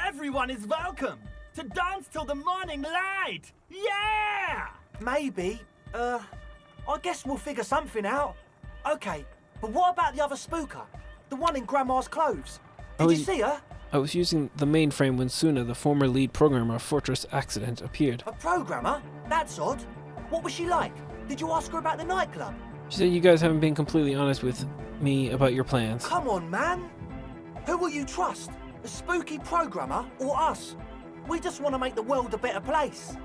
Everyone is welcome to dance till the morning light! Yeah! Maybe. I guess we'll figure something out. Okay, but what about the other spooker? The one in Grandma's clothes? Did you see her? I was using the mainframe when Suna, the former lead programmer of Fortress Accident, appeared. A programmer? That's odd. What was she like? Did you ask her about the nightclub? She said you guys haven't been completely honest with me about your plans. Come on, man. Who will you trust? A spooky programmer or us? We just want to make the world a better place.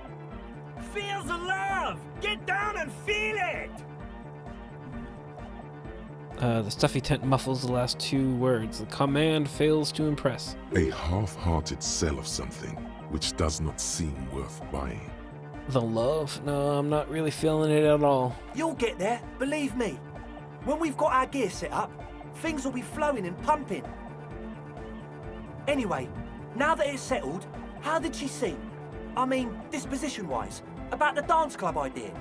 Feel the love! Get down and feel it! The stuffy tent muffles the last two words. The command fails to impress. A half-hearted sell of something which does not seem worth buying. The love? No, I'm not really feeling it at all. You'll get there, believe me. When we've got our gear set up, things will be flowing and pumping. Anyway, now that it's settled, how did she seem? I mean, disposition-wise, about the dance club idea.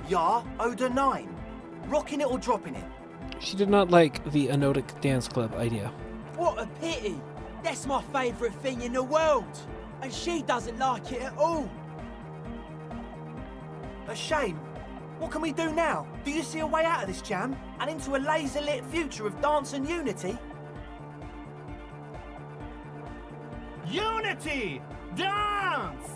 Ja oder nein? Rocking it or dropping it? She did not like the Anotic Dance Club idea. What a pity! That's my favourite thing in the world! And she doesn't like it at all! A shame. What can we do now? Do you see a way out of this jam and into a laser-lit future of dance and unity? Unity! Dance!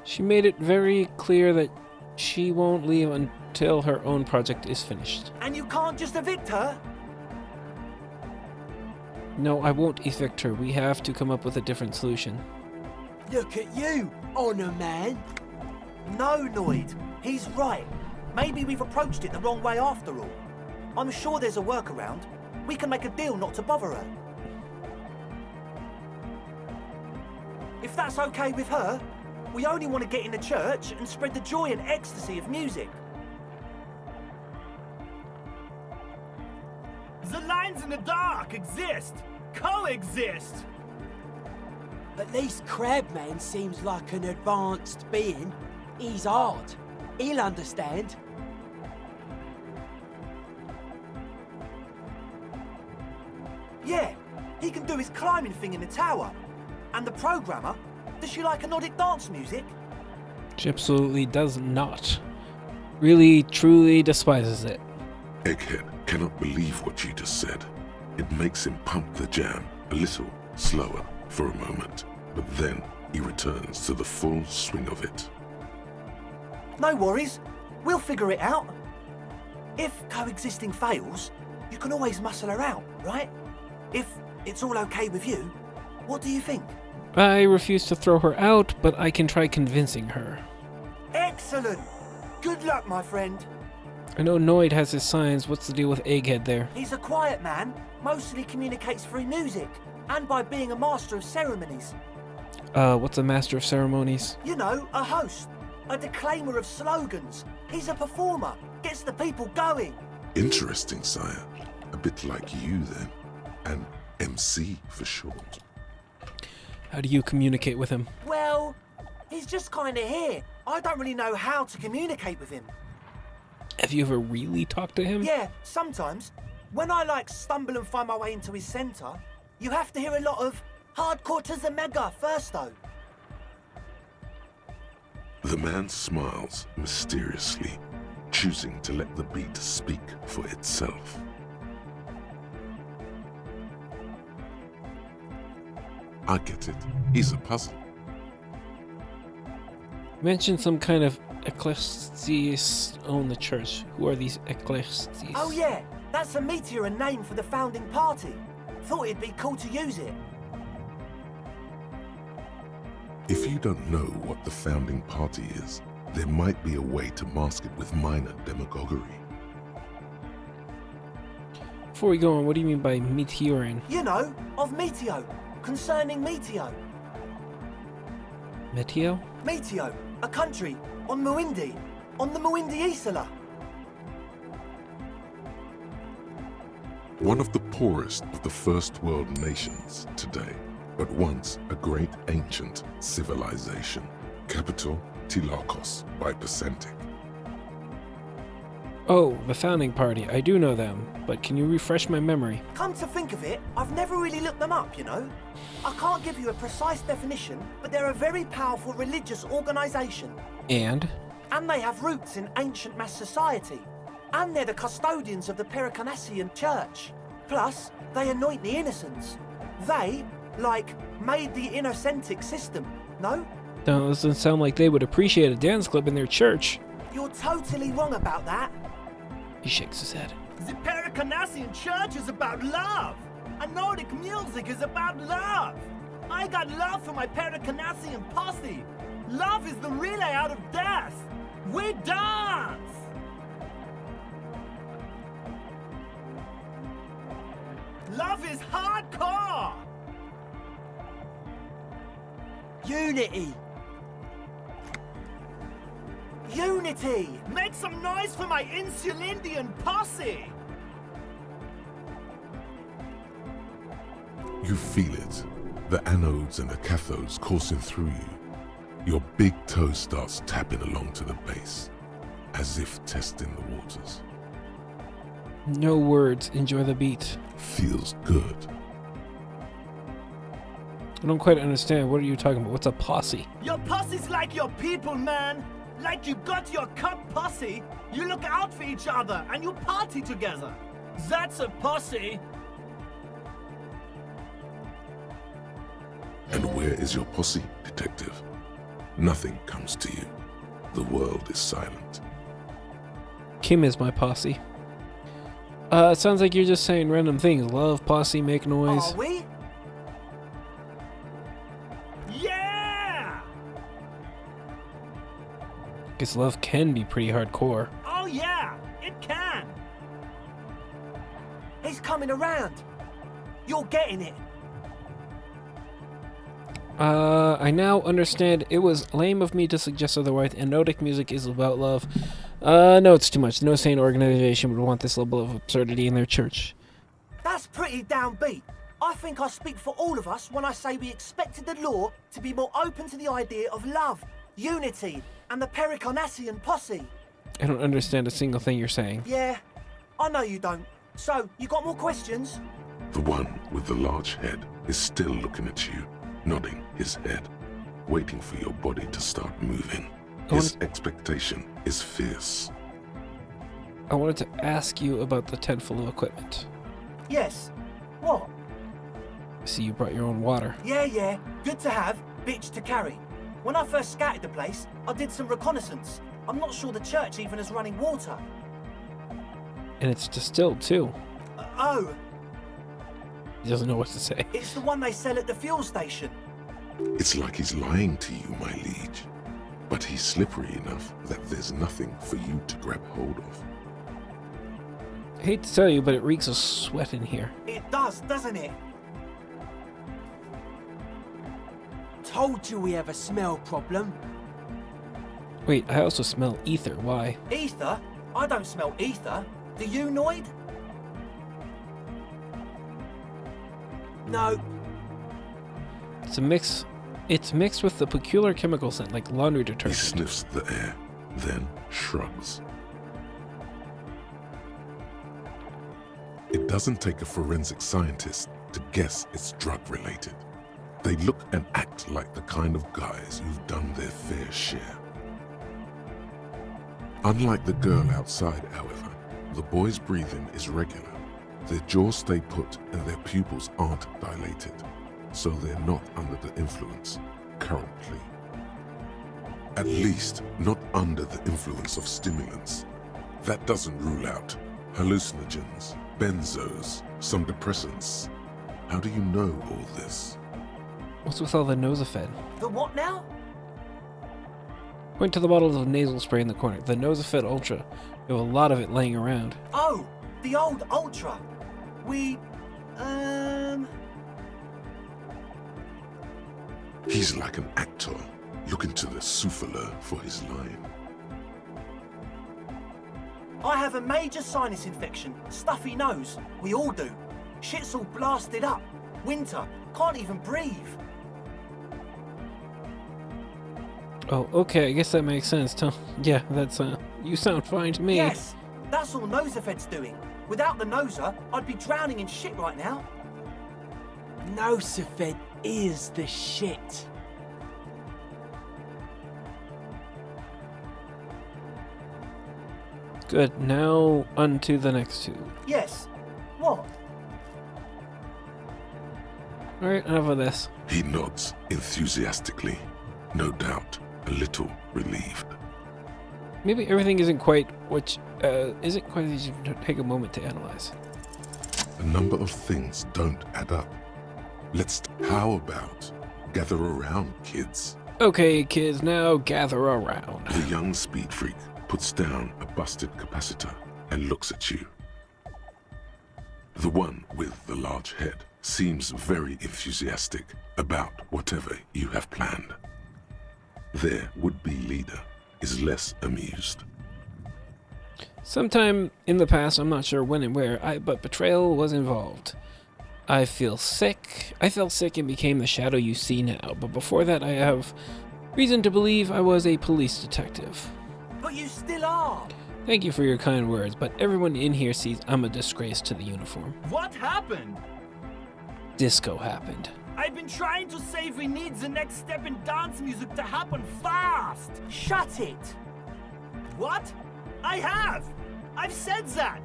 She made it very clear that she won't leave until her own project is finished. And you can't just evict her? No, I won't evict her. We have to come up with a different solution. Look at you, Honor Man! No, Noid. He's right. Maybe we've approached it the wrong way after all. I'm sure there's a workaround. We can make a deal not to bother her. If that's okay with her, we only want to get in the church and spread the joy and ecstasy of music. The lines in the dark exist! Coexist! At least Crabman seems like an advanced being. He's hard. He'll understand. Yeah, he can do his climbing thing in the tower. And the programmer, does she like Nordic dance music? She absolutely does not. Really, truly despises it. Egghead cannot believe what you just said. It makes him pump the jam a little slower for a moment, but then he returns to the full swing of it. No worries, we'll figure it out. If coexisting fails, you can always muscle her out, right? If it's all okay with you, what do you think? I refuse to throw her out, but I can try convincing her. Excellent! Good luck, my friend. I know Noid has his signs. What's the deal with Egghead there? He's a quiet man, mostly communicates through music, and by being a master of ceremonies. What's a master of ceremonies? You know, a host, a declaimer of slogans. He's a performer, gets the people going. Interesting, sire. A bit like you, then. An MC for short. How do you communicate with him? Well, he's just kinda here. I don't really know how to communicate with him. Have you ever really talked to him? Yeah, sometimes. When I stumble and find my way into his centre, you have to hear a lot of hardcore to the mega first though. The man smiles mysteriously, choosing to let the beat speak for itself. I get it. He's a puzzle. Mention some kind of ecclesias own the church. Who are these ecclesias? Oh yeah, that's a meteor and name for the founding party. Thought it'd be cool to use it. If you don't know what the founding party is, there might be a way to mask it with minor demagoguery. Before we go on, what do you mean by meteorin? You know, of Meteo, concerning Meteo. Meteo? Meteo, a country on Muindi, on the Muindi Isla. One of the poorest of the first world nations today, but once a great ancient civilization. Capital, Tilakos by Percentic. Oh, the founding party. I do know them, but can you refresh my memory? Come to think of it, I've never really looked them up, you know? I can't give you a precise definition, but they're a very powerful religious organisation. And they have roots in ancient mass society. And they're the custodians of the Pericanassian Church. Plus, they anoint the innocents. They, made the Innocentic system, no? doesn't sound like they would appreciate a dance club in their church. You're totally wrong about that. He shakes his head. The Pericanassian Church is about love. And Nordic music is about love. I got love for my Pericanassian posse. Love is the relay out of death. We dance! Love is hardcore! Unity! Unity! Make some noise for my Insulindian posse! You feel it. The anodes and the cathodes coursing through you. Your big toe starts tapping along to the base, as if testing the waters. No words. Enjoy the beat. Feels good. I don't quite understand. What are you talking about? What's a posse? Your posse's like your people, man! Like you got your cup posse, you look out for each other and you party together. That's a posse. And where is your posse, detective? Nothing comes to you. The world is silent. Kim is my posse. It sounds like you're just saying random things. Love, posse, make noise. Are we? Yeah! Guess love can be pretty hardcore. Oh yeah, it can. He's coming around. You're getting it. I now understand it was lame of me to suggest otherwise, and Nordic music is about love. No, it's too much. No sane organization would want this level of absurdity in their church. That's pretty downbeat. I think I speak for all of us when I say we expected the law to be more open to the idea of love, unity, and the Pericanassian posse. I don't understand a single thing you're saying. Yeah, I know you don't. So, you got more questions? The one with the large head is still looking at you, nodding his head, waiting for your body to start moving. His expectation is fierce. I wanted to ask you about the tent full of equipment. Yes. What? I see you brought your own water. Yeah. Good to have, bitch to carry. When I first scouted the place, I did some reconnaissance. I'm not sure the church even has running water. And it's distilled, too. Oh. He doesn't know what to say. It's the one they sell at the fuel station. It's like he's lying to you, my liege. But he's slippery enough that there's nothing for you to grab hold of. hate to tell you, but it reeks of sweat in here. It does, doesn't it? Told you we have a smell problem. Wait, I also smell ether. Why? Ether? I don't smell ether. Do you, Noid? No. It's a mix. It's mixed with the peculiar chemical scent, like laundry He detergent. sniffs the air, then shrugs. It doesn't take a forensic scientist to guess it's drug-related. They look and act like the kind of guys who've done their fair share. Unlike the girl outside, however, the boy's breathing is regular. Their jaws stay put and their pupils aren't dilated, so they're not under the influence currently. At least not under the influence of stimulants. That doesn't rule out hallucinogens, benzos, some depressants. How do you know all this? What's with all the Nosafed? The what now? Point to the bottles of nasal spray in the corner. The Nosafed Ultra. We have a lot of it laying around. Oh, the old Ultra. We, He's like an actor looking to the souffleur for his line. I have a major sinus infection. Stuffy nose. We all do. Shit's all blasted up. Winter. Can't even breathe. Oh, okay. I guess that makes sense. Yeah, that's you sound fine to me. Yes, that's all Nosafed's doing. Without the Noser, I'd be drowning in shit right now. Nosafed is the shit. Good. Now on to the next two. Yes. What? All right, enough of this. He nods enthusiastically, no doubt a little relieved. Maybe everything isn't quite isn't quite as you take a moment to analyze. A number of things don't add up. How about gather around, kids? Okay, kids, now gather around. The young speed freak puts down a busted capacitor and looks at you. The one with the large head seems very enthusiastic about whatever you have planned. Their would-be leader is less amused. Sometime in the past, I'm not sure when and where, but betrayal was involved. I felt sick and became the shadow you see now, but before that I have reason to believe I was a police detective. But you still are. Thank you for your kind words, but everyone in here sees I'm a disgrace to the uniform. What happened? Disco happened. I've been trying to say we need the next step in dance music to happen fast. Shut it. What? I have. I've said that.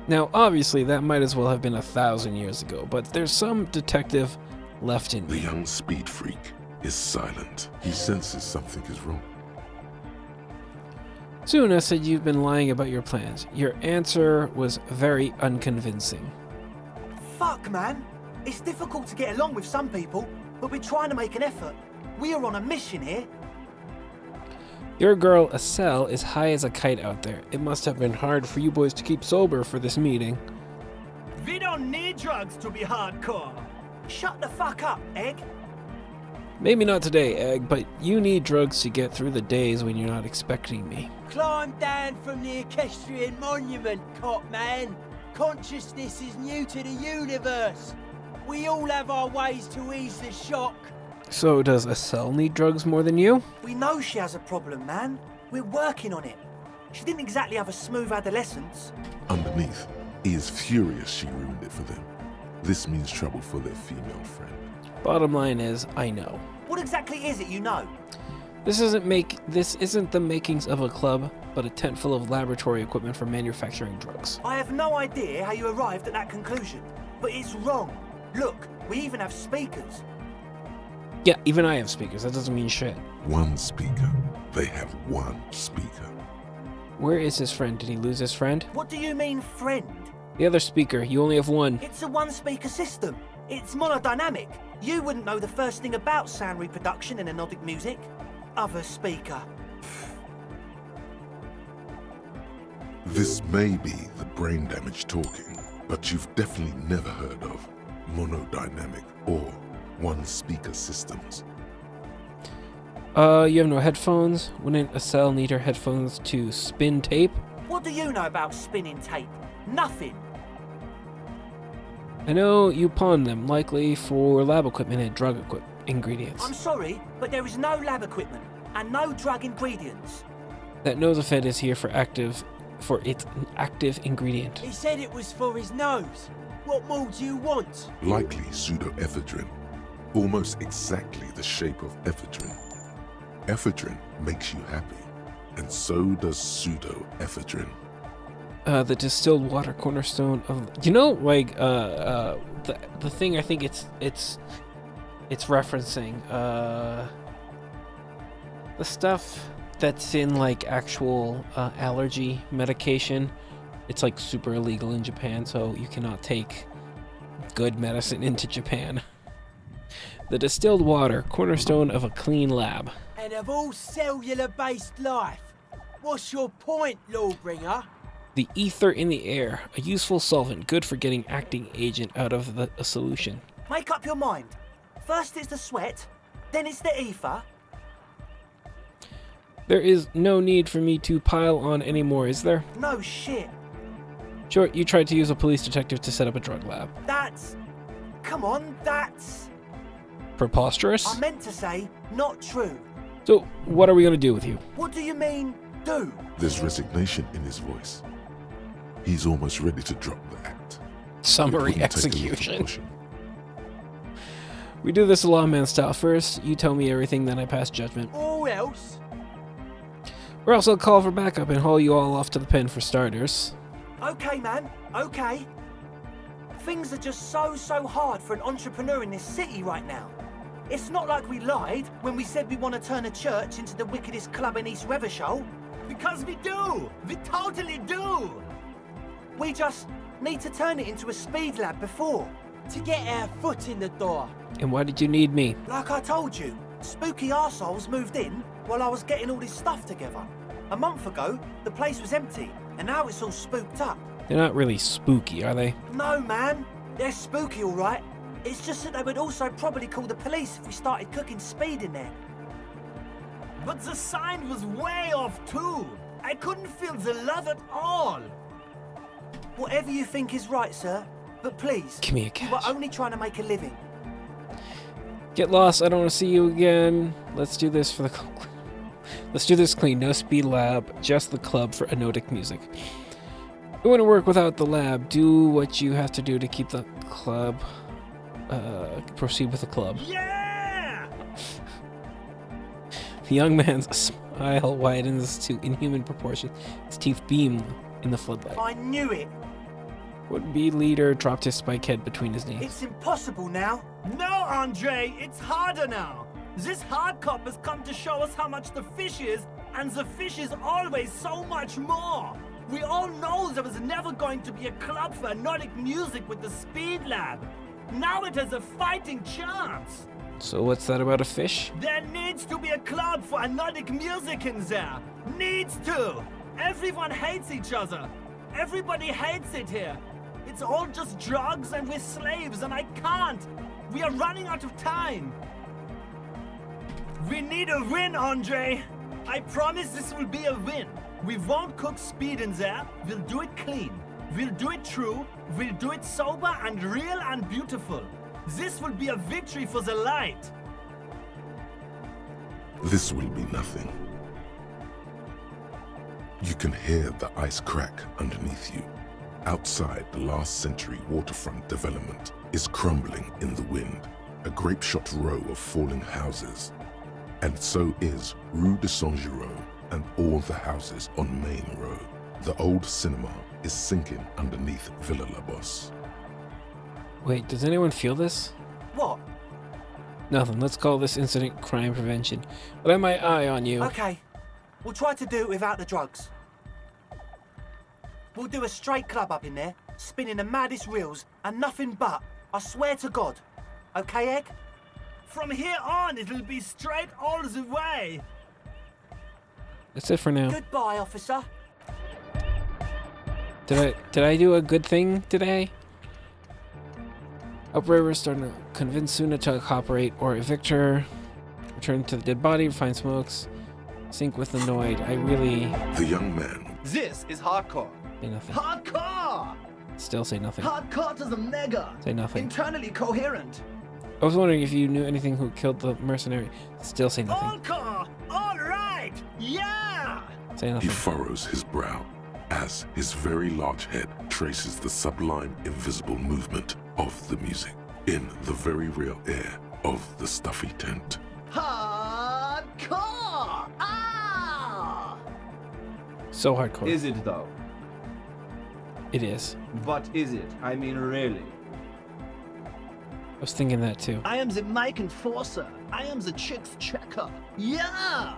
Now, obviously, that might as well have been 1,000 years ago, but there's some detective left in The me. young speed freak is silent. He senses something is wrong. Suna said you've been lying about your plans. Your answer was very unconvincing. Fuck, man. It's difficult to get along with some people, but we're trying to make an effort. We are on a mission here. Your girl, Estelle, is high as a kite out there. It must have been hard for you boys to keep sober for this meeting. We don't need drugs to be hardcore. Shut the fuck up, Egg. Maybe not today, Egg, but you need drugs to get through the days when you're not expecting me. Climb down from the equestrian monument, cop man. Consciousness is new to the universe. We all have our ways to ease the shock. So does Estelle need drugs more than you? We know she has a problem, man. We're working on it. She didn't exactly have a smooth adolescence. Underneath, he is furious she ruined it for them. This means trouble for their female friend. Bottom line is, I know. What exactly is it you know? This isn't the makings of a club, but a tent full of laboratory equipment for manufacturing drugs. I have no idea how you arrived at that conclusion, but it's wrong. Look, we even have speakers. Yeah, even I have speakers. That doesn't mean shit. One speaker. They have one speaker. Where is his friend? Did he lose his friend? What do you mean, friend? The other speaker. You only have one. It's a one-speaker system. It's monodynamic. You wouldn't know the first thing about sound reproduction in anodic music. Other speaker. This may be the brain damage talking, but you've definitely never heard of monodynamic or one-speaker systems. You have no headphones? Wouldn't a cell need her headphones to spin tape? What do you know about spinning tape? Nothing. I know you pawned them, likely for lab equipment and drug ingredients. I'm sorry, but there is no lab equipment and no drug ingredients. That Nosefed is here for its active ingredient. He said it was for his nose. What more do you want? Likely pseudoephedrine, almost exactly the shape of ephedrine. Ephedrine makes you happy, and so does pseudoephedrine. The distilled water cornerstone of the thing I think it's referencing the stuff that's in like actual allergy medication. It's like super illegal in Japan, so you cannot take good medicine into Japan. The distilled water, cornerstone of a clean lab. And of all cellular-based life, what's your point, Lawbringer? The ether in the air, a useful solvent, good for getting acting agent out of a solution. Make up your mind. First it's the sweat, then it's the ether. There is no need for me to pile on anymore, is there? No shit. Sure, you tried to use a police detective to set up a drug lab. That's... Come on, that's... Preposterous? I meant to say, not true. So, what are we gonna do with you? What do you mean, do? There's resignation in his voice. He's almost ready to drop the act. Summary Wouldn't take a lot to execution. push him. We do this lawman style. First, you tell me everything, then I pass judgment. Or else? Or else I'll call for backup and haul you all off to the pen for starters. Okay, man, okay. Things are just so hard for an entrepreneur in this city right now. It's not like we lied when we said we want to turn a church into the wickedest club in East Revershoal. Because we do! We totally do! We just need to turn it into a speed lab before. To get our foot in the door. And why did you need me? Like I told you, spooky arseholes moved in while I was getting all this stuff together. A month ago, the place was empty, and now it's all spooked up. They're not really spooky, are they? No, man. They're spooky, all right. It's just that they would also probably call the police if we started cooking speed in there. But the sign was way off too. I couldn't feel the love at all. Whatever you think is right, sir. But please, Give me a you catch. were only trying to make a living. Get lost. I don't want to see you again. Let's do this for the. Let's do this clean. No speed lab. Just the club for Anodic music. It wouldn't work without the lab. Do what you have to do to keep the club. Proceed with the club. Yeah! The young man's smile widens to inhuman proportions. His teeth beam in the floodlight. I knew it. Would-be leader dropped his spike head between his knees. It's impossible now. No, Andre, it's harder now. This hard cop has come to show us how much the fish is, and the fish is always so much more. We all know there was never going to be a club for Nordic music with the Speed Lab. Now it has a fighting chance. So what's that about a fish? There needs to be a club for Nordic music in there. Needs to. Everyone hates each other. Everybody hates it here. It's all just drugs and we're slaves and I can't. We are running out of time. We need a win, Andre. I promise this will be a win. We won't cook speed in there. We'll do it clean. We'll do it true. We'll do it sober and real and beautiful. This will be a victory for the light. This will be nothing. You can hear the ice crack underneath you. Outside, the last century waterfront development is crumbling in the wind, a grape-shot row of falling houses. And so is Rue de Saint-Giraud and all the houses on Main Row. The old cinema is sinking underneath Villa La Bosse. Wait, does anyone feel this? What? Nothing. Let's call this incident crime prevention. But I have my eye on you. Okay. We'll try to do it without the drugs. We'll do a straight club up in there, spinning the maddest reels and nothing but. I swear to God. Okay, Egg? From here on, it'll be straight all the way. That's it for now. Goodbye, officer. Did I do a good thing today? Operators starting to convince Suna to cooperate or evict her. Return to the dead body, find smokes. Sync with annoyed. I really The young man. This is hardcore. say nothing. Hardcore! Still say nothing. Hardcore to the mega. Say nothing. Internally coherent. I was wondering if you knew anything who killed the mercenary. Still say nothing. Hardcore! All right! Yeah! Say He nothing. furrows his brow as his very large head traces the sublime, invisible movement of the music in the very real air of the stuffy tent. Hardcore! Ah! So hardcore. Is it though? It is. But is it? I mean, really? I was thinking that too. I am the mic enforcer. I am the chicks checker. Yeah!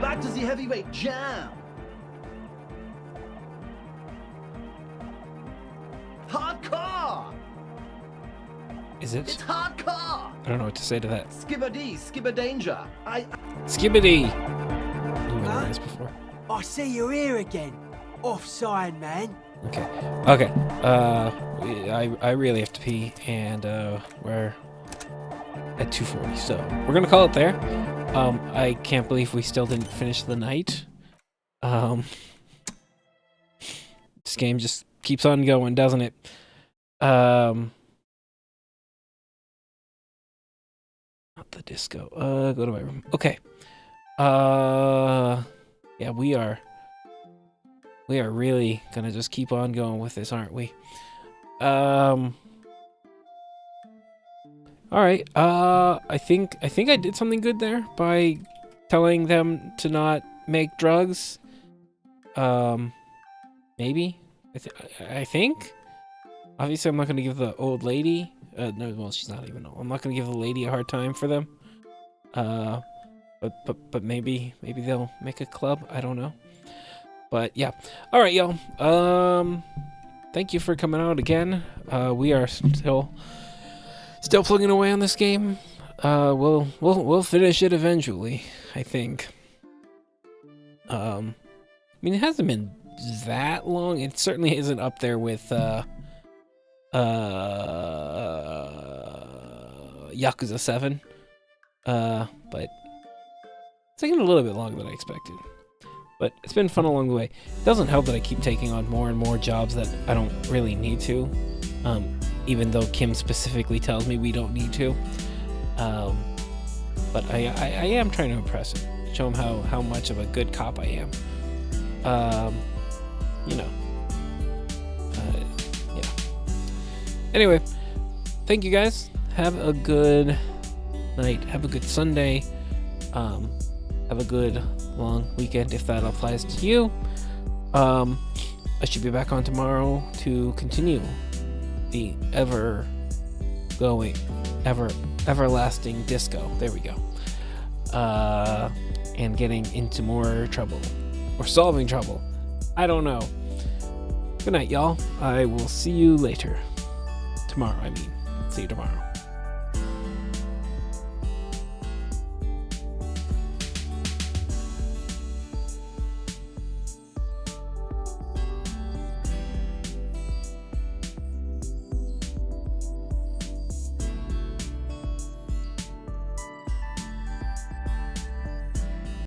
Back to the heavyweight jam. Hardcore! Is It's it? hardcore! I don't know what to say to that. Skibber-dee, skibber-danger. Skibbity! Knew what it is before. I see you're here again. Offside, man. Okay. Okay. I really have to pee, and we're at 2:40, so we're gonna call it there. I can't believe we still didn't finish the night. This game just keeps on going, doesn't it? Not the disco. Go to my room. Okay. Yeah, we are really gonna just keep on going with this, aren't we? All right. I think I did something good there by telling them to not make drugs. Maybe. I think. Obviously, I'm not gonna give the old lady. No, well, she's not even old. I'm not gonna give the lady a hard time for them. But maybe they'll make a club. I don't know. But yeah. All right, y'all. Thank you for coming out again. We are still plugging away on this game. We'll finish it eventually, I think. I mean, it hasn't been that long. It certainly isn't up there with Yakuza 7. But it's taking a little bit longer than I expected. But it's been fun along the way. It doesn't help that I keep taking on more and more jobs that I don't really need to. Even though Kim specifically tells me we don't need to. But I am trying to impress him. Show him how much of a good cop I am. Yeah. Anyway, thank you guys. Have a good night. Have a good Sunday. Have a good long weekend if that applies to you. I should be back on tomorrow to continue the everlasting disco. There we go. And getting into more trouble. Or solving trouble. I don't know. Good night, y'all. I will see you later. Tomorrow, I mean. See you tomorrow.